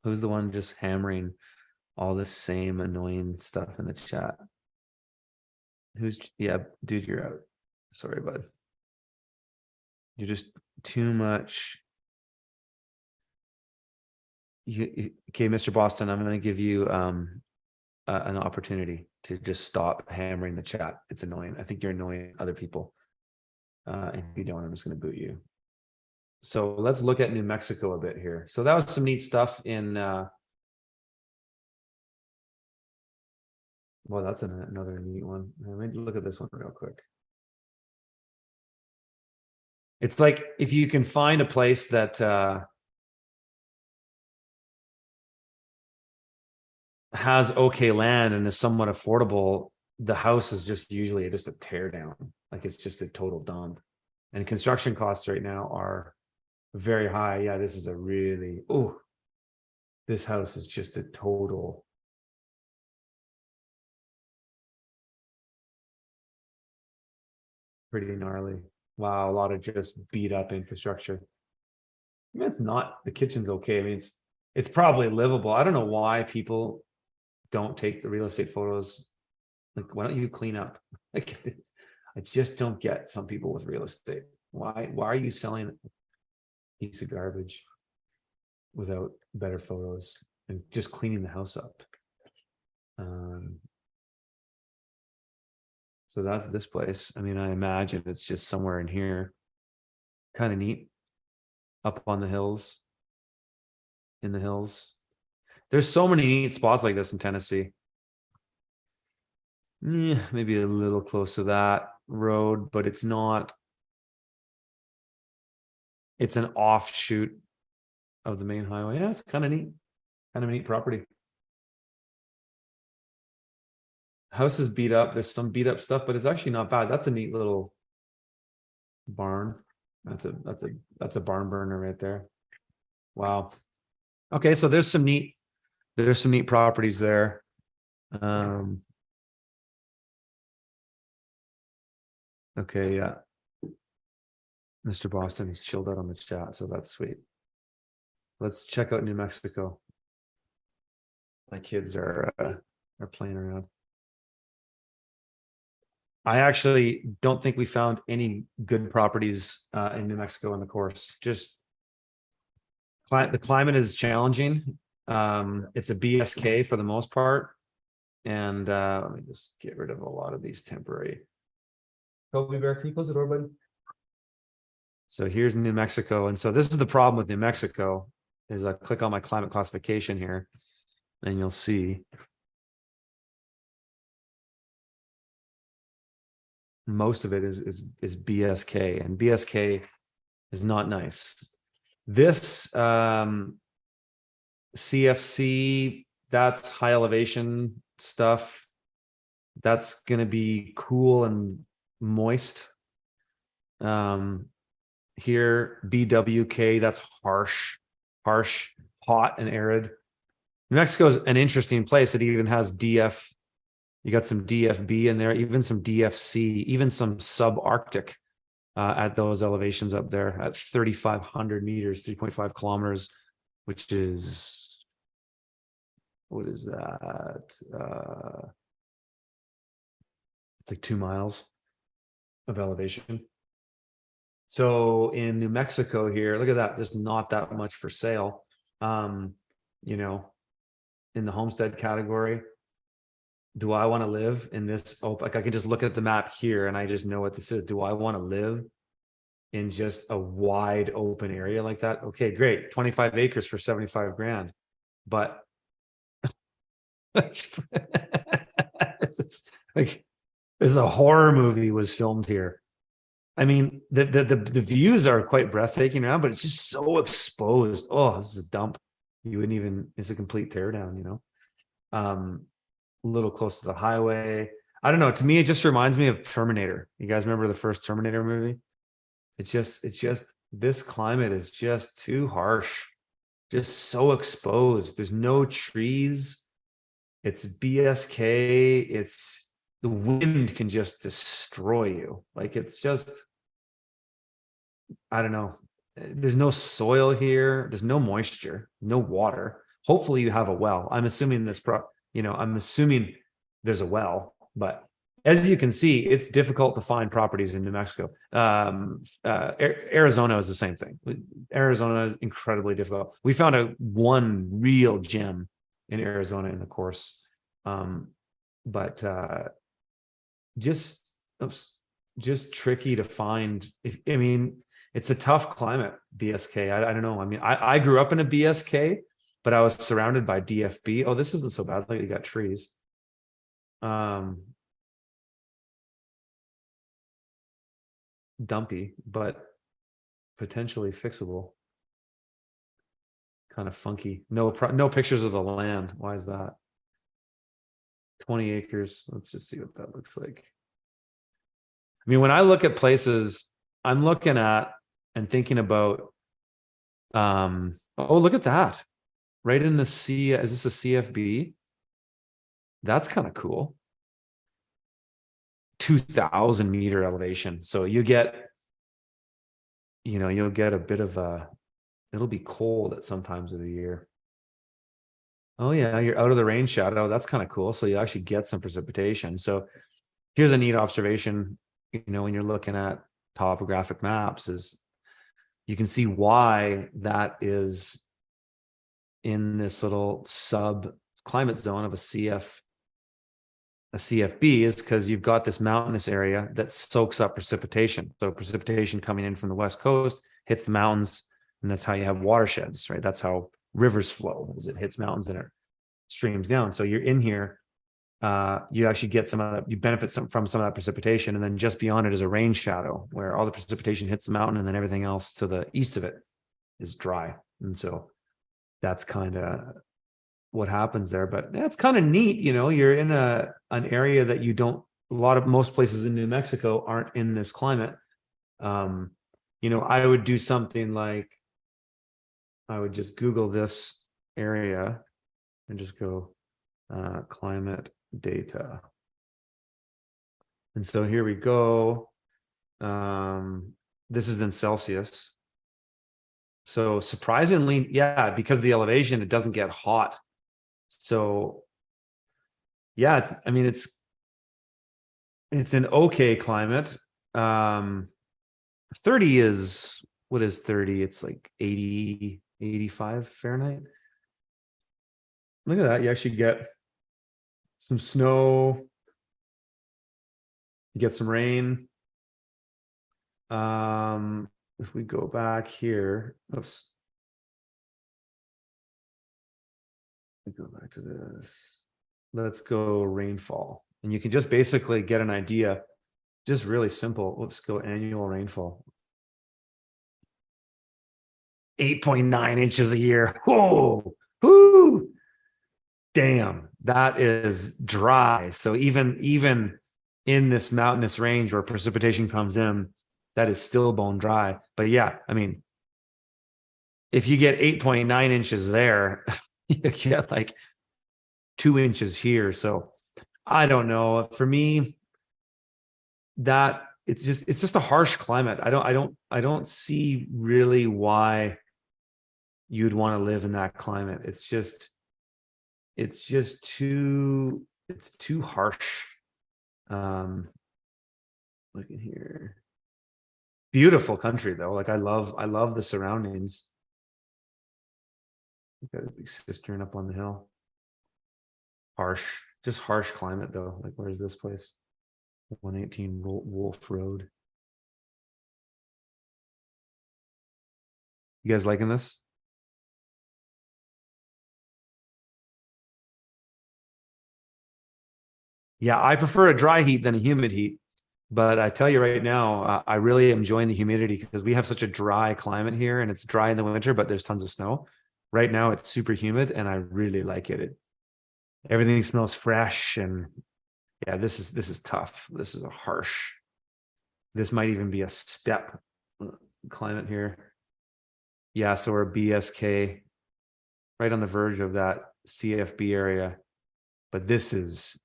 Who's the one just hammering all this same annoying stuff in the chat? Yeah, dude, you're out. Sorry, bud. You're just too much. Okay, Mr. Boston, I'm going to give you an opportunity to just stop hammering the chat. It's annoying. I think you're annoying other people. If you don't, I'm just going to boot you. So let's look at New Mexico a bit here. So that was some neat stuff in Well, that's another neat one. Let me look at this one real quick. It's like if you can find a place that has okay land and is somewhat affordable, the house is just usually just a tear down. Like it's just a total dump. And construction costs right now are very high. Yeah, this is a really, oh, this house is just a total. Pretty gnarly. Wow, a lot of just beat up infrastructure. I mean, it's not, the kitchen's okay. I mean, it's probably livable. I don't know why people don't take the real estate photos. Like, why don't you clean up? Like, I just don't get some people with real estate. Why are you selling a piece of garbage without better photos and just cleaning the house up? So that's this place. I mean, I imagine it's just somewhere in here. Kind of neat. Up on the hills. In the hills. There's so many neat spots like this in Tennessee. Yeah, maybe a little close to that road, but it's not. It's an offshoot of the main highway. Yeah, it's kind of neat. Kind of neat property. House is beat up. There's some beat up stuff, but it's actually not bad. That's a neat little barn. That's a barn burner right there. Wow. Okay, so there's some neat properties there. Okay, yeah. Mr. Boston is chilled out on the chat, so that's sweet. Let's check out New Mexico. My kids are playing around. I actually don't think we found any good properties in New Mexico in the course. Just the climate is challenging. It's a BSK for the most part. And let me just get rid of a lot of these temporary. Kobe Bear, can you close the door, buddy? So here's New Mexico. And so this is the problem with New Mexico is I click on my climate classification here and you'll see most of it is BSK, and BSK is not nice. This CFC, that's high elevation stuff. That's going to be cool and moist. Here, BWK, that's harsh, hot and arid. New Mexico is an interesting place. It even has DF. You got some DFB in there, even some DFC, even some subarctic at those elevations up there at 3,500 meters, 3.5 kilometers, which is, what is that? It's like 2 miles of elevation. So in New Mexico here, look at that, there's not that much for sale. You know, in the homestead category, do I want to live in this? Oh, like I can just look at the map here and I just know what this is. Do I want to live in just a wide open area like that? Okay, great. 25 acres for 75 grand. But it's like this is a horror movie was filmed here. I mean, the views are quite breathtaking around, but it's just so exposed. Oh, this is a dump. You wouldn't even, it's a complete teardown, you know. A little close to the highway. I don't know. To me, it just reminds me of Terminator. You guys remember the first Terminator movie? It's just this climate is just too harsh, just so exposed. There's no trees. It's BSK. It's the wind can just destroy you. Like it's just, I don't know. There's no soil here. There's no moisture, no water. Hopefully you have a well. I'm assuming this I'm assuming there's a well, but as you can see, it's difficult to find properties in New Mexico. Arizona is the same thing. Arizona is incredibly difficult. We found one real gem in Arizona in the course. But just tricky to find. It's a tough climate, BSK. I don't know. I mean, I grew up in a BSK, but I was surrounded by DFB. Oh, this isn't so bad. Like you got trees. Dumpy, but potentially fixable. Kind of funky. No pictures of the land. Why is that? 20 acres. Let's just see what that looks like. I mean, when I look at places, I'm looking at and thinking about, oh, look at that. Right in the sea. Is this a CFB? That's kind of cool. 2,000 meter elevation. So you get, you'll get a bit of it'll be cold at some times of the year. Oh yeah, you're out of the rain shadow. That's kind of cool. So you actually get some precipitation. So here's a neat observation, when you're looking at topographic maps, is you can see why that is in this little sub climate zone of a CFB, is because you've got this mountainous area that soaks up precipitation. So precipitation coming in from the West Coast hits the mountains, and that's how you have watersheds, right? That's how rivers flow, as it hits mountains and it streams down. So you're in here, you actually get some of that, you benefit from some of that precipitation, and then just beyond it is a rain shadow where all the precipitation hits the mountain, and then everything else to the east of it is dry. And so that's kind of what happens there. But that's kind of neat. You're in an area that you don't, most places in New Mexico aren't in this climate. I would do something like, I would just Google this area and just go climate data. And so here we go. This is in Celsius. So surprisingly, yeah, because of the elevation, it doesn't get hot. So yeah, it's an okay climate. 30 is, what is 30? It's like 80, 85 Fahrenheit. Look at that. You actually get some snow. You get some rain. If we go back here, oops. Go back to this. Let's go rainfall. And you can just basically get an idea, just really simple. Let's go annual rainfall. 8.9 inches a year. Whoa, whoo, damn, that is dry. So even in this mountainous range where precipitation comes in, that is still bone dry. But yeah, I mean, if you get 8.9 inches there, you get like 2 inches here. So I don't know. For me, that it's just a harsh climate. I don't see really why you'd want to live in that climate. It's too harsh. Look at here. Beautiful country though. Like I love the surroundings. We've got a big cistern up on the hill. Just harsh climate though. Like where's this place? 118 Wolf Road. You guys liking this? Yeah, I prefer a dry heat than a humid heat. But I tell you right now, I really am enjoying the humidity because we have such a dry climate here, and it's dry in the winter, but there's tons of snow. Right now, it's super humid, and I really like it. Everything smells fresh, and yeah, this is tough. This is a harsh. This might even be a step climate here. Yeah, so we're BSK, right on the verge of that CFB area, but this is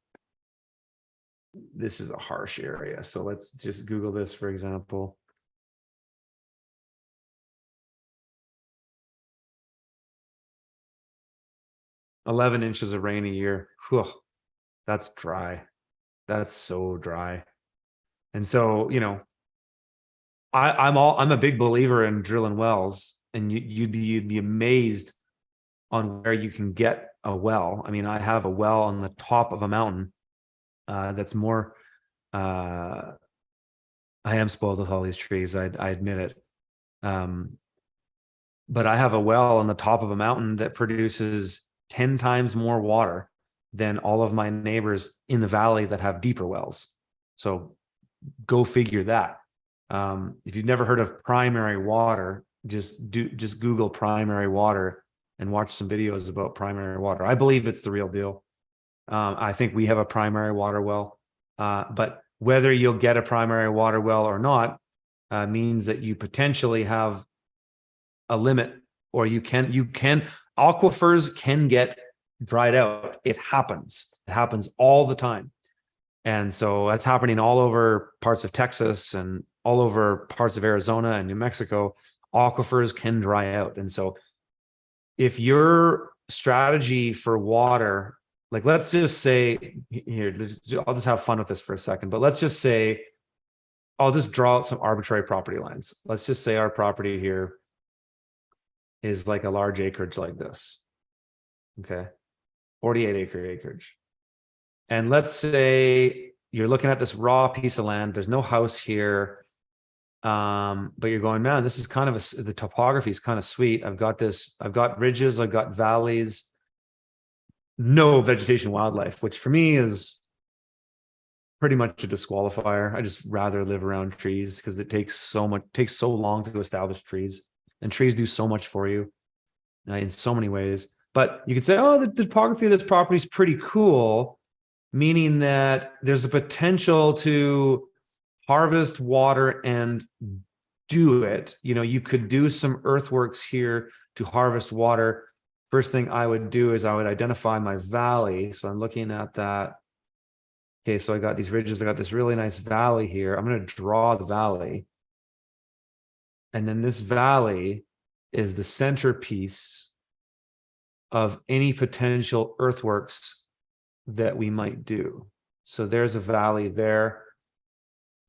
a harsh area. So let's just Google this, for example. "11 inches of rain a year." Whew, that's dry. That's so dry. And so, I'm a big believer in drilling wells, and you'd be amazed on where you can get a well. I mean, I have a well on the top of a mountain that's more. I am spoiled with all these trees. I admit it. But I have a well on the top of a mountain that produces 10 times more water than all of my neighbors in the valley that have deeper wells. So go figure that. If you've never heard of primary water, just Google primary water and watch some videos about primary water. I believe it's the real deal. I think we have a primary water well, but whether you'll get a primary water well or not means that you potentially have a limit, or you can aquifers can get dried out. It happens all the time. And so that's happening all over parts of Texas and all over parts of Arizona and New Mexico. Aquifers can dry out. And so if your strategy for water, like let's just say here, I'll just have fun with this for a second, but let's just say, I'll just draw out some arbitrary property lines. Let's just say our property here is like a large acreage like this. Okay. 48 acre acreage. And let's say you're looking at this raw piece of land. There's no house here. But you're going, man, this is kind of the topography is kind of sweet. I've got ridges, I've got valleys, no vegetation, wildlife, which for me is pretty much a disqualifier. I just rather live around trees because it takes so long to establish trees, and trees do so much for you in so many ways. But you could say, oh, the topography of this property is pretty cool, meaning that there's a potential to harvest water and do it. You could do some earthworks here to harvest water. First thing I would do is I would identify my valley. So I'm looking at that. Okay, so I got these ridges. I got this really nice valley here. I'm going to draw the valley. And then this valley is the centerpiece of any potential earthworks that we might do. So there's a valley there,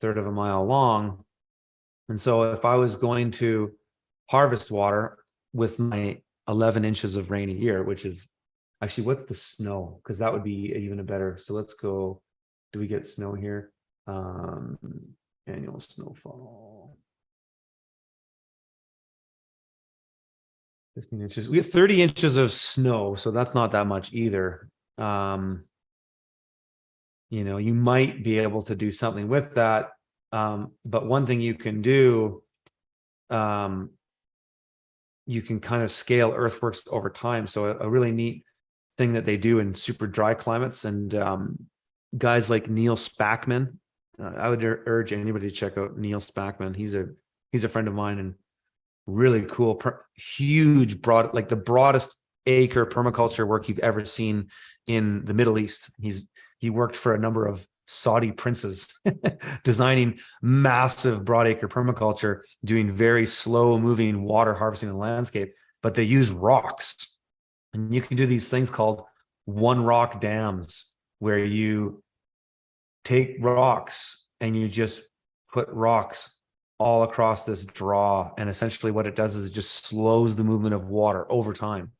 1/3 of a mile long. And so if I was going to harvest water with my 11 inches of rain a year, which is actually, what's the snow? Because that would be even a better. So let's go. Do we get snow here? Annual snowfall. 15 inches. We have 30 inches of snow, so that's not that much either. You might be able to do something with that. But one thing you can do, you can kind of scale earthworks over time. So a really neat thing that they do in super dry climates, and guys like Neil Spackman, I would urge anybody to check out Neil Spackman. He's a friend of mine, and really cool, huge, broad, like the broadest acre permaculture work you've ever seen in the Middle East. He worked for a number of Saudi princes designing massive broadacre permaculture, doing very slow moving water harvesting in the landscape, but they use rocks. And you can do these things called one rock dams, where you take rocks and you just put rocks all across this draw. And essentially what it does is it just slows the movement of water over time.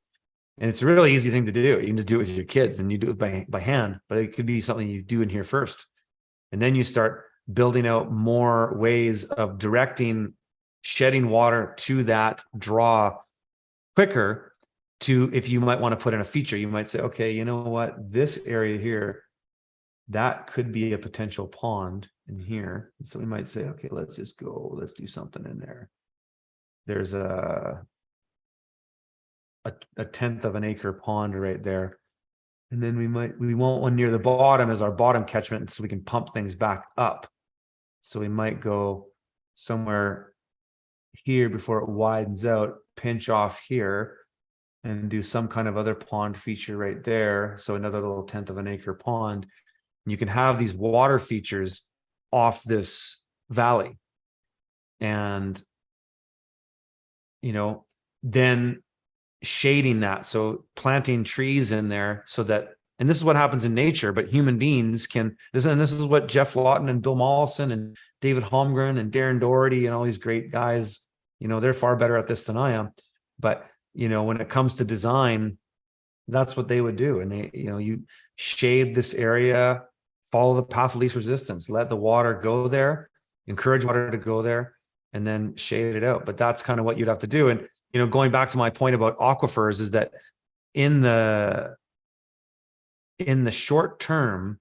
And it's a really easy thing to do. You can just do it with your kids, and you do it by hand, but it could be something you do in here first. And then you start building out more ways of shedding water to that draw quicker. If you might want to put in a feature, you might say, okay, you know what, this area here, that could be a potential pond in here. And so we might say, okay, let's do something in there. There's a 1/10 of an acre pond right there. And then we want one near the bottom as our bottom catchment, so we can pump things back up. So we might go somewhere here before it widens out, pinch off here, and do some kind of other pond feature right there. So another little 1/10 of an acre pond. And you can have these water features off this valley. And, then shading that. So planting trees in there so that, and this is what happens in nature, but human beings can, and this is what Jeff Lawton and Bill Mollison and David Holmgren and Darren Doherty and all these great guys, they're far better at this than I am. But, when it comes to design, that's what they would do. And they, you shade this area, follow the path of least resistance, let the water go there, encourage water to go there, and then shade it out. But that's kind of what you'd have to do. And, going back to my point about aquifers, is that in the in the short term,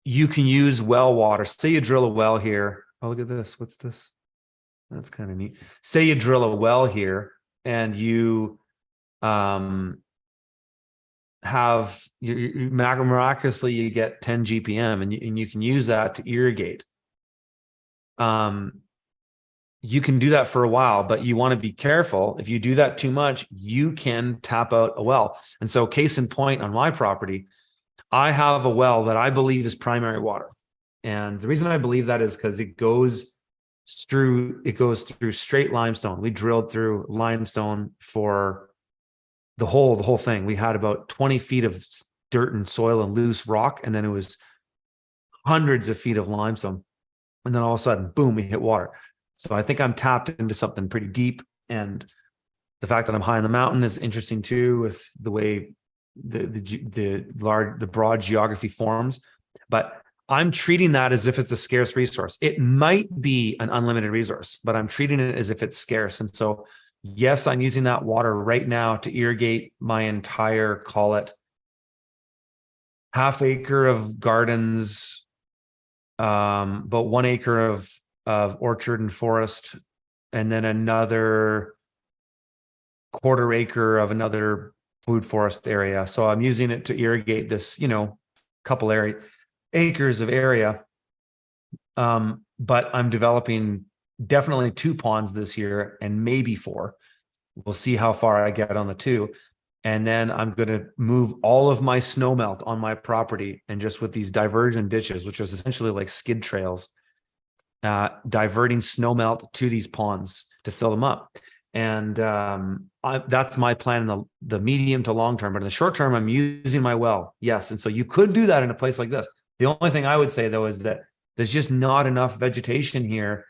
you can use well water. Say you drill a well here. Oh, look at this. What's this? That's kind of neat. Say you drill a well here and you have miraculously you get 10 GPM and you can use that to irrigate. You can do that for a while, but you want to be careful. If you do that too much, you can tap out a well. And so case in point, on my property, I have a well that I believe is primary water. And the reason I believe that is because it goes through straight limestone. We drilled through limestone for the whole thing. We had about 20 feet of dirt and soil and loose rock, and then it was hundreds of feet of limestone. And then all of a sudden, boom, we hit water. So I think I'm tapped into something pretty deep. And the fact that I'm high on the mountain is interesting too, with the way the broad geography forms. But I'm treating that as if it's a scarce resource. It might be an unlimited resource, but I'm treating it as if it's scarce. And so, yes, I'm using that water right now to irrigate my entire, call it half acre of gardens, about 1 acre of orchard and forest, and then another quarter acre of another food forest area. So I'm using it to irrigate this, couple acres of area. But I'm developing definitely 2 ponds this year and maybe 4. We'll see how far I get on the 2. And then I'm going to move all of my snowmelt on my property, and just with these diversion ditches, which is essentially like skid trails, diverting snowmelt to these ponds to fill them up. And that's my plan in the medium to long term. But in the short term, I'm using my well. Yes. And so you could do that in a place like this. The only thing I would say, though, is that there's just not enough vegetation here.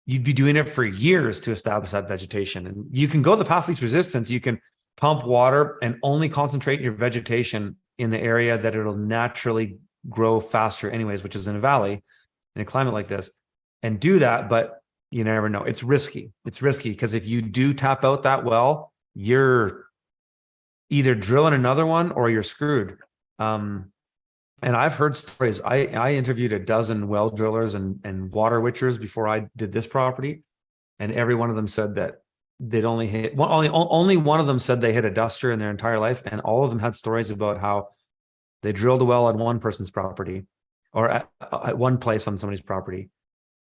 You'd be doing it for years to establish that vegetation. And you can go the path of least resistance. You can pump water and only concentrate your vegetation in the area that it'll naturally grow faster anyways, which is in a valley in a climate like this, and do that. But you never know. It's risky. It's risky because if you do tap out that well, you're either drilling another one or you're screwed. And I've heard stories. I interviewed a dozen well drillers and water witchers before I did this property, and every one of them said that they'd only hit only one of them said they hit a duster in their entire life, and all of them had stories about how they drilled a well at one person's property or at one place on somebody's property,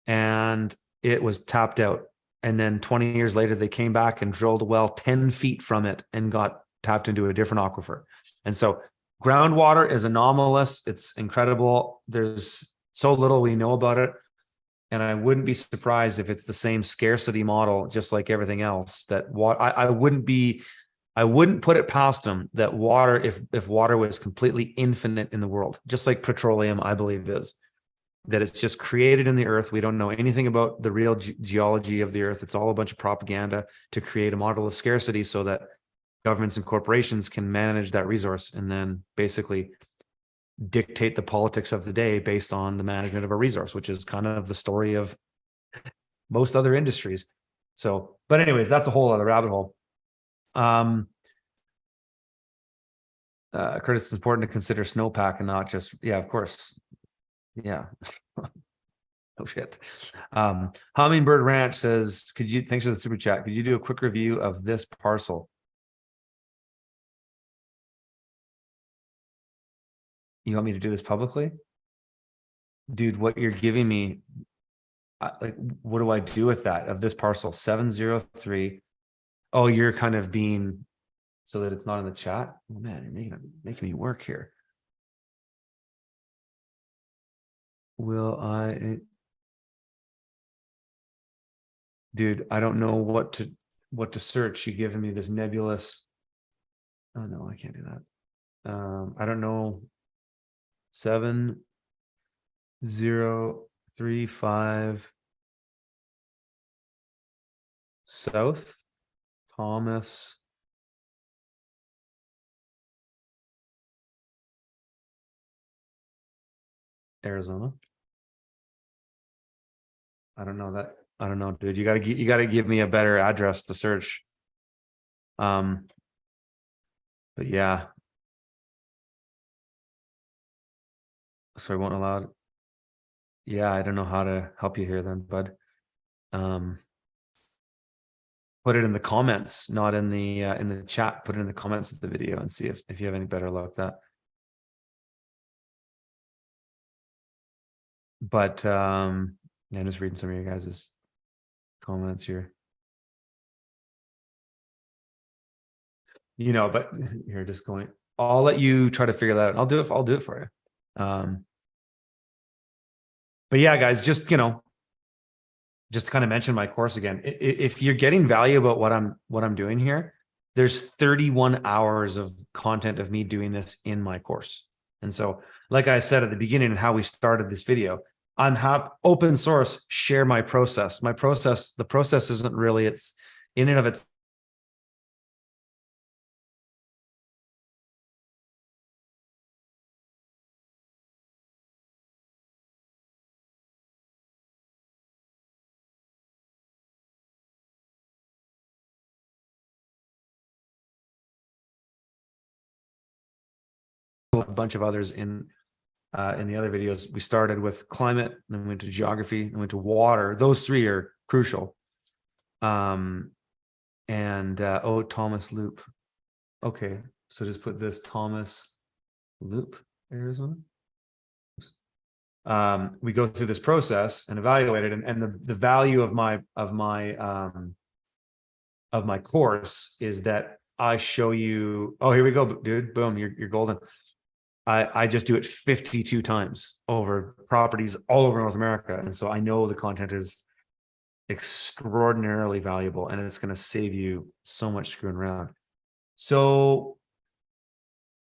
and it was tapped out. And then 20 years later, they came back and drilled a well 10 feet from it and got tapped into a different aquifer. And so groundwater is anomalous. It's incredible. There's so little we know about it. And I wouldn't be surprised if it's the same scarcity model, just like everything else. That I wouldn't put it past them that water, if water was completely infinite in the world, just like petroleum, I believe is, that it's just created in the earth. We don't know anything about the real geology of the earth. It's all a bunch of propaganda to create a model of scarcity so that governments and corporations can manage that resource and then basically dictate the politics of the day based on the management of a resource, which is kind of the story of most other industries. So, but anyways, that's a whole other rabbit hole. Curtis, it's important to consider snowpack and not just, yeah, of course. Yeah. Oh shit. Hummingbird Ranch says, thanks for the super chat. Could you do a quick review of this parcel? You want me to do this publicly? Dude, what you're giving me, like, what do I do with that, of this parcel 703? Oh, you're kind of being so that it's not in the chat. Oh man, you're making me work here. Will I? Dude, I don't know what to search. You're giving me this nebulous. Oh no, I can't do that. I don't know. 7035 South Thomas. Arizona. I don't know that. I don't know, dude. You gotta give me a better address to search. But yeah. So I won't allow it. Yeah, I don't know how to help you here then, bud. Um, put it in the comments, not in the chat. Put it in the comments of the video and see if you have any better luck with that. But yeah, I'm just reading some of your guys' comments here. But you're just going. I'll let you try to figure that out. I'll do it for you. But yeah, guys, just just to kind of mention my course again. If you're getting value about what I'm doing here, there's 31 hours of content of me doing this in my course. And so, like I said at the beginning and how we started this video, I'm open source, share my process. The process isn't really, it's in and of itself. A bunch of others in the other videos. We started with climate, then we went to geography, then went to water. Those three are crucial. And Thomas Loop. Okay, so just put this Thomas Loop, Arizona. We go through this process and evaluate it, and the value of my course is that I show you. Oh, here we go, dude. Boom, you're golden. I just do it 52 times over properties all over North America, and so I know the content is extraordinarily valuable, and it's going to save you so much screwing around. So,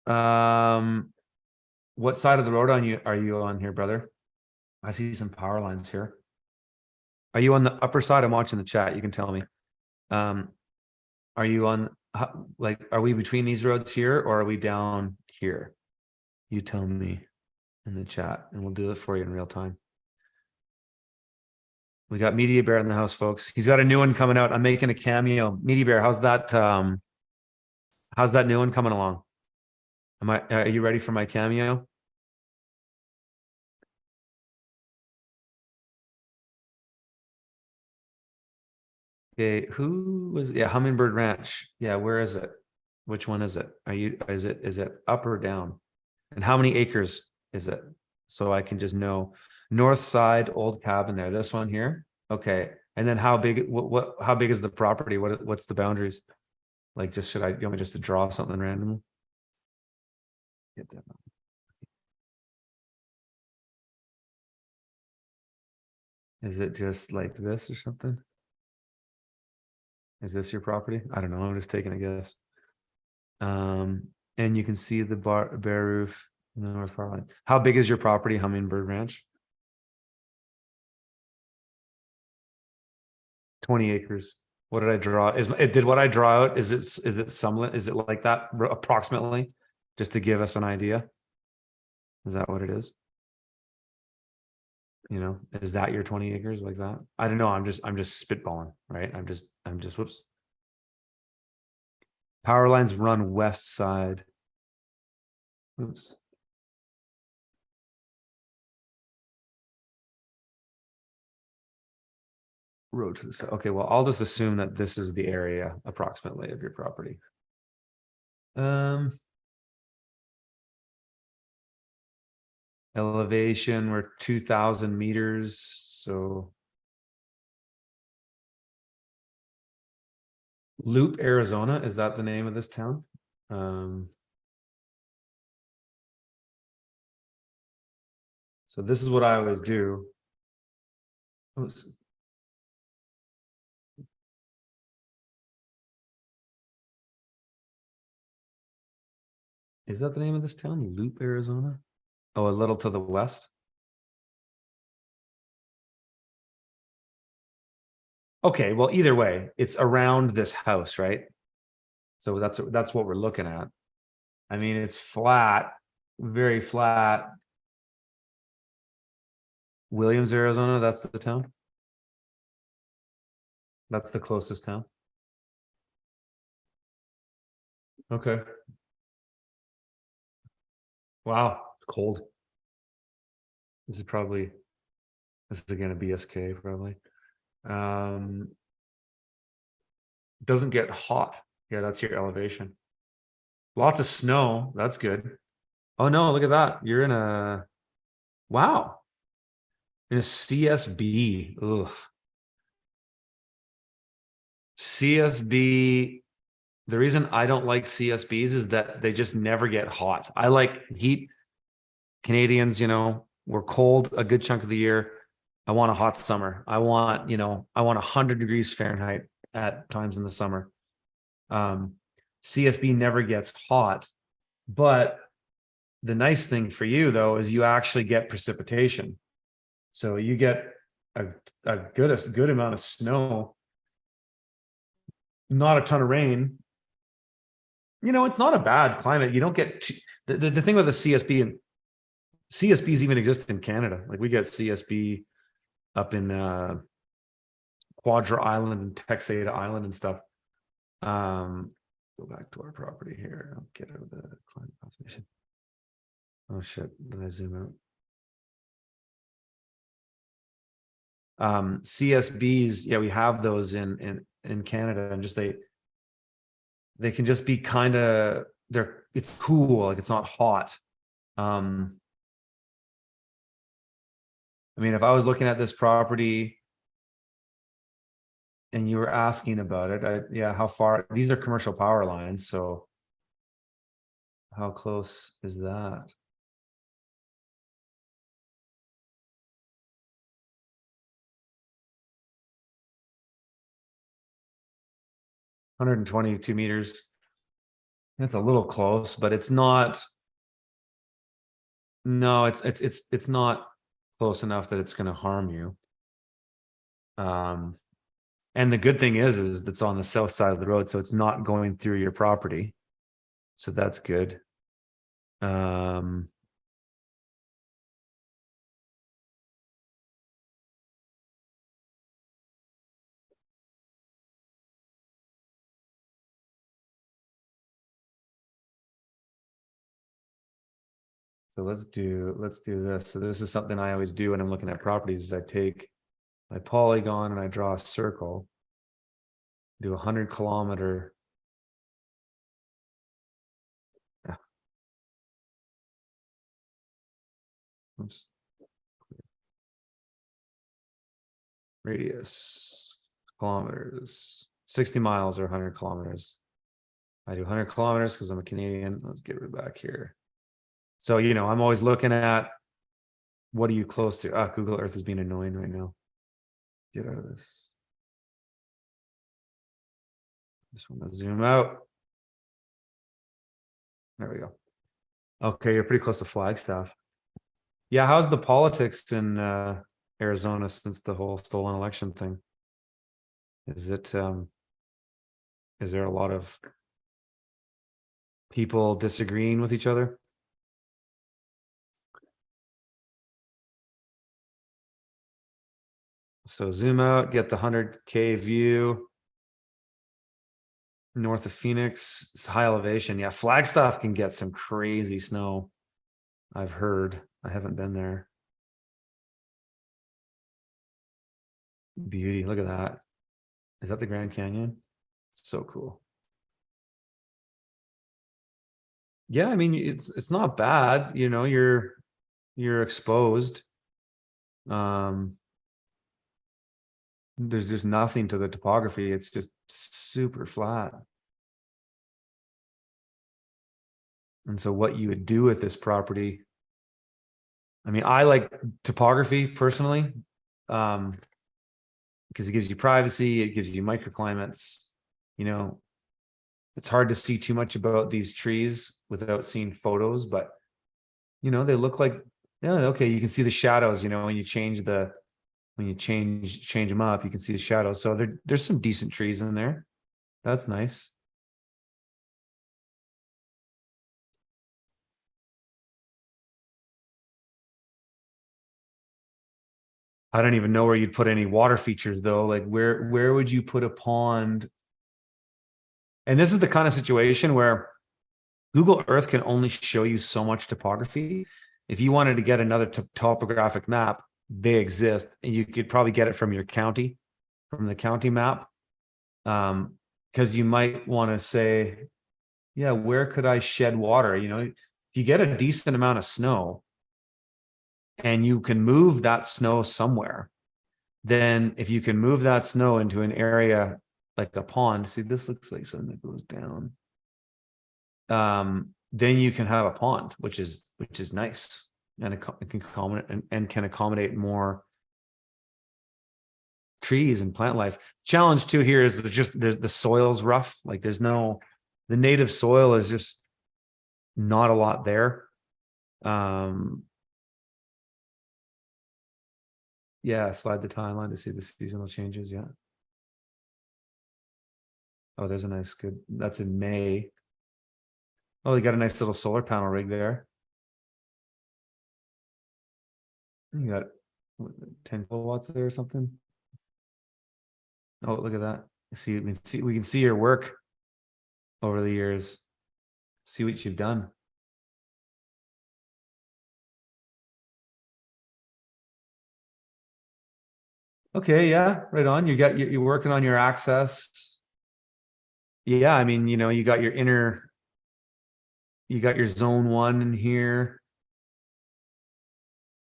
what side of the road are you on here, brother? I see some power lines here. Are you on the upper side? I'm watching the chat. You can tell me. Are you on, like, are we between these roads here, or are we down here? You tell me in the chat, and we'll do it for you in real time. We got Media Bear in the house, folks. He's got a new one coming out. I'm making a cameo. Media Bear, how's that new one coming along? Are you ready for my cameo? Okay, who was, yeah, Hummingbird Ranch. Yeah, where is it? Which one is it? Is it up or down? And how many acres is it? So I can just know. North side, old cabin there. This one here. Okay. And then how big, how big is the property? What's the boundaries? Like, you want me just to draw something randomly? Is it just like this or something? Is this your property? I don't know. I'm just taking a guess. And you can see the bare roof in the North Far Line. How big is your property, Hummingbird Ranch? 20 acres. What did I draw? Did what I draw out? Is it like that approximately? Just to give us an idea. Is that what it is? Is that your 20 acres like that? I don't know. I'm just spitballing, right? I'm just whoops. Power lines run west side. Oops. Road to the side. Okay, well, I'll just assume that this is the area approximately of your property. Elevation, we're 2,000 meters. So Loop, Arizona, is that the name of this town? So this is what I always do. Is that the name of this town? Loop, Arizona? Oh, a little to the west. Okay, well, either way, it's around this house, right? So that's what we're looking at. I mean, it's flat, very flat. Williams, Arizona, that's the town. That's the closest town. Okay. Wow, cold. This is probably, this is again a BSK probably. Doesn't get hot. Yeah, that's your elevation. Lots of snow. That's good. Oh no, look at that. You're in a, wow, in a CSB. Ugh. CSB. The reason I don't like CSBs is that they just never get hot. I like heat. Canadians, we're cold a good chunk of the year. I want a hot summer. I want, I want 100 degrees Fahrenheit at times in the summer. CSB never gets hot, but the nice thing for you though is you actually get precipitation. So you get a good amount of snow, not a ton of rain. It's not a bad climate. You don't get the thing with the CSB, and CSBs even exist in Canada. Like we get CSB up in Quadra Island and Texada Island and stuff. Go back to our property here. I'll get out of the climate conservation. Oh shit, did I zoom out? CSBs, yeah, we have those in Canada, and just they can just be kind of, it's cool, like it's not hot. I mean, if I was looking at this property and you were asking about it, yeah, how far, these are commercial power lines, so how close is that? $122 meters. It's a little close, but it's not. No, it's not close enough that it's going to harm you. And the good thing is it's on the south side of the road, so it's not going through your property. So that's good. So let's do this. So this is something I always do when I'm looking at properties, is I take my polygon and I draw a circle, do 100-kilometer. Yeah. Oops. Radius, kilometers, 60 miles or 100 kilometers. I do 100 kilometers because I'm a Canadian. Let's get rid back here. So, I'm always looking at, what are you close to? Google Earth is being annoying right now. Get out of this. Just want to zoom out. There we go. Okay, you're pretty close to Flagstaff. Yeah, how's the politics in Arizona since the whole stolen election thing? Is there a lot of people disagreeing with each other? So zoom out, get the 100K view. North of Phoenix, it's high elevation. Yeah, Flagstaff can get some crazy snow. I've heard. I haven't been there. Beauty, look at that. Is that the Grand Canyon? It's so cool. Yeah, I mean, it's not bad, you're exposed. There's just nothing to the topography. It's just super flat. And so what you would do with this property, I mean, I like topography personally, because it gives you privacy, it gives you microclimates. It's hard to see too much about these trees without seeing photos, but they look like, yeah, okay, you can see the shadows, when you change them up, you can see the shadows. So there's some decent trees in there. That's nice. I don't even know where you'd put any water features though. Like where would you put a pond? And this is the kind of situation where Google Earth can only show you so much topography. If you wanted to get another topographic map, they exist, and you could probably get it from your county, from the county map. Because you might want to say, yeah, where could I shed water? You know, if you get a decent amount of snow and you can move that snow somewhere, then if you can move that snow into an area like a pond, see, this looks like something that goes down. Then you can have a pond, which is nice, and it can accommodate and can accommodate more trees and plant life. Challenge too here is there's the soil's rough. Like the native soil is just not a lot there. Yeah, slide the timeline to see the seasonal changes. Yeah. Oh, there's a nice good. That's in May. Oh, they got a nice little solar panel rig there. You got 10 kilowatts there or something. Oh, look at that. We can see your work over the years. See what you've done. Okay, yeah, right on. You're working on your access. Yeah, I mean, you got your zone 1 in here.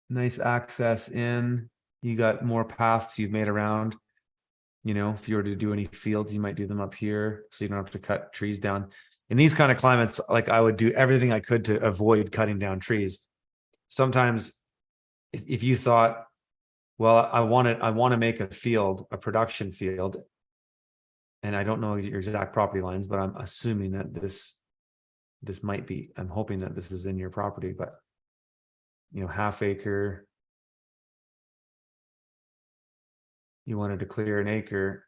Nice access in. You got more paths you've made around. If you were to do any fields, you might do them up here, so you don't have to cut trees down. In these kind of climates, like, I would do everything I could to avoid cutting down trees. Sometimes if you thought, well, I want to make a production field, and I don't know your exact property lines, but I'm assuming that this might be, I'm hoping that this is in your property, but half acre, you wanted to clear an acre,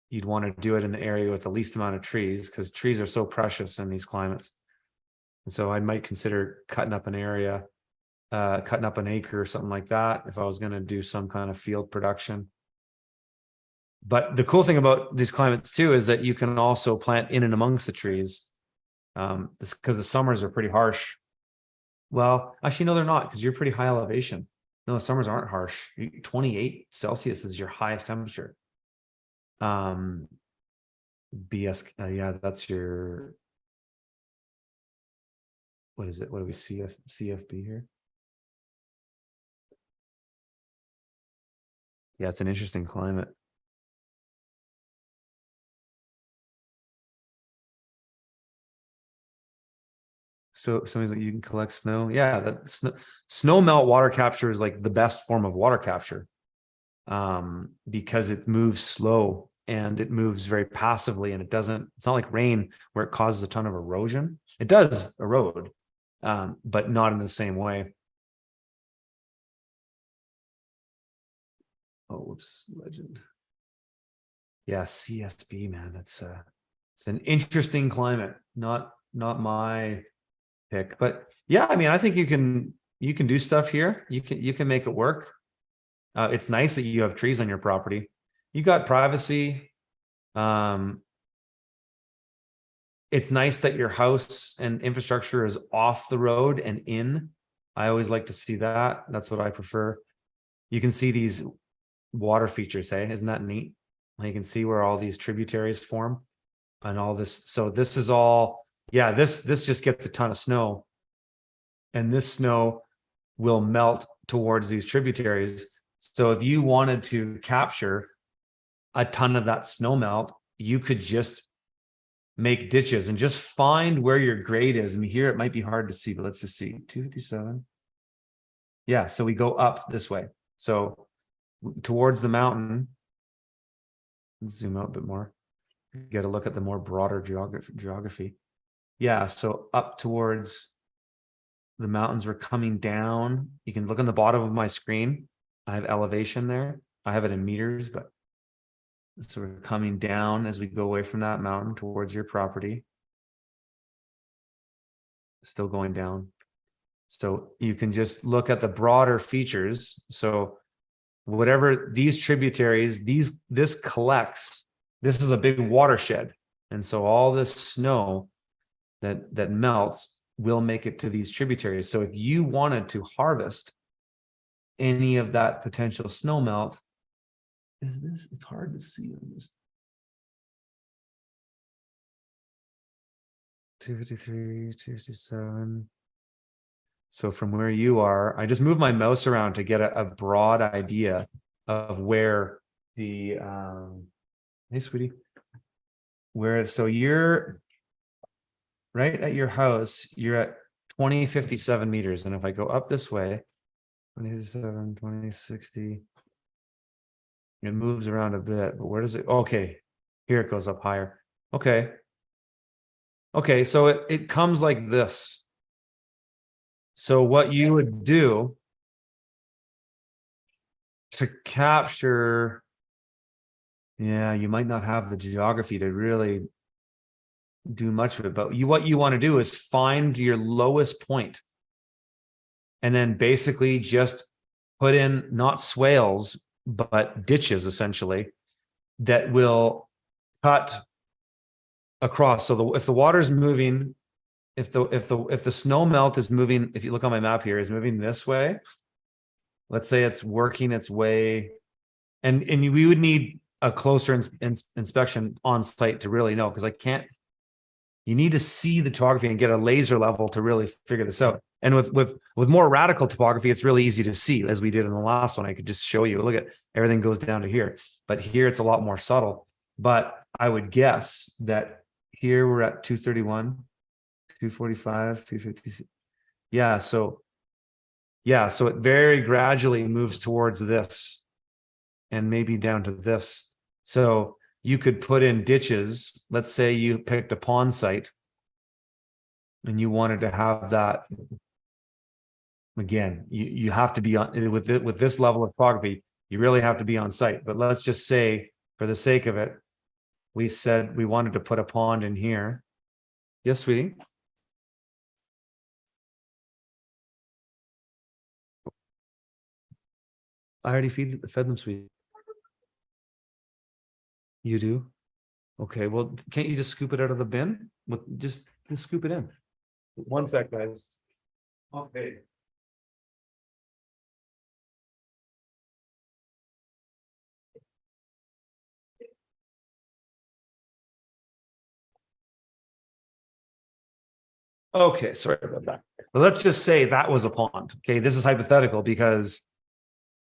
you'd want to do it in the area with the least amount of trees, because trees are so precious in these climates. And so I might consider cutting up an area, cutting up an acre or something like that, if I was going to do some kind of field production. But the cool thing about these climates too is that you can also plant in and amongst the trees, because the summers are pretty harsh. Well, actually, no, they're not, because you're pretty high elevation. No, the summers aren't harsh. 28 Celsius is your highest temperature. BS, yeah, that's your, what is it? What do we see? CFB here? Yeah, it's an interesting climate. So somebody's like, you can collect snow. Yeah, that snow melt water capture is like the best form of water capture, because it moves slow and it moves very passively, and it's not like rain where it causes a ton of erosion. It does erode, but not in the same way. Oh, whoops, legend. Yeah, CSB, man, it's an interesting climate. Not my pick, but yeah, I mean, I think you can do stuff here. You can make it work. It's nice that you have trees on your property. You got privacy. It's nice that your house and infrastructure is off the road and in. I always like to see that. That's what I prefer. You can see these water features, hey? Isn't that neat? You can see where all these tributaries form and all this. So this is all, yeah, this just gets a ton of snow. And this snow will melt towards these tributaries. So if you wanted to capture a ton of that snow melt, you could just make ditches and just find where your grade is. I mean, here it might be hard to see, but let's just see. 257. Yeah, so we go up this way. So towards the mountain, let's zoom out a bit more. Get a look at the more broader geography. Yeah, so up towards the mountains, we're coming down. You can look on the bottom of my screen. I have elevation there. I have it in meters, but so we're coming down as we go away from that mountain towards your property. Still going down. So you can just look at the broader features. So whatever these tributaries, this collects, this is a big watershed. And so all this snow that melts will make it to these tributaries. So if you wanted to harvest any of that potential snow melt, it's hard to see on this. 253, 257. So from where you are, I just move my mouse around to get a broad idea of where the hey sweetie, so you're right at your house, you're at 2057 meters. And if I go up this way, 27, 2060, it moves around a bit, but where does it? Okay, here it goes up higher. Okay. Okay, so it comes like this. So what you would do to capture, yeah, you might not have the geography to really do much of it, but what you want to do is find your lowest point and then basically just put in not swales, but ditches essentially that will cut across. So if the water's moving, if the snow melt is moving, if you look on my map here, is moving this way, let's say it's working its way, and we would need a closer inspection on site to really know, because you need to see the topography and get a laser level to really figure this out. And with more radical topography, it's really easy to see, as we did in the last one. I could just show you, look at everything goes down to here, but here it's a lot more subtle. But I would guess that here we're at 231, 245, 250. Yeah, so it very gradually moves towards this and maybe down to this. So you could put in ditches. Let's say you picked a pond site and you wanted to have that. Again, you have to be on with this level of topography, you really have to be on site. But let's just say, for the sake of it, we said we wanted to put a pond in here. Yes, sweetie. I already fed them, sweetie. You do? Okay, well, can't you just scoop it out of the bin? Just scoop it in. One sec, guys. Okay. Okay, sorry about that. But let's just say that was a pond. Okay, this is hypothetical because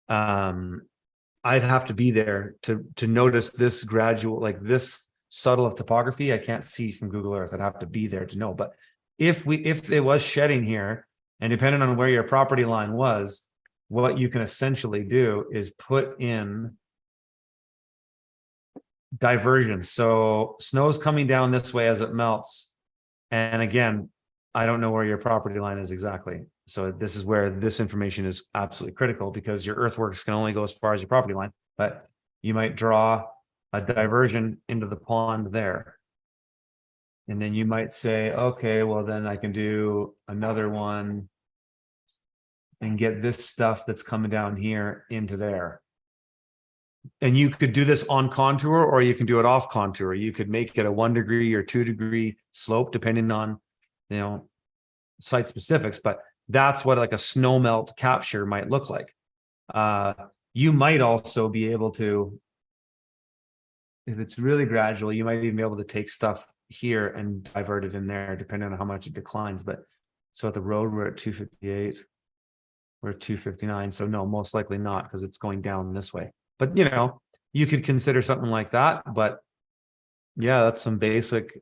I'd have to be there to notice this gradual, like this subtle of topography. I can't see from Google Earth. I'd have to be there to know. But if it was shedding here, and depending on where your property line was, what you can essentially do is put in diversions. So snow's coming down this way as it melts. And again, I don't know where your property line is exactly. So this is where this information is absolutely critical, because your earthworks can only go as far as your property line, but you might draw a diversion into the pond there. And then you might say, okay, well, then I can do another one and get this stuff that's coming down here into there. And you could do this on contour, or you can do it off contour. You could make it a 1 degree or 2 degree slope, depending on, site specifics, but that's what like a snow melt capture might look like. You might also be able to, if it's really gradual, you might even be able to take stuff here and divert it in there, depending on how much it declines. But so at the road, we're at 258, we're at 259. So no, most likely not, because it's going down this way. But you could consider something like that. But yeah, that's some basic,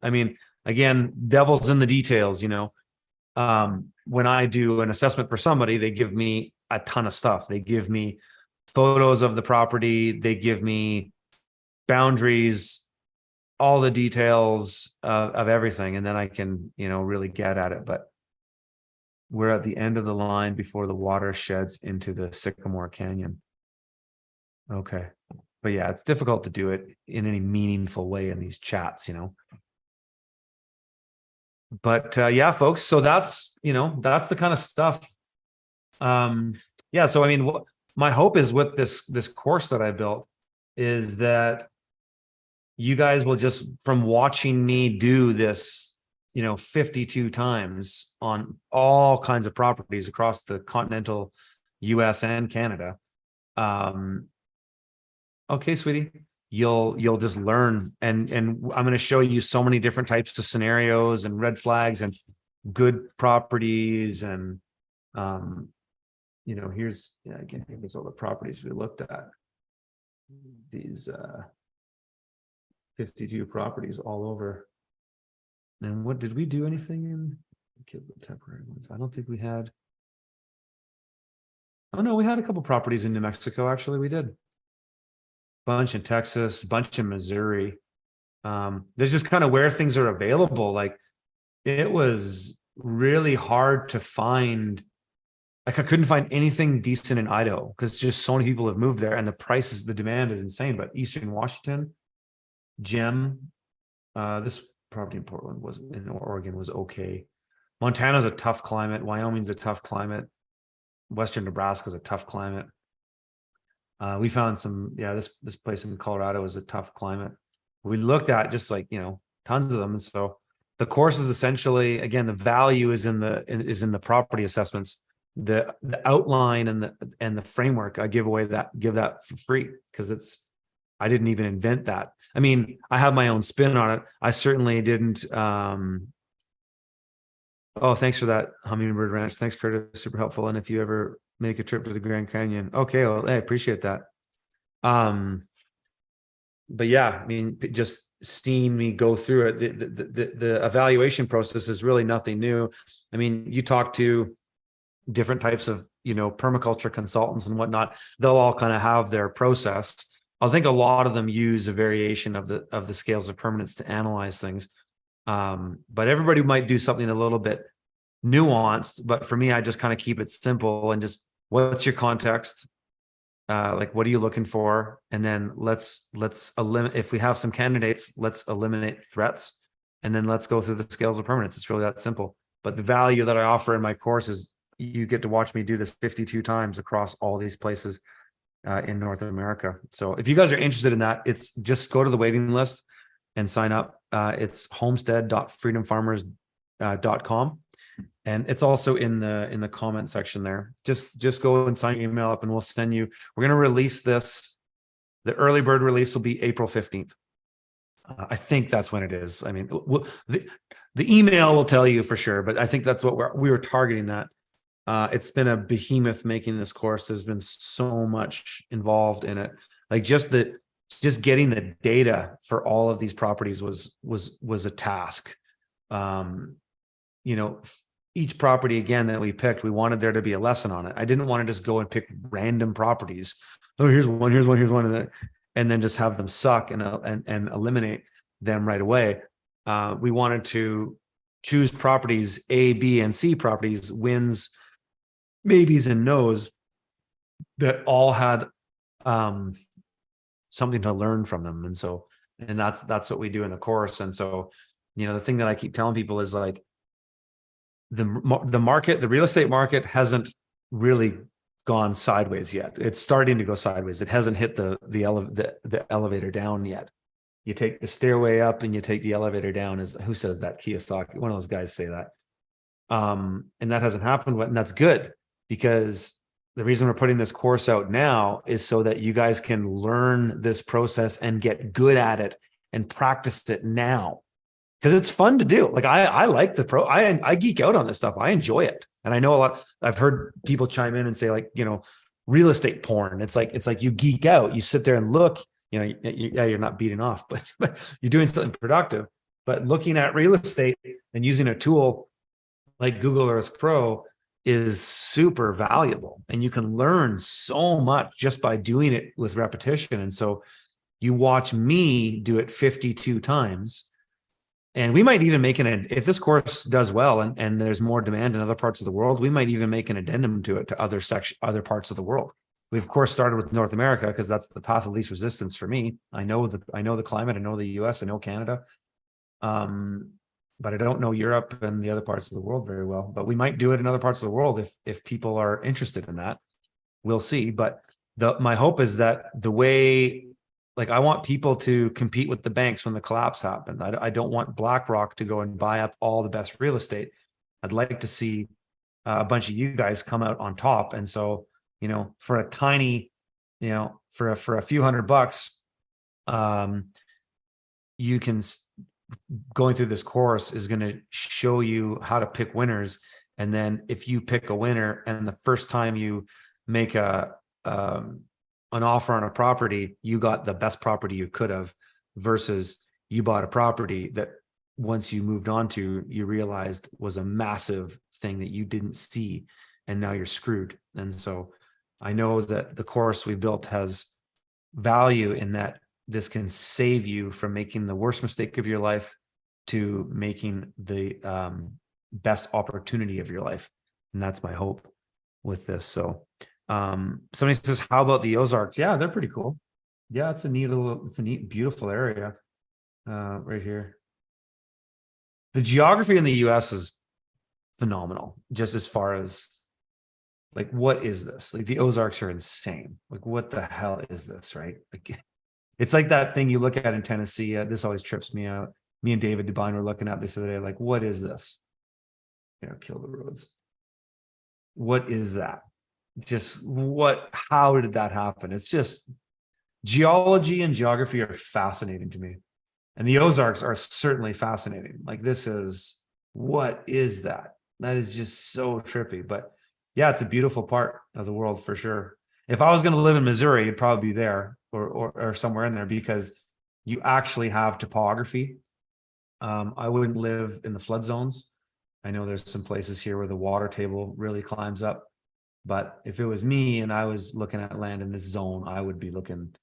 again, devil's in the details. When I do an assessment for somebody, they give me a ton of stuff. They give me photos of the property. They give me boundaries, all the details of everything. And then I can, really get at it. But we're at the end of the line before the water sheds into the Sycamore Canyon. Okay. But yeah, it's difficult to do it in any meaningful way in these chats, But yeah, folks, so that's the kind of stuff. Yeah, so my hope is with this course that I built is that you guys will just, from watching me do this 52 times on all kinds of properties across the continental US and Canada. Okay, sweetie, you'll just learn, and I'm going to show you so many different types of scenarios and red flags and good properties. And here's, again, here's all the properties we looked at. These 52 properties all over. And what did we do anything in? The temporary ones. I don't think we had. Oh no, we had a couple properties in New Mexico. Actually, we did. Bunch in Texas, bunch in Missouri. There's just kind of where things are available. Like, it was really hard to find. Like, I couldn't find anything decent in Idaho because just so many people have moved there, and the prices, the demand is insane. But Eastern Washington, Gem, this property in Portland was in Oregon was okay. Montana's a tough climate. Wyoming's a tough climate. Western Nebraska's a tough climate. We found some, this place in Colorado is a tough climate. We looked at just like, tons of them. And so the course is essentially, again, the value is in the property assessments. The outline and the framework I give that for free, because I didn't even invent that. I mean, I have my own spin on it. I certainly didn't. Oh, thanks for that, Hummingbird Ranch. Thanks, Curtis. Super helpful. And if you ever make a trip to the Grand Canyon, okay, well, I appreciate that. But yeah, I mean, just seeing me go through it, the evaluation process is really nothing new. I mean, you talk to different types of, permaculture consultants and whatnot, they'll all kind of have their process. I think a lot of them use a variation of the scales of permanence to analyze things. But everybody might do something a little bit nuanced. But for me, I just kind of keep it simple and just, what's your context? Like, what are you looking for? And then let's eliminate, if we have some candidates, let's eliminate threats, and then let's go through the scales of permanence. It's really that simple. But the value that I offer in my course is you get to watch me do this 52 times across all these places in North America. So if you guys are interested in that, it's just go to the waiting list and sign up. It's homestead.freedomfarmers.com. And it's also in the comment section there. Just go and sign your email up, and we'll send you. We're going to release this. The early bird release will be April 15th. I think that's when it is. I mean, the email will tell you for sure, but I think that's what we were targeting that. It's been a behemoth making this course. There's been so much involved in it. Like, just getting the data for all of these properties was a task. Each property, again, that we picked, we wanted there to be a lesson on it. I didn't want to just go and pick random properties. Oh, here's one, and then just have them suck and eliminate them right away. We wanted to choose properties, A, B, and C properties, wins, maybes, and no's, that all had something to learn from them. And that's what we do in the course. And so, the thing that I keep telling people is, like, the market, the real estate market hasn't really gone sideways yet. It's starting to go sideways. It hasn't hit the elevator down yet. You take the stairway up and you take the elevator down. Who says that? Kiyosaki, one of those guys say that. And that hasn't happened, and that's good, because the reason we're putting this course out now is so that you guys can learn this process and get good at it and practice it now. Because it's fun to do. Like, I like I geek out on this stuff. I enjoy it. And I know a lot, I've heard people chime in and say, like, real estate porn. It's like you geek out, you sit there and look, you're not beating off, but you're doing something productive. But looking at real estate and using a tool like Google Earth Pro is super valuable. And you can learn so much just by doing it with repetition. And so you watch me do it 52 times. And we might even make if this course does well and there's more demand in other parts of the world, we might even make an addendum to it to other parts of the world. We, of course, started with North America because that's the path of least resistance for me. I know the climate, I know the US, I know Canada, but I don't know Europe and the other parts of the world very well. But we might do it in other parts of the world if people are interested in that. We'll see. But my hope is that the way, like I want people to compete with the banks when the collapse happened. I don't want BlackRock to go and buy up all the best real estate. I'd like to see a bunch of you guys come out on top. And so, for a tiny, for a few $100, you can, going through this course is going to show you how to pick winners. And then if you pick a winner and the first time you make an offer on a property, you got the best property you could have, versus you bought a property that once you moved on to, you realized was a massive thing that you didn't see, and now you're screwed. And so I know that the course we built has value in that this can save you from making the worst mistake of your life to making the best opportunity of your life. And that's my hope with this. So somebody says, how about the Ozarks? Yeah, they're pretty cool. Yeah, it's a neat, beautiful area right here. The geography in the US is phenomenal, just as far as like, what is this? Like, the Ozarks are insane. Like, what the hell is this, right? Like, it's like that thing you look at in Tennessee. This always trips me out. Me and David Devine were looking at this the other day, like, what is this? Kill the roads. What is that? How did that happen? It's just, geology and geography are fascinating to me. And the Ozarks are certainly fascinating. Like, what is that? That is just so trippy. But yeah, it's a beautiful part of the world for sure. If I was going to live in Missouri, it'd probably be there or somewhere in there, because you actually have topography. I wouldn't live in the flood zones. I know there's some places here where the water table really climbs up. But if it was me and I was looking at land in this zone, I would be looking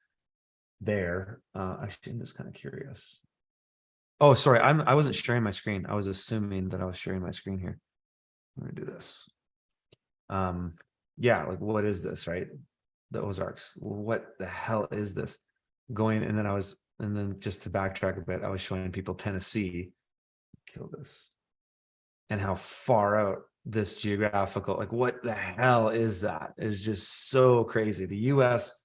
there. Actually, I'm just kind of curious. Oh, sorry. I wasn't sharing my screen. I was assuming that I was sharing my screen here. I'm going to do this. Yeah, like, what is this, right? The Ozarks. What the hell is this? And then just to backtrack a bit, I was showing people Tennessee. Kill this. And how far out this geographical, like, what the hell is that? It's just so crazy. The US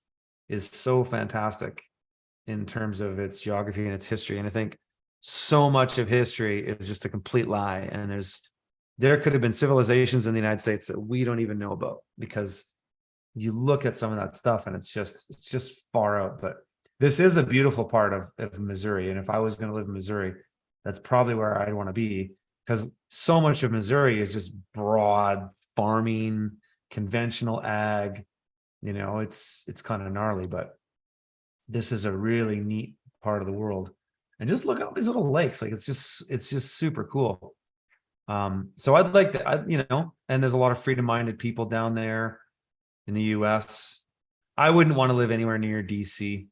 is so fantastic in terms of its geography and its history. And I think so much of history is just a complete lie. And there could have been civilizations in the United States that we don't even know about, because you look at some of that stuff and it's just far out. But this is a beautiful part of Missouri. And if I was going to live in Missouri, that's probably where I'd want to be, because so much of Missouri is just broad farming, conventional ag. It's kind of gnarly, but this is a really neat part of the world. And just look at all these little lakes. Like, it's just super cool. So I'd like that, and there's a lot of freedom-minded people down there in the US. I wouldn't want to live anywhere near DC.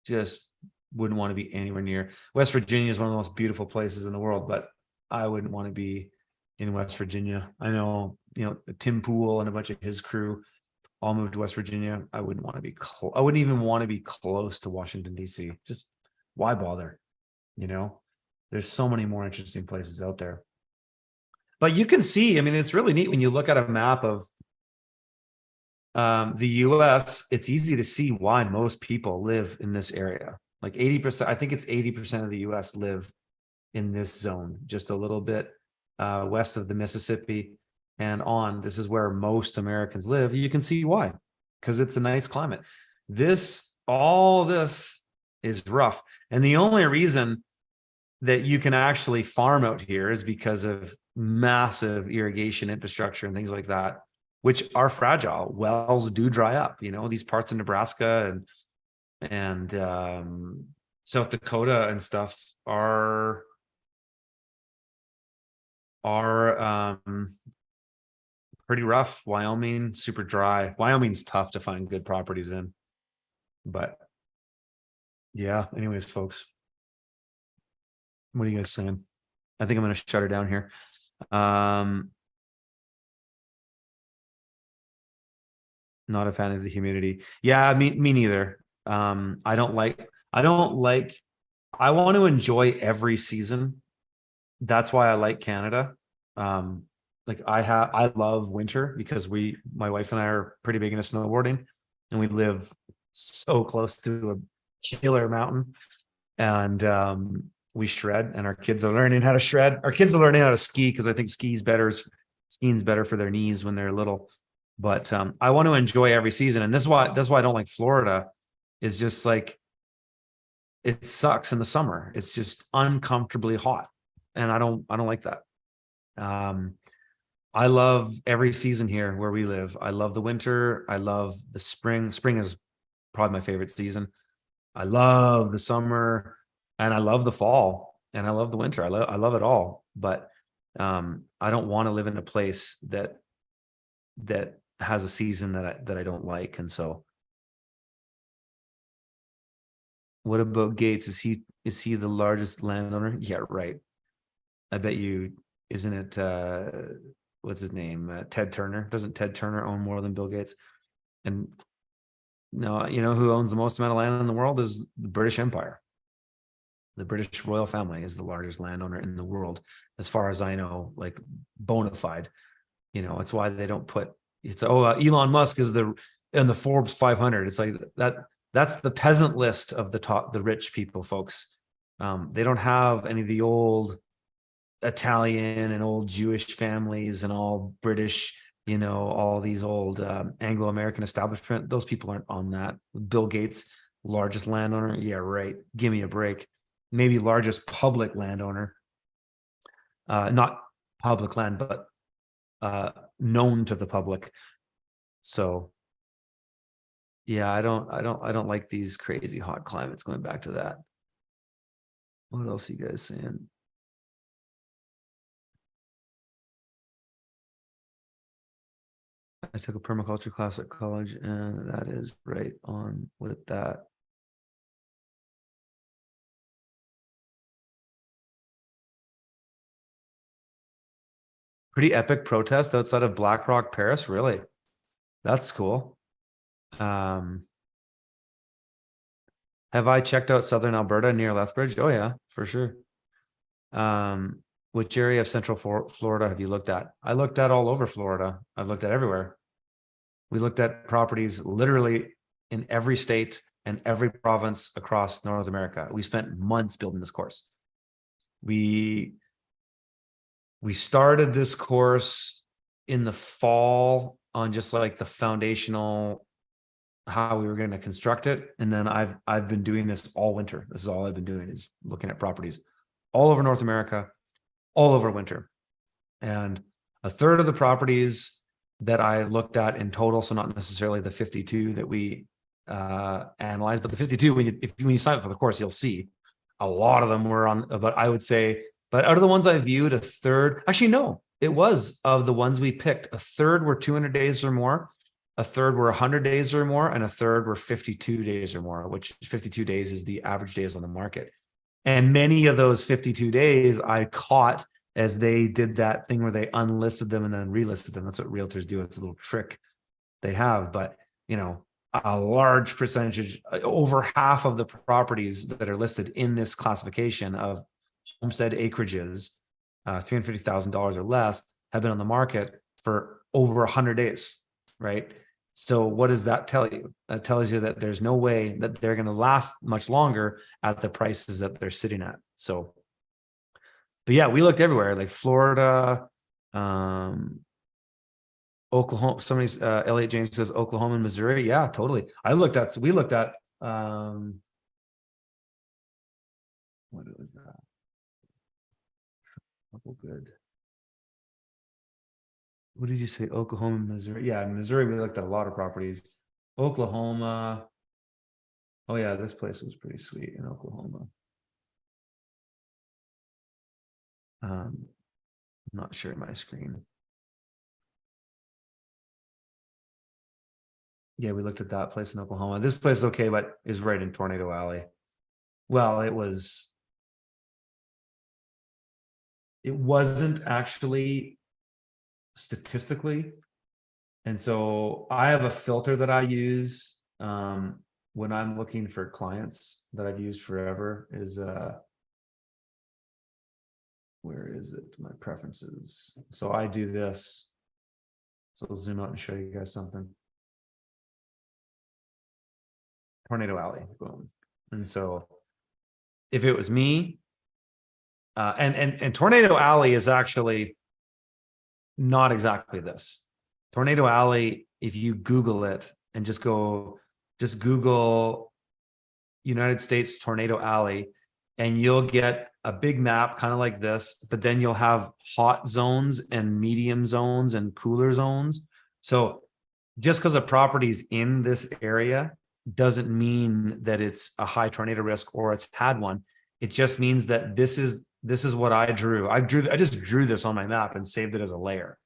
Just wouldn't want to be anywhere near. West Virginia is one of the most beautiful places in the world, but I wouldn't want to be in West Virginia. I know, Tim Pool and a bunch of his crew all moved to West Virginia. I wouldn't want to be I wouldn't even want to be close to Washington, DC. Just why bother? There's so many more interesting places out there. But you can see, it's really neat when you look at a map of the US. It's easy to see why most people live in this area. Like 80%, I think it's 80% of the US live in this zone, just a little bit west of the Mississippi and on. This is where most Americans live. You can see why, because it's a nice climate. All this is rough. And the only reason that you can actually farm out here is because of massive irrigation infrastructure and things like that, which are fragile. Wells do dry up. These parts of Nebraska and South Dakota and stuff are pretty rough. Wyoming, super dry. Wyoming's tough to find good properties in. But yeah, anyways, folks, what are you guys saying? I think I'm going to shut her down here. Not a fan of the humidity. Yeah, me neither. I want to enjoy every season. That's why I like Canada. I love winter because my wife and I are pretty big into snowboarding, and we live so close to killer mountain, and we shred, and our kids are learning how to shred. Our kids are learning how to ski because I think skiing's better for their knees when they're little. But I want to enjoy every season, and this is why I don't like Florida. Is just like it sucks in the summer. It's just uncomfortably hot, and I don't like that. Um, I love every season here where we live. I love the winter. I love the spring. Spring is probably my favorite season. I love the summer, and I love the fall, and I love the winter. I love it all. But I don't want to live in a place that has a season that I don't like. And so, what about Gates? Is he the largest landowner? Yeah, right. I bet you, isn't it what's his name? Ted Turner. Doesn't Ted Turner own more than Bill Gates? And no, you know who owns the most amount of land in the world is the British Empire. The British royal family is the largest landowner in the world, as far as I know, like bona fide. It's why they don't put Elon Musk is in the Forbes 500. It's like that's the peasant list of the rich people, folks. They don't have any of the old Italian and old Jewish families and all British, all these old Anglo-American establishment. Those people aren't on that. Bill Gates, largest landowner. Yeah, right. Give me a break. Maybe largest public landowner. Not public land, but known to the public. So yeah, I don't like these crazy hot climates. Going back to that. What else are you guys saying? I took a permaculture class at college, and that is right on with that. Pretty epic protest outside of Blackrock, Paris. Really, that's cool. Um, have I checked out southern Alberta near Lethbridge? Oh yeah, for sure. Which area of central Florida have you looked at? I looked at all over Florida. I've looked at everywhere. We looked at properties literally in every state and every province across North America. We spent months building this course. We started this course in the fall on just like the foundational, how we were going to construct it. And then I've been doing this all winter. This is all I've been doing, is looking at properties all over North America, all over winter. And a third of the properties that I looked at in total, so not necessarily the 52 that we analyzed, but the 52, when you sign up for the course, you'll see a lot of them were on, but I would say, but out of the ones I viewed, a third, actually, no, it was of the ones we picked, a third were 200 days or more, a third were 100 days or more, and a third were 52 days or more, which 52 days is the average days on the market. And many of those 52 days I caught as they did that thing where they unlisted them and then relisted them. That's what realtors do. It's a little trick they have. But, a large percentage, over half of the properties that are listed in this classification of homestead acreages, $350,000 or less, have been on the market for over 100 days, right? So what does that tell you? That tells you that there's no way that they're going to last much longer at the prices that they're sitting at. So, but yeah, we looked everywhere, like Florida, Oklahoma. Somebody's Elliot James says Oklahoma and Missouri. Yeah, totally. We looked at what was that? Oh, good. What did you say? Oklahoma, Missouri. Yeah, in Missouri, we looked at a lot of properties. Oklahoma. Oh yeah, this place was pretty sweet in Oklahoma. I'm not sharing my screen. Yeah, we looked at that place in Oklahoma. This place is okay, but is right in Tornado Alley. Well, it wasn't actually statistically. And so I have a filter that I use when I'm looking for clients that I've used forever is where is it? My preferences. So I do this. So I'll zoom out and show you guys something. Tornado Alley, boom. And so if it was me, and Tornado Alley is actually not exactly this. Tornado Alley, if you Google it and just Google United States Tornado Alley, and you'll get a big map kind of like this, but then you'll have hot zones and medium zones and cooler zones. So just because a property's in this area doesn't mean that it's a high tornado risk or it's had one. It just means that this is what I drew. I just drew this on my map and saved it as a layer.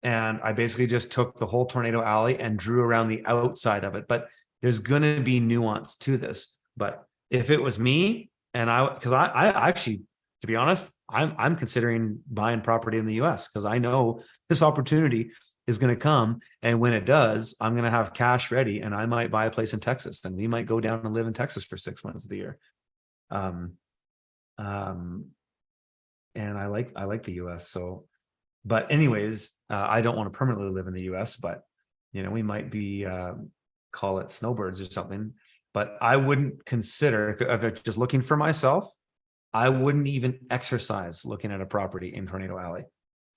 And I basically just took the whole Tornado Alley and drew around the outside of it. But there's going to be nuance to this. But if it was me, and because I actually, to be honest, I'm considering buying property in the US because I know this opportunity is going to come. And when it does, I'm going to have cash ready and I might buy a place in Texas and we might go down and live in Texas for 6 months of the year. And I like the US. So, but anyways, I don't want to permanently live in the US, but we might be, call it snowbirds or something. But I wouldn't consider, if I'm just looking for myself, I wouldn't even exercise looking at a property in Tornado Alley.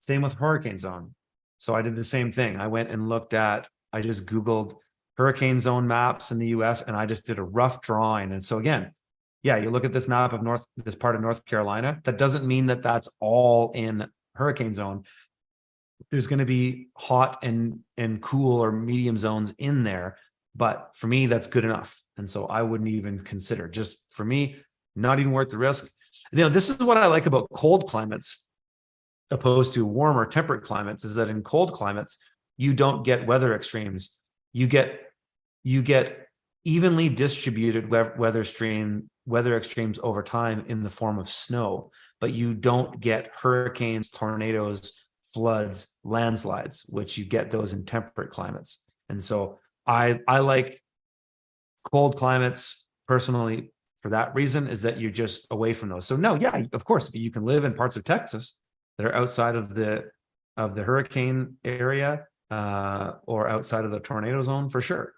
Same with hurricane zone. So I did the same thing. I went and I just Googled hurricane zone maps in the US and I just did a rough drawing. And so again, yeah, you look at this map of this part of North Carolina, that doesn't mean that that's all in hurricane zone. There's going to be hot and cool or medium zones in there. But for me, that's good enough. And so I wouldn't even consider, just for me, not even worth the risk. This is what I like about cold climates opposed to warmer temperate climates, is that in cold climates, you don't get weather extremes. You get evenly distributed weather extremes over time in the form of snow, but you don't get hurricanes, tornadoes, floods, landslides, which you get those in temperate climates. And so I like cold climates personally for that reason, is that you're just away from those. So no, yeah, of course, you can live in parts of Texas that are outside of the hurricane area or outside of the tornado zone for sure.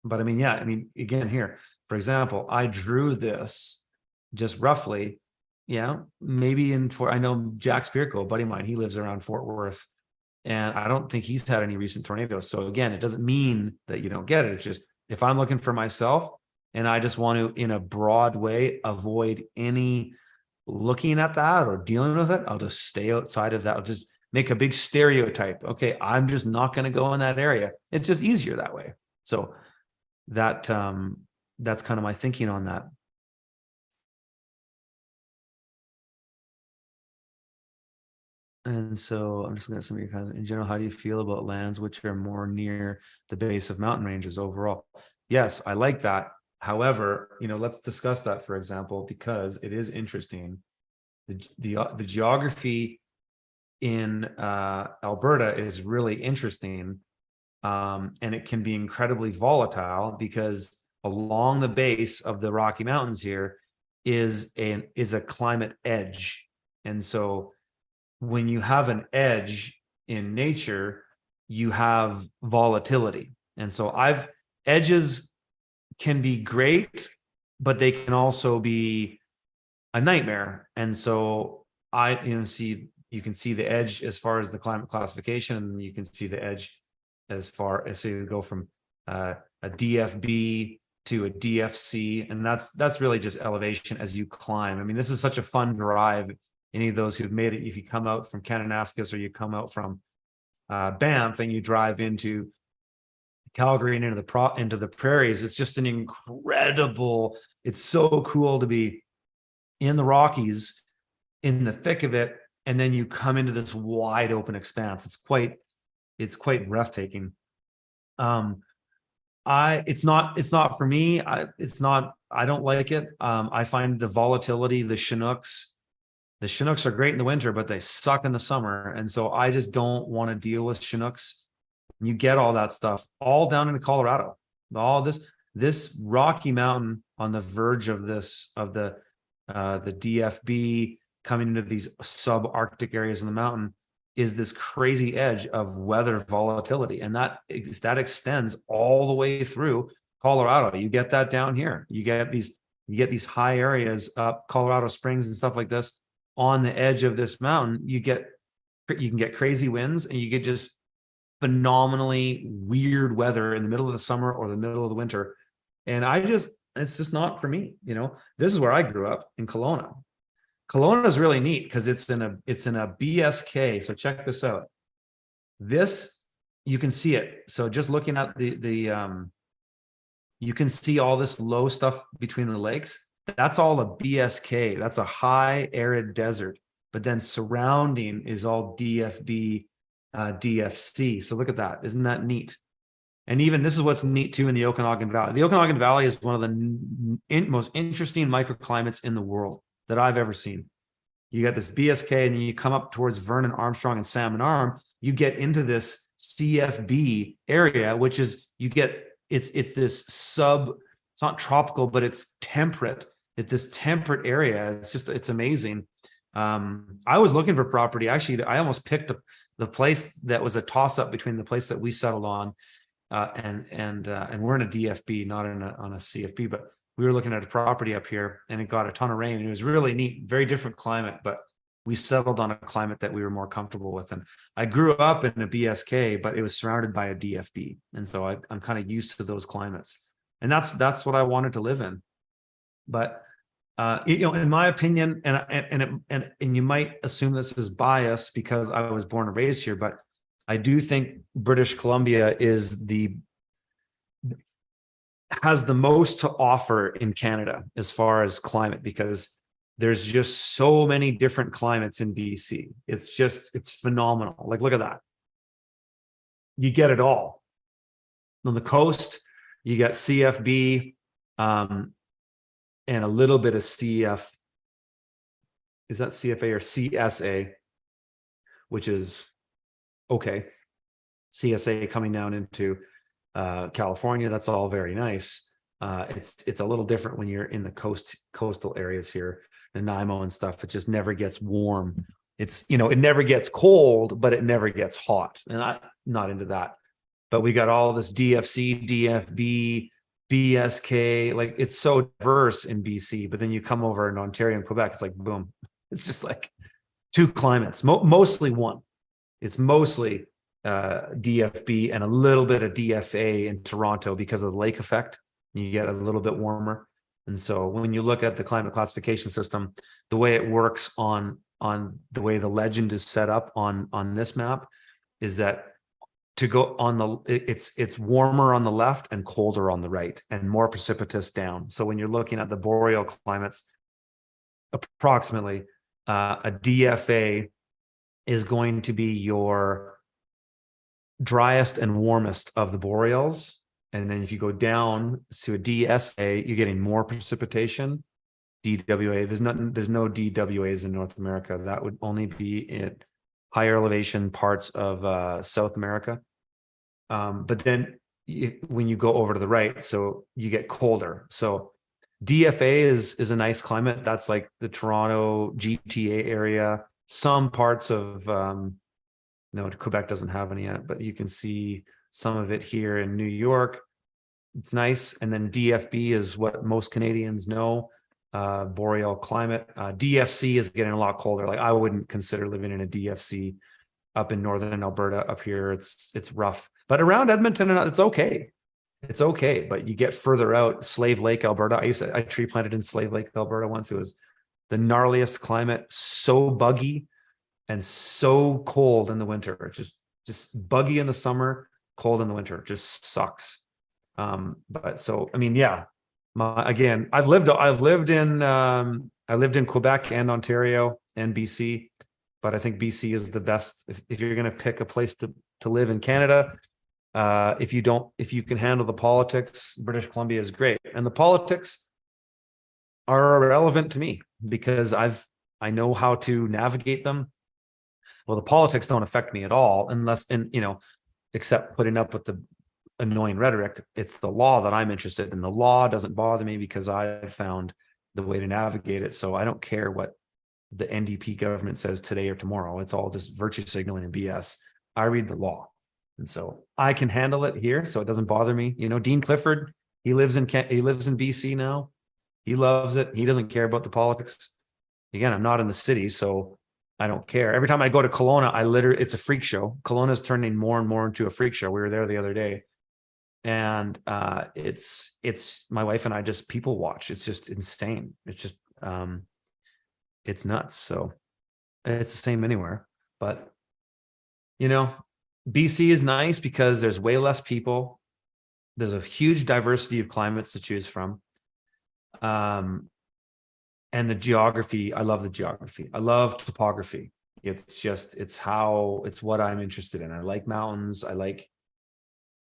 But again, here, for example, I drew this just roughly, maybe I know Jack Spirko, a buddy of mine, he lives around Fort Worth. And I don't think he's had any recent tornadoes. So again, it doesn't mean that you don't get it. It's just, if I'm looking for myself and I just want to, in a broad way, avoid any looking at that or dealing with it, I'll just stay outside of that. I'll just make a big stereotype. Okay, I'm just not going to go in that area. It's just easier that way. So that's kind of my thinking on that. And so I'm just looking at some of your comments. In general, how do you feel about lands which are more near the base of mountain ranges overall? Yes, I like that. However, let's discuss that, for example, because it is interesting. The geography in Alberta is really interesting. And it can be incredibly volatile because along the base of the Rocky Mountains here is a climate edge. And so when you have an edge in nature, you have volatility. And so edges can be great, but they can also be a nightmare. And so you can see the edge as far as the climate classification, and you can see the edge as far as, so you go from a DFB to a DFC, and that's really just elevation as you climb. This is such a fun drive. Any of those who've made it, if you come out from Kananaskis or you come out from Banff and you drive into Calgary and into the prairies, it's just an incredible, it's so cool to be in the Rockies in the thick of it, and then you come into this wide open expanse. It's quite breathtaking. It's not for me. I don't like it. I find the volatility, the Chinooks are great in the winter, but they suck in the summer. And so I just don't want to deal with Chinooks. You get all that stuff all down into Colorado. All this Rocky Mountain on the verge of the DFB coming into these subarctic areas in the mountain is this crazy edge of weather volatility. And that extends all the way through Colorado. You get that down here. You get these You get these high areas up Colorado Springs and stuff like this on the edge of this mountain. You can get crazy winds, and you get just phenomenally weird weather in the middle of the summer or the middle of the winter. And it's just not for me. This is where I grew up, in Kelowna. Kelowna is really neat because it's in a BSK. So check this out. This, you can see it. So just looking at you can see all this low stuff between the lakes. That's all a BSK. That's a high arid desert. But then surrounding is all DFB, DFC. So look at that. Isn't that neat? And even this is what's neat too in the Okanagan Valley. The Okanagan Valley is one of the most interesting microclimates in the world that I've ever seen. You got this BSK, and you come up towards Vernon, Armstrong, and Salmon Arm. You get into this CFB area, which is it's this it's not tropical, but it's temperate. It's this temperate area. It's amazing. I was looking for property. Actually, I almost picked the place that was a toss up between the place that we settled on, and we're in a DFB, not on a CFB, but we were looking at a property up here, and it got a ton of rain, and it was really neat, very different climate, but we settled on a climate that we were more comfortable with. And I grew up in a BSK, but it was surrounded by a DFB. And so I'm kind of used to those climates, and that's what I wanted to live in. But, in my opinion, and you might assume this is bias because I was born and raised here, but I do think British Columbia has the most to offer in Canada as far as climate, because there's just so many different climates in BC. It's phenomenal. Like, look at that. You get it all. On the coast, you got CFB, and a little bit of CF. Is that CFA or CSA? Which is okay. CSA coming down into California. That's all very nice. It's a little different when you're in the coastal areas here, Nanaimo and stuff. It just never gets warm. It never gets cold, but it never gets hot. And I'm not into that. But we got all this DFC, DFB, BSK. Like, it's so diverse in BC. But then you come over in Ontario and Quebec, it's like, boom. It's just like two climates, mostly one. It's mostly DFB and a little bit of DFA in Toronto because of the lake effect. You get a little bit warmer. And so when you look at the climate classification system, the way it works on the way the legend is set up on this map is that to go on it's warmer on the left and colder on the right and more precipitous down. So when you're looking at the boreal climates, approximately a DFA is going to be your driest and warmest of the boreals. And then if you go down to a DSA, you're getting more precipitation. DWA, there's no DWAs in North America. That would only be in higher elevation parts of South America. But then when you go over to the right, so you get colder. So DFA is a nice climate. That's like the Toronto GTA area. Some parts of no, Quebec doesn't have any yet, but you can see some of it here in New York. It's nice. And then DFB is what most Canadians know, boreal climate. DFC is getting a lot colder. Like, I wouldn't consider living in a DFC up in northern Alberta. Up here, it's rough. But around Edmonton, it's okay. It's okay. But you get further out, Slave Lake, Alberta. I tree planted in Slave Lake, Alberta once. It was the gnarliest climate, so buggy and so cold in the winter. Just buggy in the summer, cold in the winter. It just sucks. But so, I mean, yeah. Again, I lived in Quebec and Ontario and BC, but I think BC is the best if you're going to pick a place to live in Canada. If you can handle the politics, British Columbia is great, and the politics are irrelevant to me because I know how to navigate them. Well, the politics don't affect me at all, except putting up with the annoying rhetoric. It's the law that I'm interested in. The law doesn't bother me because I found the way to navigate it. So I don't care what the NDP government says today or tomorrow. It's all just virtue signaling and BS. I read the law. And so I can handle it here. So it doesn't bother me. Dean Clifford, he lives in BC now. He loves it. He doesn't care about the politics. Again, I'm not in the city, so I don't care. Every time I go to Kelowna, it's a freak show. Kelowna is turning more and more into a freak show. We were there the other day, and it's my wife and I just people watch. It's just insane. It's just it's nuts. So it's the same anywhere, but BC is nice because there's way less people. There's a huge diversity of climates to choose from. And the geography, I love the geography. I love topography. It's what I'm interested in. I like mountains. I like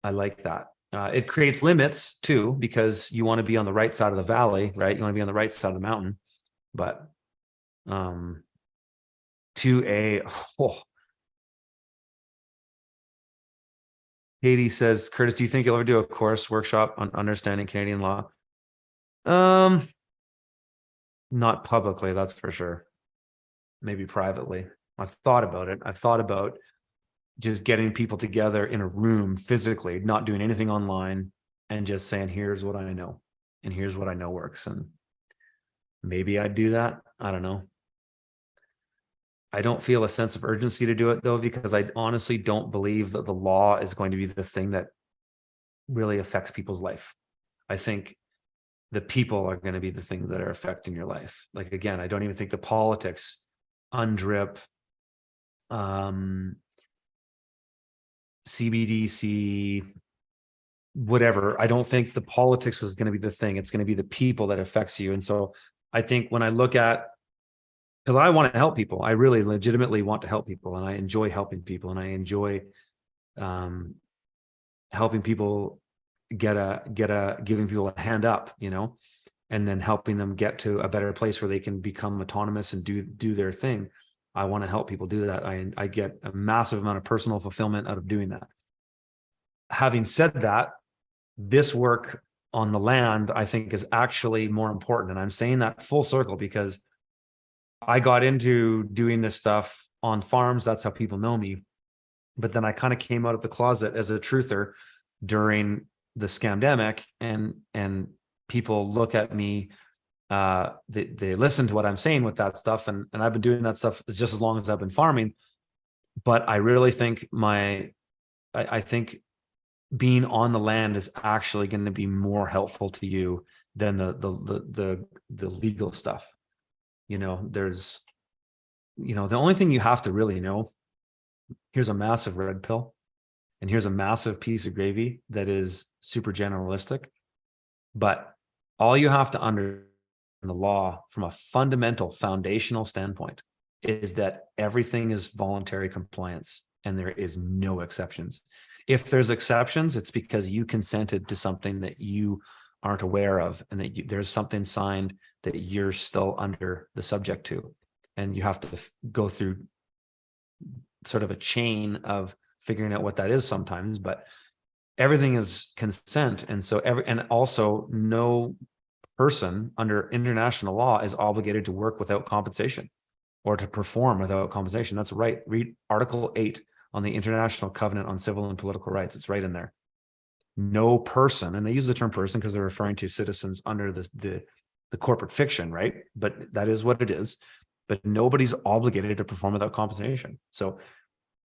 that. It creates limits too, because you want to be on the right side of the valley, right? You want to be on the right side of the mountain. But Katie says, Curtis, do you think you'll ever do a course workshop on understanding Canadian law? Not publicly, that's for sure. Maybe privately. I've thought about it. I've thought about just getting people together in a room physically, not doing anything online, and just saying, here's what I know, and here's what I know works. And maybe I'd do that. I don't know. I don't feel a sense of urgency to do it though, because I honestly don't believe that the law is going to be the thing that really affects people's life. I think the people are going to be the things that are affecting your life. Like, again, I don't even think the politics, UNDRIP, CBDC, whatever. I don't think the politics is going to be the thing. It's going to be the people that affects you. And so I think when I look at, because I want to help people, I really legitimately want to help people, and I enjoy helping people, and I enjoy helping people giving people a hand up, and then helping them get to a better place where they can become autonomous and do their thing. I want to help people do that. I get a massive amount of personal fulfillment out of doing that. Having said that, this work on the land, I think, is actually more important. And I'm saying that full circle because I got into doing this stuff on farms. That's how people know me. But then I kind of came out of the closet as a truther during the scamdemic, and people look at me, they listen to what I'm saying with that stuff, and I've been doing that stuff just as long as I've been farming. But I really think I think being on the land is actually going to be more helpful to you than the legal stuff. There's the only thing you have to really know, here's a massive red pill, and here's a massive piece of gravy that is super generalistic. But all you have to understand the law from a fundamental foundational standpoint is that everything is voluntary compliance, and there is no exceptions. If there's exceptions, it's because you consented to something that you aren't aware of, and that there's something signed that you're still under the subject to. And you have to go through sort of a chain of figuring out what that is sometimes, but everything is consent. And so and also no person under international law is obligated to work without compensation or to perform without compensation. That's right. Read Article 8 on the International Covenant on Civil and Political Rights. It's right in there. No person, and they use the term person because they're referring to citizens under the corporate fiction, right? But that is what it is. But nobody's obligated to perform without compensation. So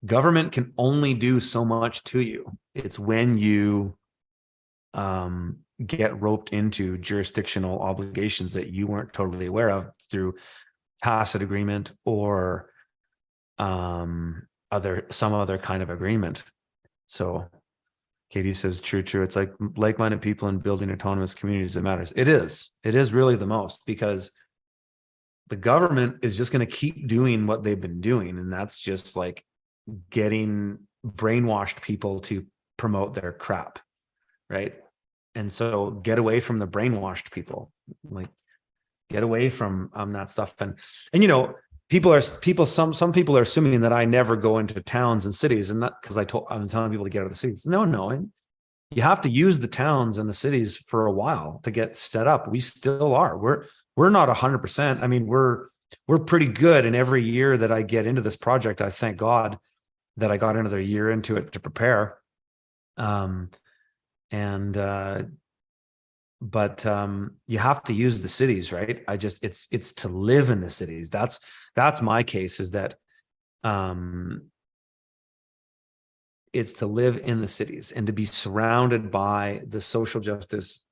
government can only do so much to you. It's when you get roped into jurisdictional obligations that you weren't totally aware of through tacit agreement or some other kind of agreement. So Katie says, true. It's like like-minded people and building autonomous communities that matters. It is really the most, because the government is just going to keep doing what they've been doing. And that's just like getting brainwashed people to promote their crap. Right. And so get away from the brainwashed people, like get away from that stuff. And some people are assuming that I never go into towns and cities, and not because I'm telling people to get out of the cities. No, you have to use the towns and the cities for a while to get set up. We still are. We're not 100%. I mean, we're pretty good. And every year that I get into this project, I thank God that I got another year into it to prepare. but you have to use the cities, right? It's to live in the cities. That's my case, is that it's to live in the cities and to be surrounded by the social justice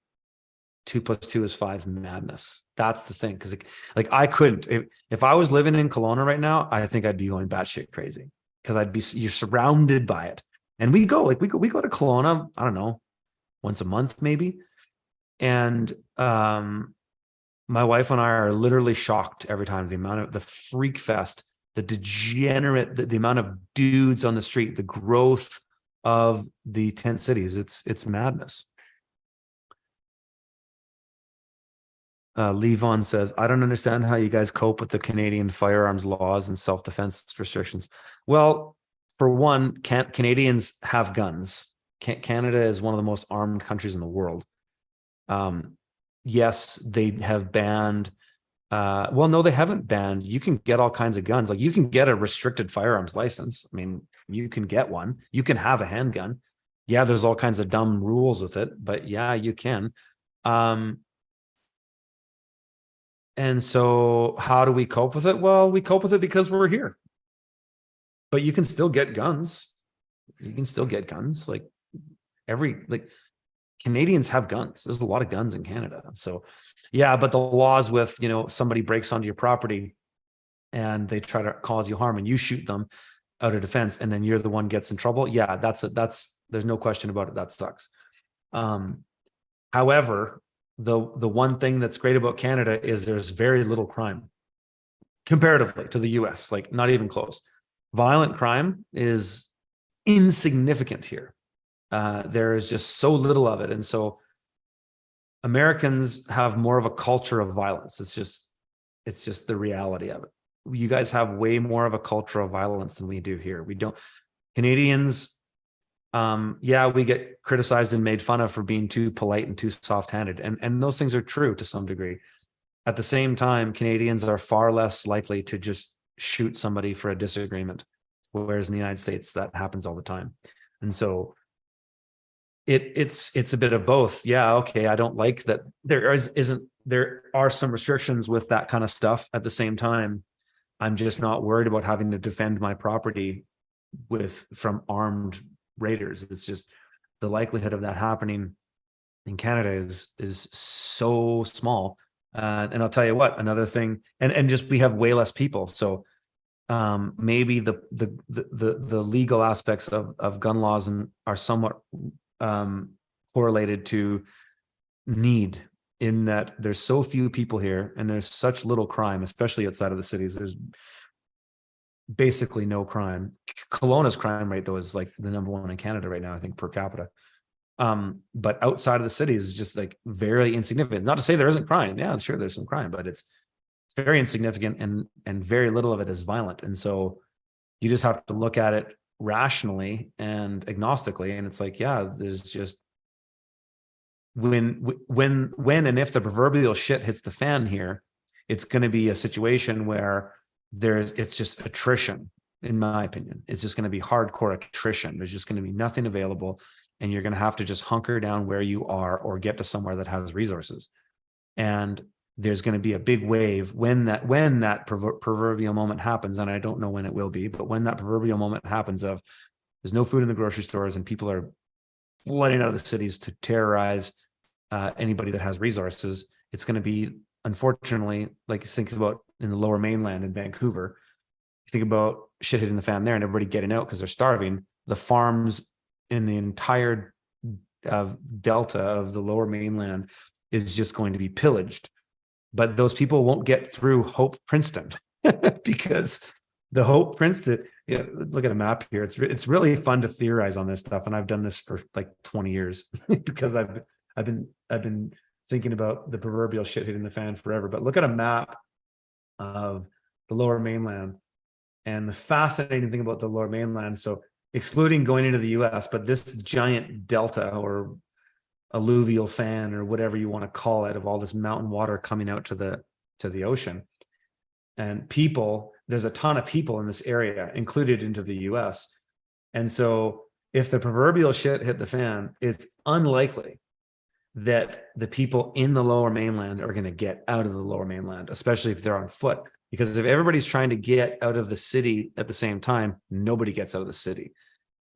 2 + 2 = 5 madness. That's the thing. Cause like I couldn't, if I was living in Kelowna right now, I think I'd be going batshit crazy, because you're surrounded by it. And we go to Kelowna, I don't know, once a month maybe. And my wife and I are literally shocked every time, the amount of the freak fest, the degenerate, the amount of dudes on the street, the growth of the tent cities. It's madness. Levon says, I don't understand how you guys cope with the Canadian firearms laws and self-defense restrictions. Well, for one, Canadians have guns. Canada is one of the most armed countries in the world. Yes, they have banned. Well, no, they haven't banned. You can get all kinds of guns. Like you can get a restricted firearms license. I mean, you can get one. You can have a handgun. Yeah, there's all kinds of dumb rules with it, but yeah, you can. And so how do we cope with it? Well, we cope with it because we're here. But you can still get guns. You can still get guns. Like Canadians have guns. There's a lot of guns in Canada. So yeah, but the laws with, somebody breaks onto your property and they try to cause you harm and you shoot them out of defense and then you're the one gets in trouble. Yeah, there's no question about it. That sucks. However, the one thing that's great about Canada is there's very little crime comparatively to the US, like not even close. Violent crime is insignificant here. There is just so little of it. And so Americans have more of a culture of violence. It's just the reality of it. You guys have way more of a culture of violence than we do here. We don't. Canadians, yeah, we get criticized and made fun of for being too polite and too soft-handed. And those things are true to some degree. At the same time, Canadians are far less likely to just shoot somebody for a disagreement, whereas in the United States, that happens all the time. And so it's a bit of both. Yeah, okay, I don't like that there are some restrictions with that kind of stuff. At the same time, I'm just not worried about having to defend my property from armed raiders. It's just the likelihood of that happening in Canada is so small. And I'll tell you what, another thing, and just we have way less people. So maybe the legal aspects of gun laws are somewhat correlated to need, in that there's so few people here and there's such little crime, especially outside of the cities. There's basically no crime. Kelowna's crime rate, though, is like the #1 in Canada right now, I think, per capita. But outside of the cities is just like very insignificant. Not to say there isn't crime. Yeah, sure, there's some crime, but it's very insignificant, and very little of it is violent. And so you just have to look at it rationally and agnostically. And it's like, yeah, there's just when and if the proverbial shit hits the fan here, it's going to be a situation where it's just attrition. In my opinion, it's just going to be hardcore attrition. There's just going to be nothing available, and you're going to have to just hunker down where you are or get to somewhere that has resources. And there's going to be a big wave when that proverbial moment happens. And I don't know when it will be, but when that proverbial moment happens of there's no food in the grocery stores and people are flooding out of the cities to terrorize anybody that has resources, it's going to be, unfortunately, like think about in the Lower Mainland in Vancouver, you think about shit hitting the fan there and everybody getting out because they're starving. The farms in the entire delta of the Lower Mainland is just going to be pillaged. But those people won't get through Hope Princeton because the Hope Princeton, look at a map here. It's really fun to theorize on this stuff. And I've done this for like 20 years because I've been thinking about the proverbial shit hitting the fan forever. But look at a map of the Lower Mainland, and the fascinating thing about the Lower Mainland, so excluding going into the US, but this giant delta or alluvial fan or whatever you want to call it, of all this mountain water coming out to the ocean, and there's a ton of people in this area included into the US. And so if the proverbial shit hit the fan, it's unlikely that the people in the lower mainland are going to get out of the lower mainland, especially if they're on foot. Because if everybody's trying to get out of the city at the same time, nobody gets out of the city.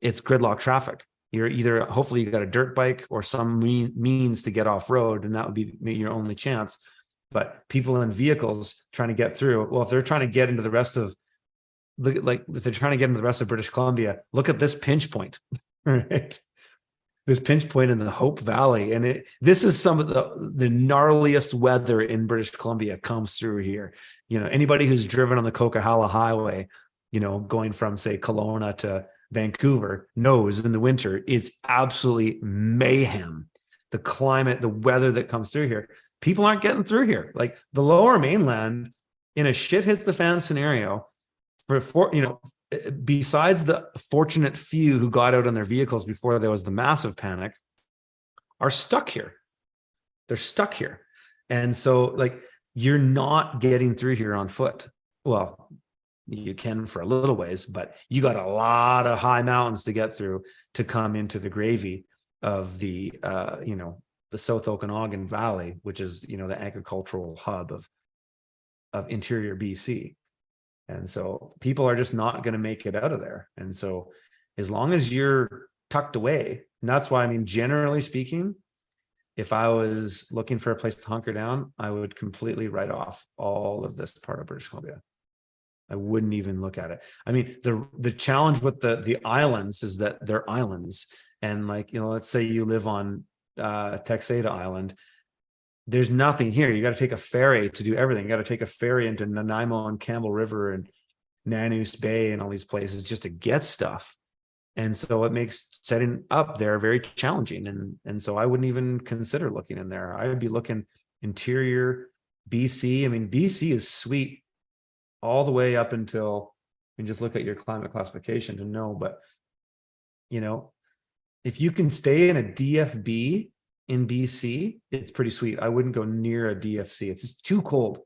It's gridlock traffic. You're either, hopefully you got a dirt bike or some means to get off road, and that would be your only chance. But people in vehicles trying to get through, well, if they're trying to get into the rest of, like if they're trying to get into the rest of British Columbia, look at this pinch point, right? This pinch point in the Hope Valley. And this is some of the gnarliest weather in British Columbia comes through here. You know, anybody who's driven on the Coquihalla Highway, you know, going from, say, Kelowna to Vancouver knows in the winter, it's absolutely mayhem. The climate, the weather that comes through here, people aren't getting through here. Like the lower mainland, in a shit hits the fan scenario, you know, besides the fortunate few who got out on their vehicles before there was the massive panic, are stuck here. They're stuck here. And so, like, you're not getting through here on foot. Well, you can for a little ways, but you got a lot of high mountains to get through to come into the gravy of the, you know, the South Okanagan Valley, which is, you know, the agricultural hub of interior BC. And so people are just not going to make it out of there. And so as long as you're tucked away, and that's why, I mean, generally speaking, if I was looking for a place to hunker down, I would completely write off all of this part of British Columbia. I wouldn't even look at it. I mean, the challenge with the islands is that they're islands. And, like, you know, let's say you live on Texada Island. There's nothing here. You got to take a ferry to do everything. You got to take a ferry into Nanaimo and Campbell River and Nanuste Bay and all these places just to get stuff. And so it makes setting up there very challenging. And so I wouldn't even consider looking in there. I would be looking interior BC. I mean, BC is sweet all the way up until, you can just look at your climate classification to know. But, you know, if you can stay in a DFB in BC, it's pretty sweet. I wouldn't go near a DFC. It's just too cold.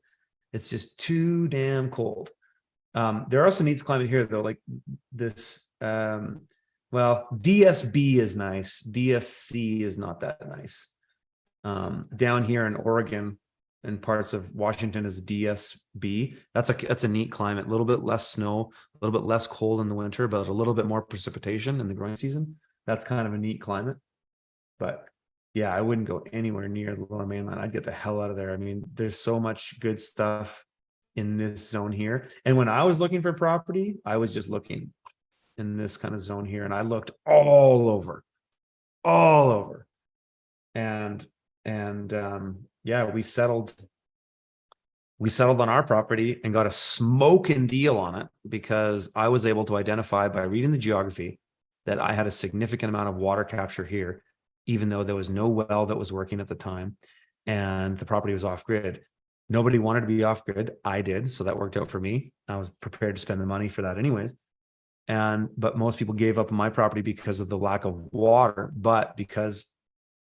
It's just too damn cold. There are some needs climate here though, like this. Well, DSB is nice. DSC is not that nice. Down here in Oregon and parts of Washington is DSB. That's a neat climate. A little bit less snow, a little bit less cold in the winter, but a little bit more precipitation in the growing season. That's kind of a neat climate. But yeah, I wouldn't go anywhere near the lower mainland. I'd get the hell out of there. I mean, there's so much good stuff in this zone here. And when I was looking for property, I was just looking in this kind of zone here, and I looked all over. And yeah, we settled on our property and got a smoking deal on it because I was able to identify by reading the geography that I had a significant amount of water capture here, even though there was no well that was working at the time and the property was off grid. Nobody wanted to be off grid. I did. So that worked out for me. I was prepared to spend the money for that anyways. But most people gave up on my property because of the lack of water, but because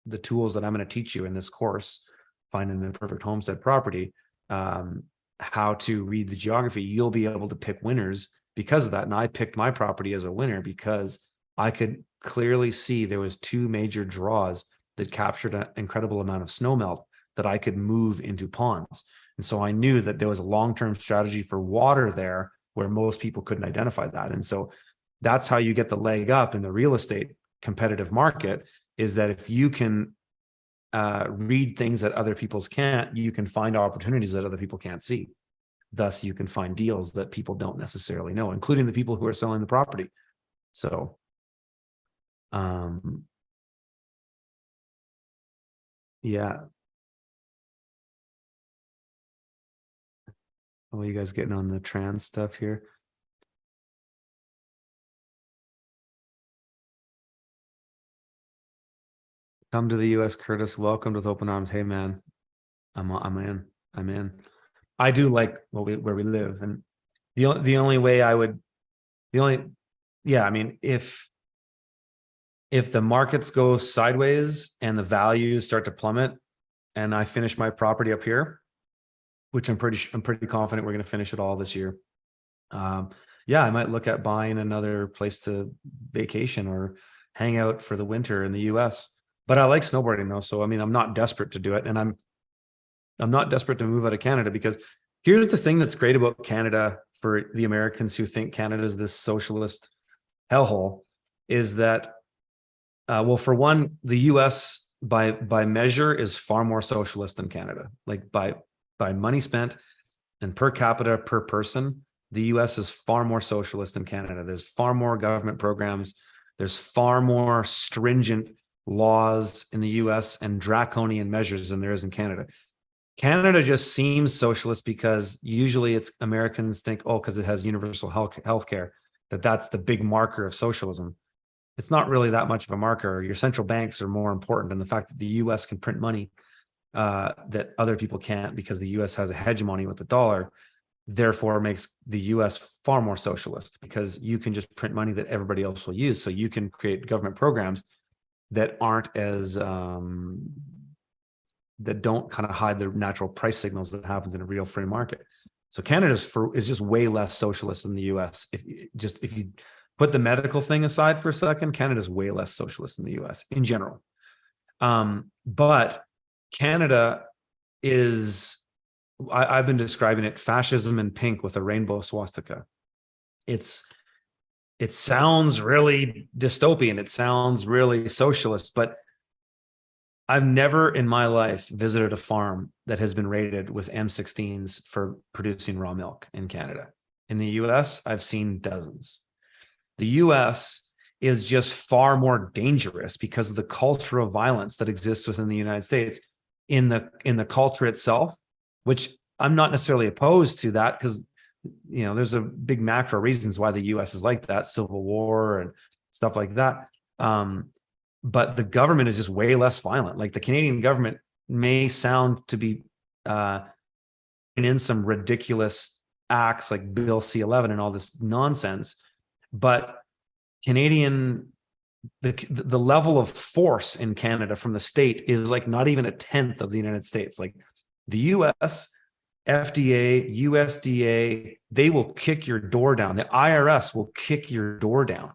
the tools that I'm going to teach you in this course, Finding the Perfect Homestead Property, how to read the geography, you'll be able to pick winners because of that. And I picked my property as a winner because I could clearly see there was two major draws that captured an incredible amount of snowmelt that I could move into ponds. And so I knew that there was a long-term strategy for water there where most people couldn't identify that. And so that's how you get the leg up in the real estate competitive market, is that if you can read things that other people's can't, you can find opportunities that other people can't see. Thus, you can find deals that people don't necessarily know, including the people who are selling the property. So, yeah. Oh, you guys getting on the trans stuff here? Come to the US, Curtis. Welcomed with open arms. Hey man, I'm in. I do like where we live, and the only way I would, yeah, I mean, if the markets go sideways and the values start to plummet, and I finish my property up here, which I'm pretty confident we're going to finish it all this year. Yeah, I might look at buying another place to vacation or hang out for the winter in the US. But I like snowboarding though. So, I mean, I'm not desperate to do it. And I'm not desperate to move out of Canada, because here's the thing that's great about Canada for the Americans who think Canada is this socialist hellhole, is that, well, for one, the US by measure is far more socialist than Canada. Like by money spent and per capita per person, the US is far more socialist than Canada. There's far more government programs. There's far more stringent laws in the US and draconian measures than there is in Canada. Canada just seems socialist because usually it's Americans think, oh, because it has universal health care, that's the big marker of socialism. It's not really that much of a marker. Your central banks are more important, and the fact that the US can print money that other people can't, because the US has a hegemony with the dollar, therefore makes the US far more socialist, because you can just print money that everybody else will use. So you can create government programs that aren't as that don't kind of hide the natural price signals that happens in a real free market. So Canada is just way less socialist than the US. If you put the medical thing aside for a second, Canada's way less socialist than the US in general. But Canada is, I've been describing it, fascism in pink with a rainbow swastika. It sounds really dystopian. It sounds really socialist, but I've never in my life visited a farm that has been rated with M16s for producing raw milk in Canada. In the US, I've seen dozens. The US is just far more dangerous because of the culture of violence that exists within the United States in the culture itself, which I'm not necessarily opposed to that, because there's a big macro reasons why the US is like that, civil war and stuff like that. But the government is just way less violent. Like the Canadian government may sound to be in some ridiculous acts like Bill C-11 and all this nonsense, but the level of force in Canada from the state is like not even a tenth of the United States. Like the US, FDA, USDA, they will kick your door down. The IRS will kick your door down.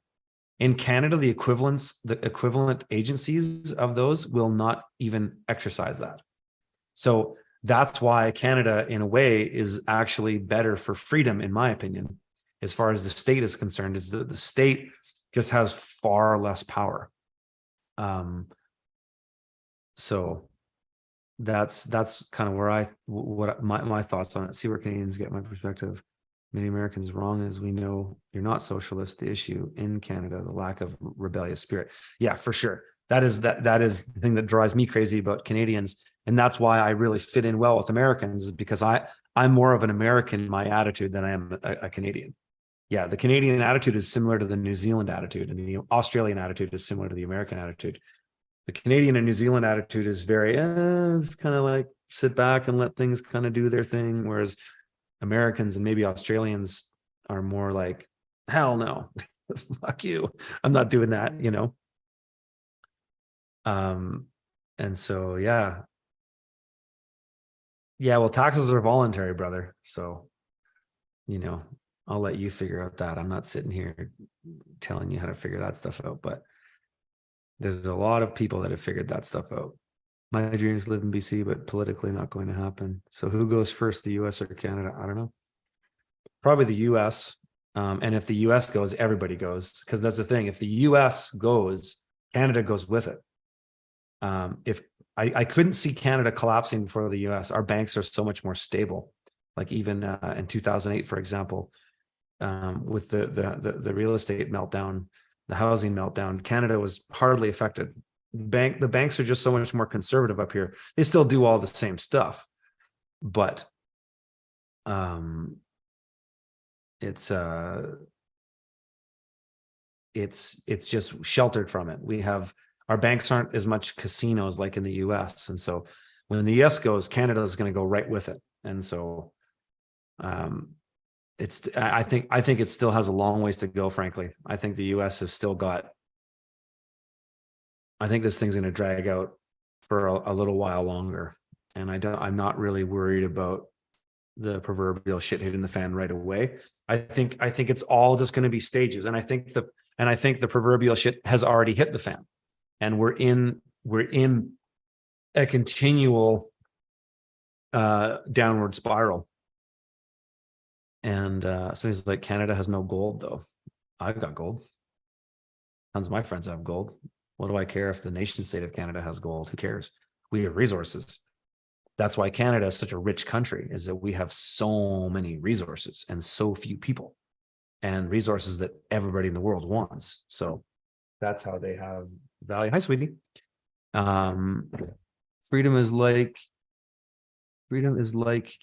In Canada, the equivalent agencies of those will not even exercise that. So that's why Canada, in a way, is actually better for freedom, in my opinion, as far as the state is concerned, is that the state just has far less power. So that's kind of where what my thoughts on it. See where Canadians get my perspective. Many Americans wrong, as we know you're not socialist. The issue in Canada, the lack of rebellious spirit. Yeah, for sure. That is the thing that drives me crazy about Canadians. And that's why I really fit in well with Americans, is because I'm more of an American in my attitude than I am a Canadian. Yeah, the Canadian attitude is similar to the New Zealand attitude, and the Australian attitude is similar to the American attitude. The Canadian and New Zealand attitude is very, it's kind of like sit back and let things kind of do their thing. Whereas Americans and maybe Australians are more like, hell no, fuck you. I'm not doing that, And so, yeah. Yeah, well, taxes are voluntary, brother. So, I'll let you figure out that. I'm not sitting here telling you how to figure that stuff out, but there's a lot of people that have figured that stuff out. My dream is to live in BC, but politically not going to happen. So who goes first, the US or Canada? I don't know. Probably the US. And if the US goes, everybody goes, because that's the thing. If the US goes, Canada goes with it. If I couldn't see Canada collapsing before the US. Our banks are so much more stable. Like even in 2008, for example, with the real estate meltdown, the housing meltdown, Canada was hardly affected. The banks are just so much more conservative up here. They still do all the same stuff, but it's just sheltered from it. Our banks aren't as much casinos like in the US, and so when the US goes, Canada is going to go right with it. And so I think it still has a long ways to go, frankly. I think the US has still got, I think this thing's going to drag out for a little while longer. And I'm not really worried about the proverbial shit hitting the fan right away. I think it's all just going to be stages. And I think the proverbial shit has already hit the fan, and we're in we're in a continual downward spiral. And so he's like, Canada has no gold though. I've got gold. Tons of my friends have gold. What do I care if the nation state of Canada has gold? Who cares? We have resources. That's why Canada is such a rich country, is that we have so many resources and so few people, and resources that everybody in the world wants. So that's how they have value. Hi, sweetie. Freedom is like,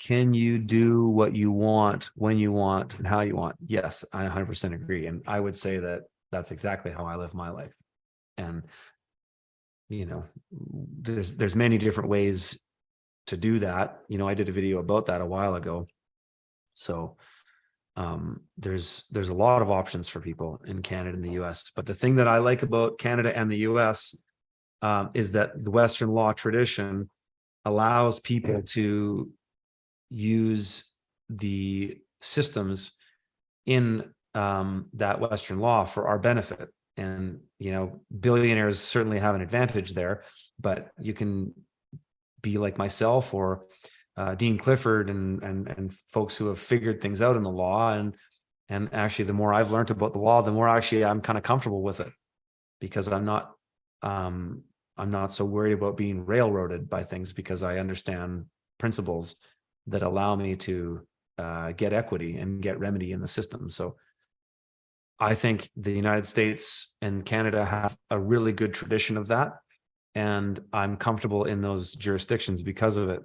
can you do what you want, when you want, and how you want? Yes, I 100% agree. And I would say that that's exactly how I live my life. And, you know, there's many different ways to do that. You know, I did a video about that a while ago. So there's a lot of options for people in Canada and the US. But the thing that I like about Canada and the US is that the Western law tradition allows people to use the systems in that Western law for our benefit. And, you know, billionaires certainly have an advantage there, but you can be like myself or Dean Clifford and folks who have figured things out in the law. And actually, the more I've learned about the law, the more actually I'm kind of comfortable with it, because I'm not so worried about being railroaded by things, because I understand principles that allow me to get equity and get remedy in the system. So I think the United States and Canada have a really good tradition of that. And I'm comfortable in those jurisdictions because of it.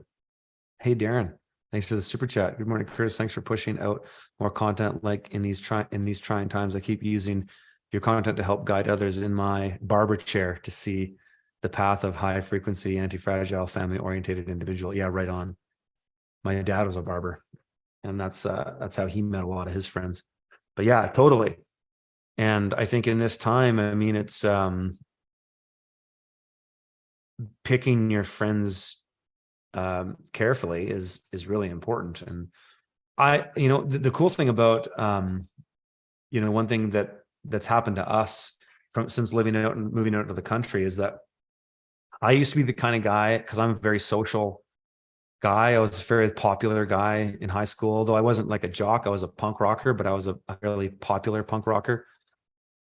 Hey, Darren, thanks for the super chat. Good morning, Chris. Thanks for pushing out more content like in these trying times. I keep using your content to help guide others in my barber chair to see the path of high frequency, anti-fragile, family oriented individual. Yeah, right on. My dad was a barber, and that's how he met a lot of his friends. But yeah, totally. And I think in this time, I mean, it's picking your friends carefully is really important. And the cool thing about one thing that's happened to us since living out and moving out of the country is that I used to be the kind of guy, because I'm a very social guy. I was a very popular guy in high school, although I wasn't like a jock. I was a punk rocker, but I was a fairly popular punk rocker.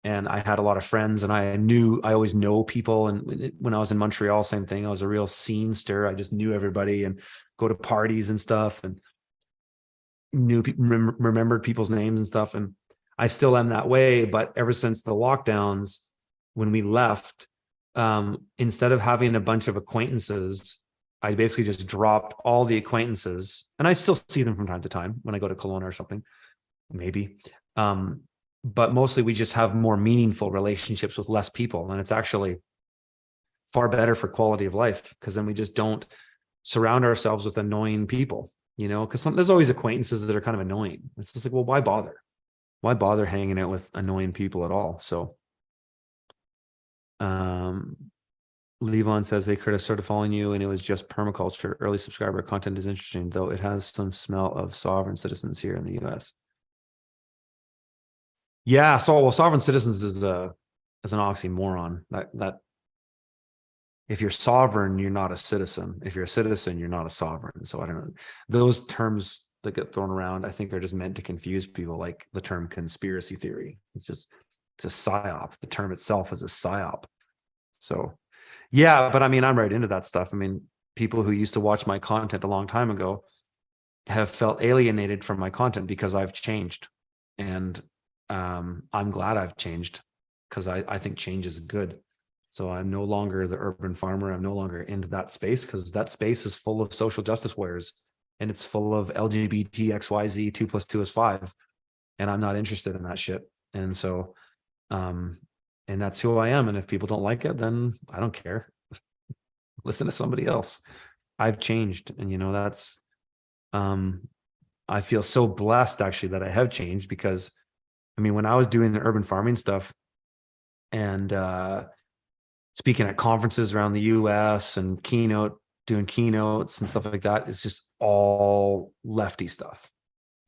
And I had a lot of friends, and I always know people. And when I was in Montreal, same thing. I was a real scene stir. I just knew everybody and go to parties and stuff, and remembered people's names and stuff. And I still am that way. But ever since the lockdowns, when we left, instead of having a bunch of acquaintances, I basically just dropped all the acquaintances, and I still see them from time to time when I go to Kelowna or something, maybe. But mostly we just have more meaningful relationships with less people. And it's actually far better for quality of life, because then we just don't surround ourselves with annoying people, because there's always acquaintances that are kind of annoying. It's just like, well, why bother? Why bother hanging out with annoying people at all? So Levon says, hey, Curtis, started following you and it was just permaculture. Early subscriber content is interesting, though it has some smell of sovereign citizens here in the US. Yeah, so sovereign citizens is an oxymoron. That if you're sovereign, you're not a citizen. If you're a citizen, you're not a sovereign. So I don't know. Those terms that get thrown around, I think, are just meant to confuse people, like the term conspiracy theory. It's a psyop. The term itself is a psyop. So yeah, but I mean, I'm right into that stuff. I mean, people who used to watch my content a long time ago have felt alienated from my content because I've changed. And I'm glad I've changed, because I think change is good. So I'm no longer the urban farmer. I'm no longer into that space, because that space is full of social justice warriors, and it's full of LGBT XYZ 2 + 2 is 5. And I'm not interested in that shit. And so, and that's who I am. And if people don't like it, then I don't care. Listen to somebody else. I've changed. And that's, I feel so blessed actually that I have changed, because I mean, when I was doing the urban farming stuff and speaking at conferences around the US and doing keynotes and stuff like that, it's just all lefty stuff,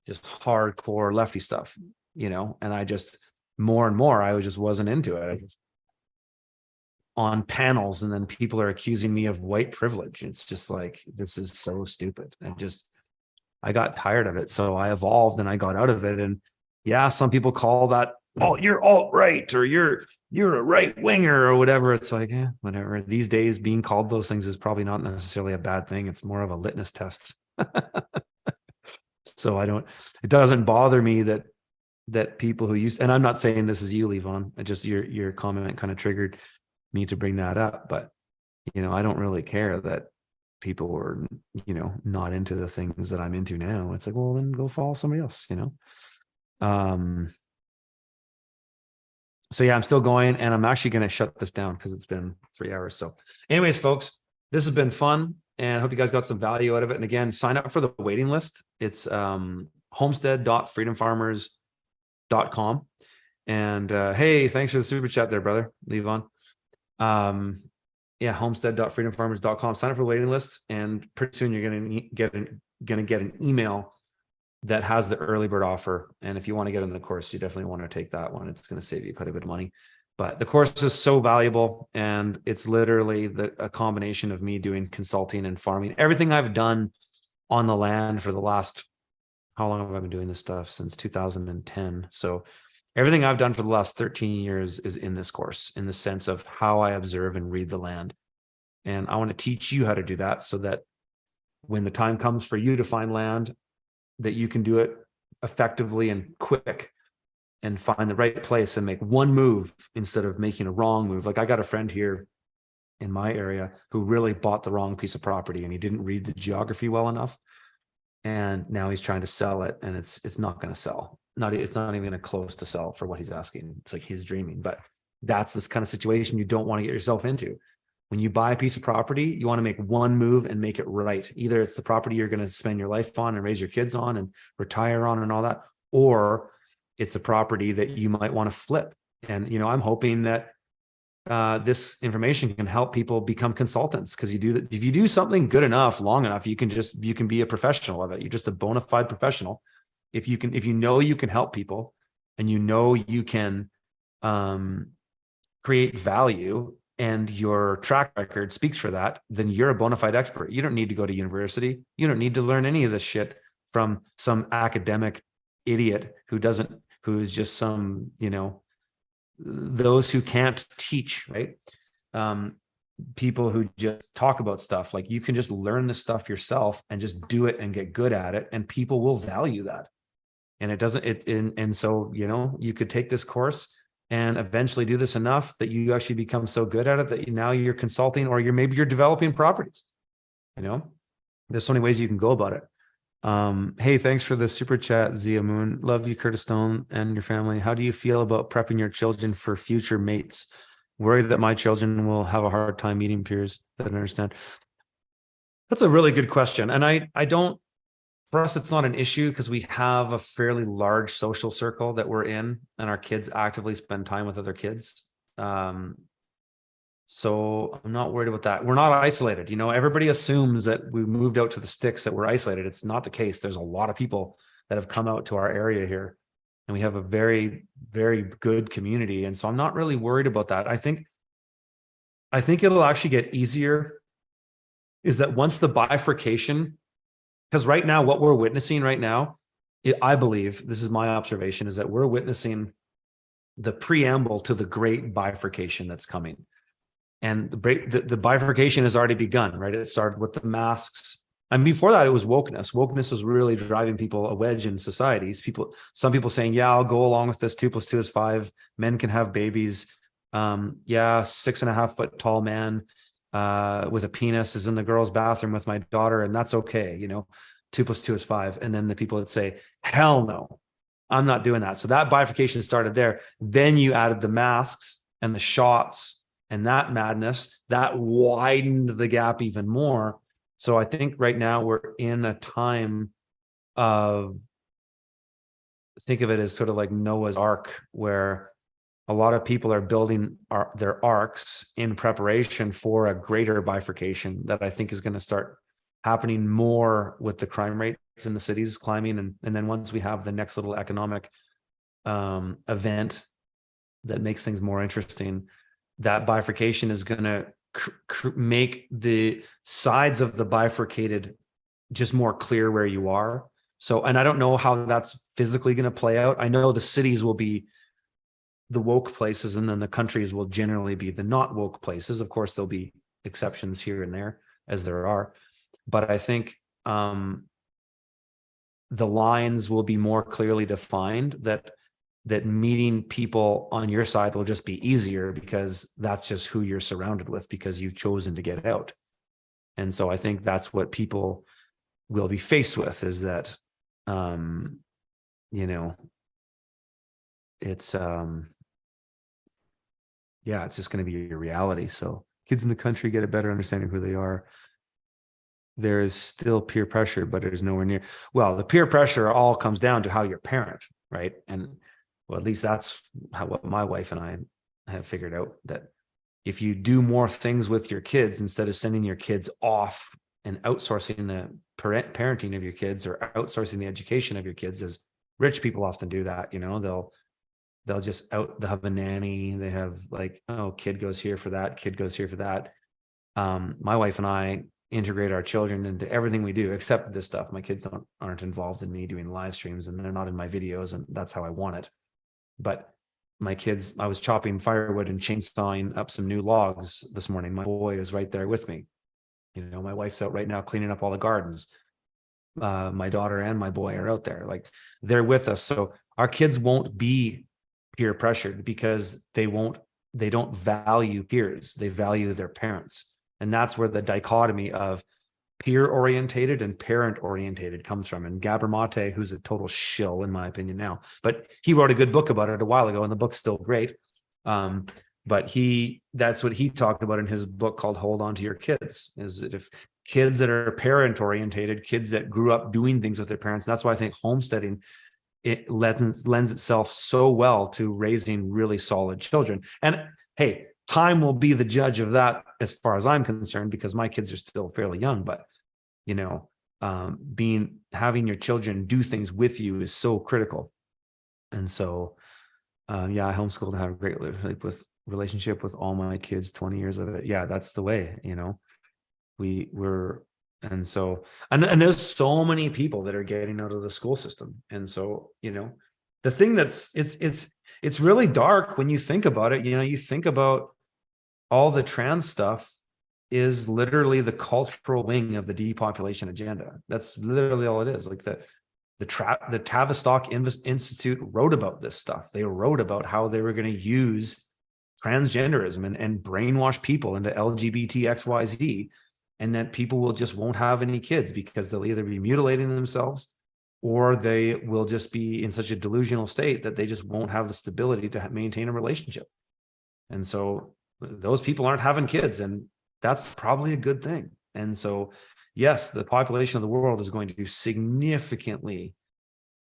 just hardcore lefty stuff, and I just more and more, I just wasn't into it. on panels, and then people are accusing me of white privilege. It's just like, this is so stupid. I got tired of it. So I evolved and I got out of it. And yeah, some people call that, oh, you're alt-right, or you're a right winger or whatever. It's like, whatever. These days, being called those things is probably not necessarily a bad thing. It's more of a litmus test. So it doesn't bother me that people who and I'm not saying this is you, Levon. I just, your comment kind of triggered me to bring that up. But, I don't really care that people were, not into the things that I'm into now. It's like, well, then go follow somebody else, So yeah, I'm still going, and I'm actually going to shut this down because it's been 3 hours. So anyways, folks, this has been fun, and I hope you guys got some value out of it. And again, sign up for the waiting list. It's homestead.freedomfarmers.com. And hey, thanks for the super chat there, brother, Levon. Yeah, homestead.freedomfarmers.com. Sign up for the waiting list, and pretty soon you're going to get an email that has the early bird offer. And if you want to get in the course, you definitely want to take that one. It's going to save you quite a bit of money. But the course is so valuable, and it's literally a combination of me doing consulting and farming. Everything I've done on the land for the last, how long have I been doing this stuff? Since 2010. So everything I've done for the last 13 years is in this course, in the sense of how I observe and read the land. And I want to teach you how to do that, so that when the time comes for you to find land, that you can do it effectively and quick, and find the right place and make one move instead of making a wrong move. Like, I got a friend here in my area who really bought the wrong piece of property, and he didn't read the geography well enough. And now he's trying to sell it, and it's not going to sell. It's not even close to sell for what he's asking. It's like he's dreaming. But that's this kind of situation you don't want to get yourself into. When you buy a piece of property, you want to make one move and make it right. Either it's the property you're going to spend your life on and raise your kids on and retire on and all that, or it's a property that you might want to flip. And, I'm hoping that this information can help people become consultants, because if you do something good enough, long enough, you can be a professional of it. You're just a bona fide professional. If you can help people, and you can create value, and your track record speaks for that, then you're a bona fide expert. You don't need to go to university. You don't need to learn any of this shit from some academic idiot who's just some, those who can't teach, right? People who just talk about stuff. Like, you can just learn this stuff yourself and just do it and get good at it, and people will value that. And so, you could take this course and eventually do this enough that you actually become so good at it that now you're consulting, or maybe you're developing properties. There's so many ways you can go about it. Hey, thanks for the super chat, Zia Moon. Love you, Curtis Stone, and your family. How do you feel about prepping your children for future mates? Worried that my children will have a hard time meeting peers that understand. That's a really good question. And I don't, for us, it's not an issue, because we have a fairly large social circle that we're in, and our kids actively spend time with other kids. So I'm not worried about that. We're not isolated. Everybody assumes that we moved out to the sticks, that we're isolated. It's not the case. There's a lot of people that have come out to our area here, and we have a very, very good community. And so I'm not really worried about that. I think it'll actually get easier, is that once the bifurcation, because right now, what we're witnessing right now, I believe, this is my observation, is that we're witnessing the preamble to the great bifurcation that's coming. And the bifurcation has already begun, right? It started with the masks. And before that, it was wokeness. Wokeness was really driving people a wedge in societies. Some people saying, yeah, I'll go along with this. 2 + 2 is 5. Men can have babies. 6.5 foot tall man with a penis is in the girl's bathroom with my daughter, and that's okay. 2 + 2 is 5. And then the people that say, hell no, I'm not doing that. So that bifurcation started there. Then you added the masks and the shots, and that madness that widened the gap even more. So I think right now we're in a time of, think of it as sort of like Noah's Ark, where a lot of people are building their arcs in preparation for a greater bifurcation that I think is going to start happening more with the crime rates in the cities climbing. And then once we have the next little economic event that makes things more interesting, that bifurcation is going to make the sides of the bifurcated just more clear where you are. So, and I don't know how that's physically going to play out. I know the cities will be the woke places, and then the countries will generally be the not woke places. Of course, there'll be exceptions here and there, as there are. But I think the lines will be more clearly defined, that meeting people on your side will just be easier because that's just who you're surrounded with, because you've chosen to get out. And so I think that's what people will be faced with, is that, you know, it's, yeah, it's just going to be a reality. So kids in the country get a better understanding of who they are. There is still peer pressure, but it is nowhere near. Well, the peer pressure all comes down to how you parent, right? And well, at least that's what my wife and I have figured out, that if you do more things with your kids instead of sending your kids off and outsourcing the parenting of your kids, or outsourcing the education of your kids, as rich people often do that, you know, they'll have a nanny. They have like, oh, kid goes here for that, kid goes here for that. My wife and I integrate our children into everything we do, except this stuff. My kids aren't involved in me doing live streams, and they're not in my videos, and that's how I want it. But my kids, I was chopping firewood and chainsawing up some new logs this morning. My boy is right there with me. You know, my wife's out right now cleaning up all the gardens. My daughter and my boy are out there, like they're with us. So our kids won't be peer pressured, because they don't value peers. They value their parents. And that's where the dichotomy of peer orientated and parent orientated comes from. And Gabor Mate, who's a total shill in my opinion now, but he wrote a good book about it a while ago, and the book's still great. But that's what he talked about in his book called Hold On to Your Kids, is that if kids that are parent orientated, kids that grew up doing things with their parents, that's why I think homesteading, it lends itself so well to raising really solid children. And hey, time will be the judge of that as far as I'm concerned, because my kids are still fairly young. But you know, having your children do things with you is so critical. And so yeah, I homeschooled and have a great relationship with all my kids, 20 years of it. Yeah, that's the way, you know. And so, and there's so many people that are getting out of the school system. And so, you know, the thing it's really dark when you think about it. You know, you think about all the trans stuff is literally the cultural wing of the depopulation agenda. That's literally all it is. Like the Tavistock Institute wrote about this stuff. They wrote about how they were going to use transgenderism and brainwash people into LGBT XYZ, and that people won't have any kids because they'll either be mutilating themselves, or they will just be in such a delusional state that they just won't have the stability to maintain a relationship. And so those people aren't having kids, and that's probably a good thing. And so, yes, the population of the world is going to significantly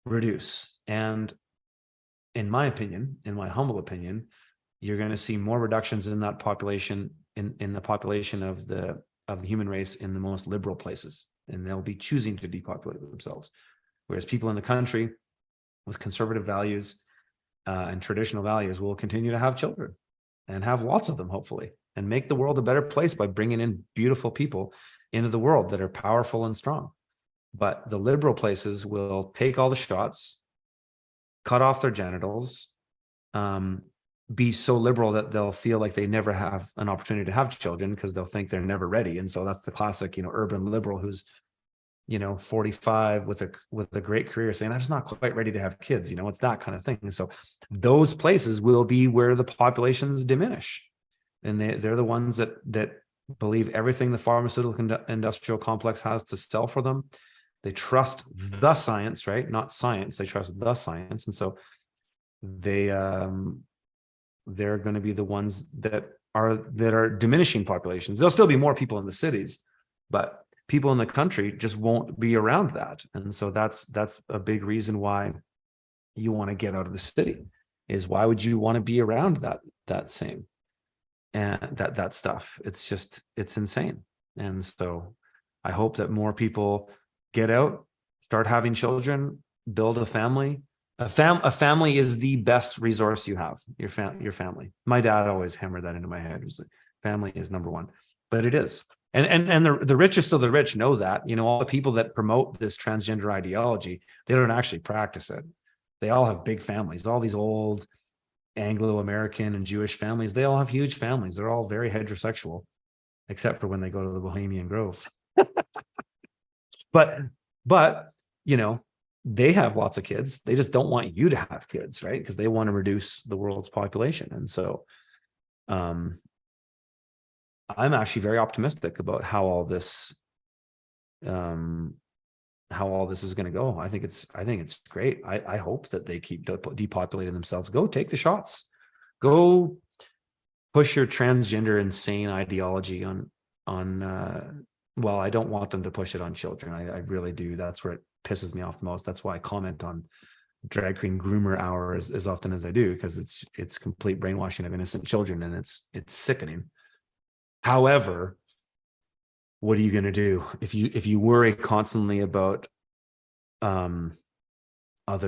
reduce. And in my opinion, in my humble opinion, you're going to see more reductions in that population, in the population of the human race in the most liberal places, and they'll be choosing to depopulate themselves. Whereas people in the country with conservative values and traditional values will continue to have children, and have lots of them, hopefully, and make the world a better place by bringing in beautiful people into the world that are powerful and strong. But the liberal places will take all the shots, cut off their genitals, be so liberal that they'll feel like they never have an opportunity to have children because they'll think they're never ready. And so that's the classic, you know, urban liberal who's, you know, 45 with a great career saying, I'm just not quite ready to have kids. You know, it's that kind of thing. And so those places will be where the populations diminish. And they're the ones that believe everything the pharmaceutical industrial complex has to sell for them. They trust the science, right? Not science. They trust the science. And so they're going to be the ones that are diminishing populations. There'll still be more people in the cities, but people in the country just won't be around that. And so that's a big reason why you want to get out of the city, is why would you want to be around that same and that stuff? It's insane. And so I hope that more people get out, start having children, build a family, A family is the best resource you have. Your family. My dad always hammered that into my head. It was like, family is number one, but it is. And the richest of the rich know that. You know, all the people that promote this transgender ideology, they don't actually practice it. They all have big families. All these old Anglo-American and Jewish families, they all have huge families. They're all very heterosexual, except for when they go to the Bohemian Grove. But you know, they have lots of kids. They just don't want you to have kids, right? Because they want to reduce the world's population. And so I'm actually very optimistic about how all this is going to go. I think it's great. I hope that they keep depopulating themselves. Go take the shots. Go push your transgender insane ideology on well, I don't want them to push it on children. I really do. That's where it pisses me off the most. That's why I comment on drag queen groomer hour as often as I do, because it's complete brainwashing of innocent children, and it's sickening. However, what are you going to do if you worry constantly about other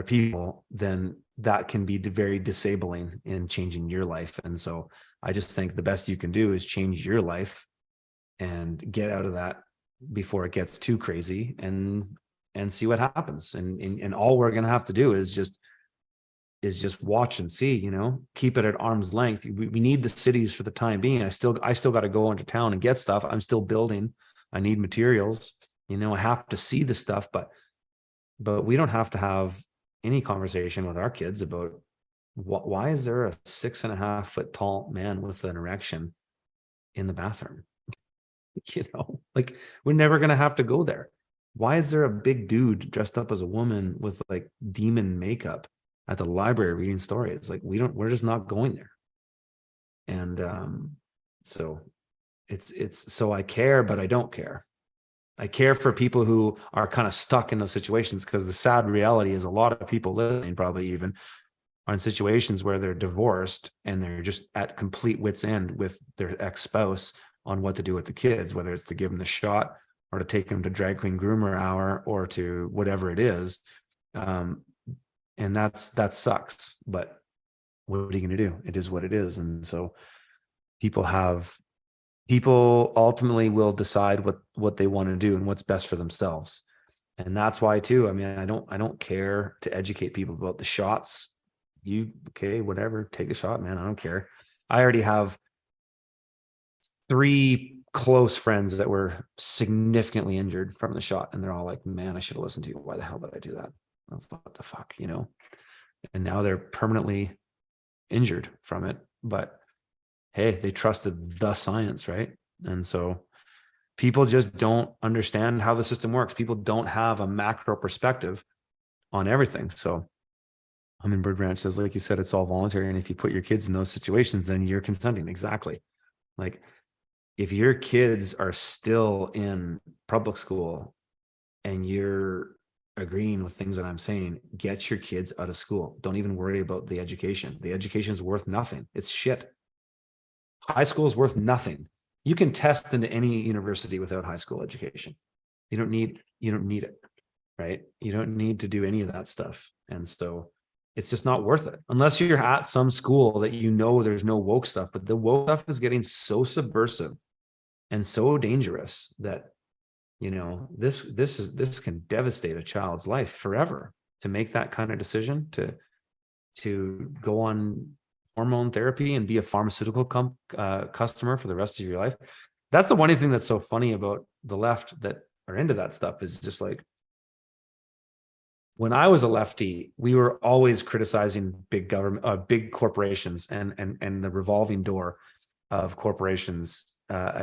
people? Then that can be very disabling in changing your life. And so I just think the best you can do is change your life and get out of that before it gets too crazy, and see what happens. And all we're going to have to do is just watch and see, you know, keep it at arm's length. We need the cities for the time being. I still got to go into town and get stuff. I'm still building. I need materials, you know, I have to see the stuff, but we don't have to have any conversation with our kids about why is there a 6.5 foot tall man with an erection in the bathroom? You know, like, we're never going to have to go there. Why is there a big dude dressed up as a woman with like demon makeup at the library reading stories? Like, we're just not going there. And so so I care, but I don't care. I care for people who are kind of stuck in those situations, because the sad reality is a lot of people listening probably even are in situations where they're divorced and they're just at complete wit's end with their ex-spouse on what to do with the kids, whether it's to give them the shot or to take them to drag queen groomer hour or to whatever it is. And that sucks, but what are you going to do? It is what it is. And so people ultimately will decide what they want to do and what's best for themselves. And that's why too, I mean, I don't care to educate people about the shots. Okay, whatever, take a shot, man. I don't care. I already have 3 close friends that were significantly injured from the shot, and they're all like, man, I should have listened to you. Why the hell did I do that? What the fuck, you know? And now they're permanently injured from it. But hey, they trusted the science, right? And so people just don't understand how the system works. People don't have a macro perspective on everything. So Hummingbird Ranch says, like you said, it's all voluntary. And if you put your kids in those situations, then you're consenting. Exactly. Like, if your kids are still in public school and you're agreeing with things that I'm saying, get your kids out of school. Don't even worry about the education. The education is worth nothing. It's shit. High school is worth nothing. You can test into any university without high school education. You don't need it, right? You don't need to do any of that stuff. And so it's just not worth it unless you're at some school that, you know, there's no woke stuff. But the woke stuff is getting so subversive and so dangerous that, you know, this can devastate a child's life forever, to make that kind of decision to go on hormone therapy and be a pharmaceutical customer for the rest of your life. That's the one thing that's so funny about the left that are into that stuff, is just like, when I was a lefty, we were always criticizing big government, big corporations, and the revolving door of corporations,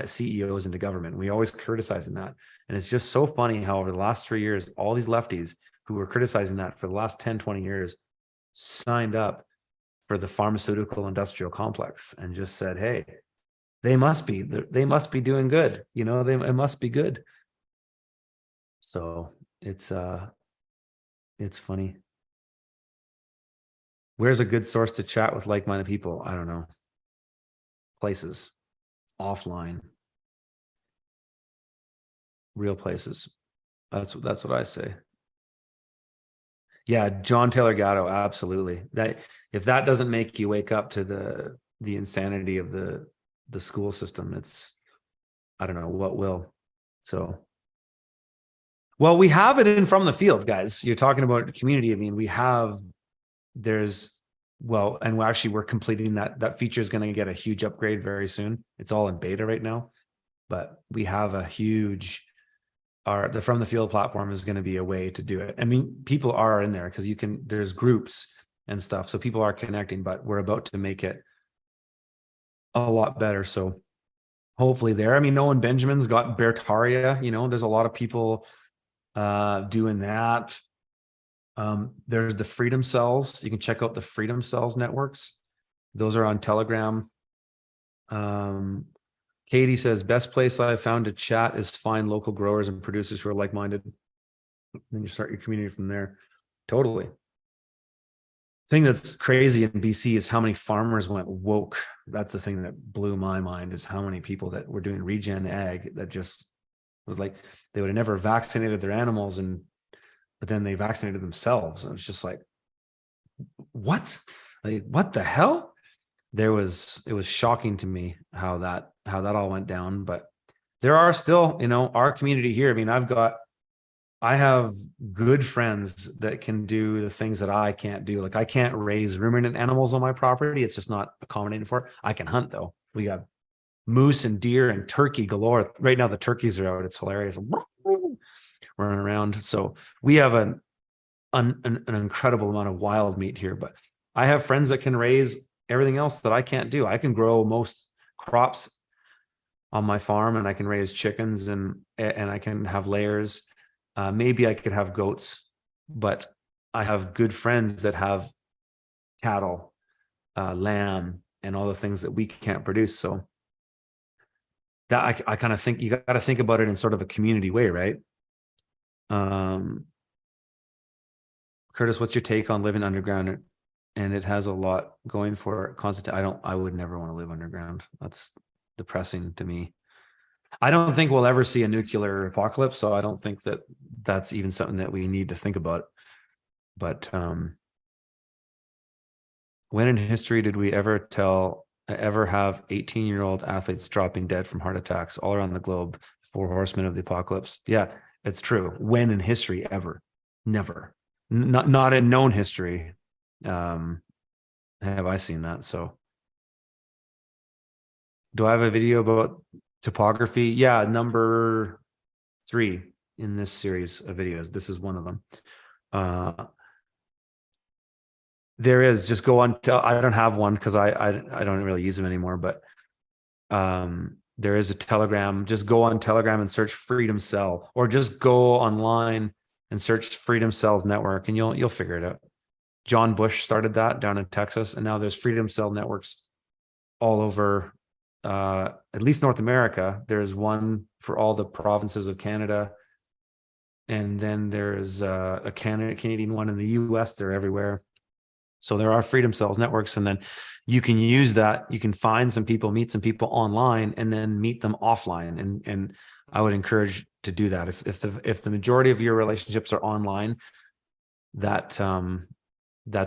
CEOs into government. We always criticizing that. And it's just so funny how over the last 3 years, all these lefties who were criticizing that for the last 10, 20 years signed up for the pharmaceutical industrial complex and just said, hey, they must be doing good. You know, it must be good. So it's funny. Where's a good source to chat with like-minded people? I don't know. Places, offline, real places. That's what I say. Yeah, John Taylor Gatto, absolutely. That if that doesn't make you wake up to the insanity of the school system, it's I don't know what will. So, well, we have it in from the field, guys. You're talking about community. I mean, there's well, and we're completing that feature is going to get a huge upgrade very soon. It's all in beta right now, but we have a huge the from the field platform is going to be a way to do it. I mean, people are in there because there's groups and stuff. So people are connecting, but we're about to make it a lot better. So hopefully there, I mean, Nolan Benjamin's got Bertaria, there's a lot of people doing that. There's the Freedom Cells. You can check out the Freedom Cells networks. Those are on Telegram. Katie says, best place I've found to chat is find local growers and producers who are like-minded. Then you start your community from there. Totally. Thing that's crazy in BC is how many farmers went woke. That's the thing that blew my mind, is how many people that were doing regen ag that just was like, they would have never vaccinated their animals, but then they vaccinated themselves. And it's just like, what? Like, what the hell? It was shocking to me how that all went down. But there are still, our community here. I mean, I have good friends that can do the things that I can't do. Like I can't raise ruminant animals on my property. It's just not accommodating for it. I can hunt though. We got moose and deer and turkey galore. Right now the turkeys are out. It's hilarious. Running around. So we have an incredible amount of wild meat here, but I have friends that can raise everything else that I can't do. I can grow most crops on my farm, and I can raise chickens and I can have layers. Maybe I could have goats, but I have good friends that have cattle, lamb, and all the things that we can't produce. So that I kind of think you got to think about it in sort of a community way, right? Curtis, what's your take on living underground? And it has a lot going for it. Constant. I would never want to live underground. That's depressing to me. I don't think we'll ever see a nuclear apocalypse, so I don't think that that's even something that we need to think about. But when in history did we ever have 18-year-old athletes dropping dead from heart attacks all around the globe? 4 horsemen of the apocalypse. Yeah, it's true. When in history ever? Never. Not in known history. Have I seen that? So do I have a video about topography? Yeah, number 3 in this series of videos. This is one of them. There is, just go on to, I don't have one because I don't really use them anymore, but there is a Telegram. Just go on Telegram and search Freedom Cell, or just go online and search Freedom Cells Network, and you'll figure it out. John Bush started that down in Texas, and now there's Freedom Cell networks all over, at least North America. There's one for all the provinces of Canada, and then there's a Canadian one in the US. They're everywhere. So there are Freedom Cells networks, and then you can use that. You can find some people, meet some people online, and then meet them offline. And I would encourage to do that. If the majority of your relationships are online, that's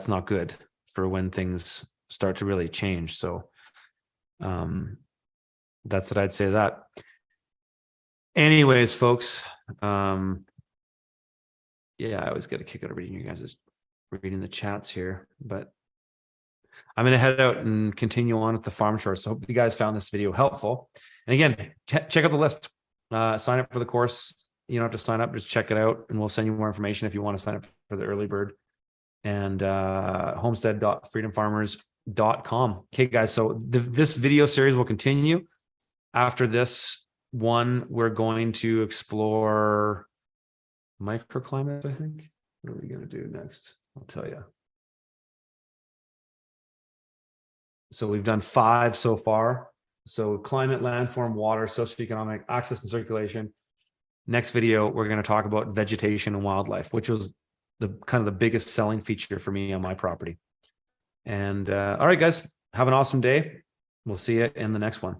not good for when things start to really change. So that's what I'd say to that. Anyways, folks, yeah, I always get a kick out of reading you guys' reading the chats here, but I'm going to head out and continue on with the farm chores. So hope you guys found this video helpful. And again, check out the list, sign up for the course. You don't have to sign up, just check it out, and we'll send you more information if you want to sign up for the early bird. And homestead.freedomfarmers.com. Okay, guys, so this video series will continue. After this one, we're going to explore microclimates, I think. What are we going to do next? I'll tell you. So we've done 5 so far. So climate, landform, water, socioeconomic, access and circulation. Next video, we're going to talk about vegetation and wildlife, which was the kind of the biggest selling feature for me on my property. And all right, guys, have an awesome day. We'll see you in the next one.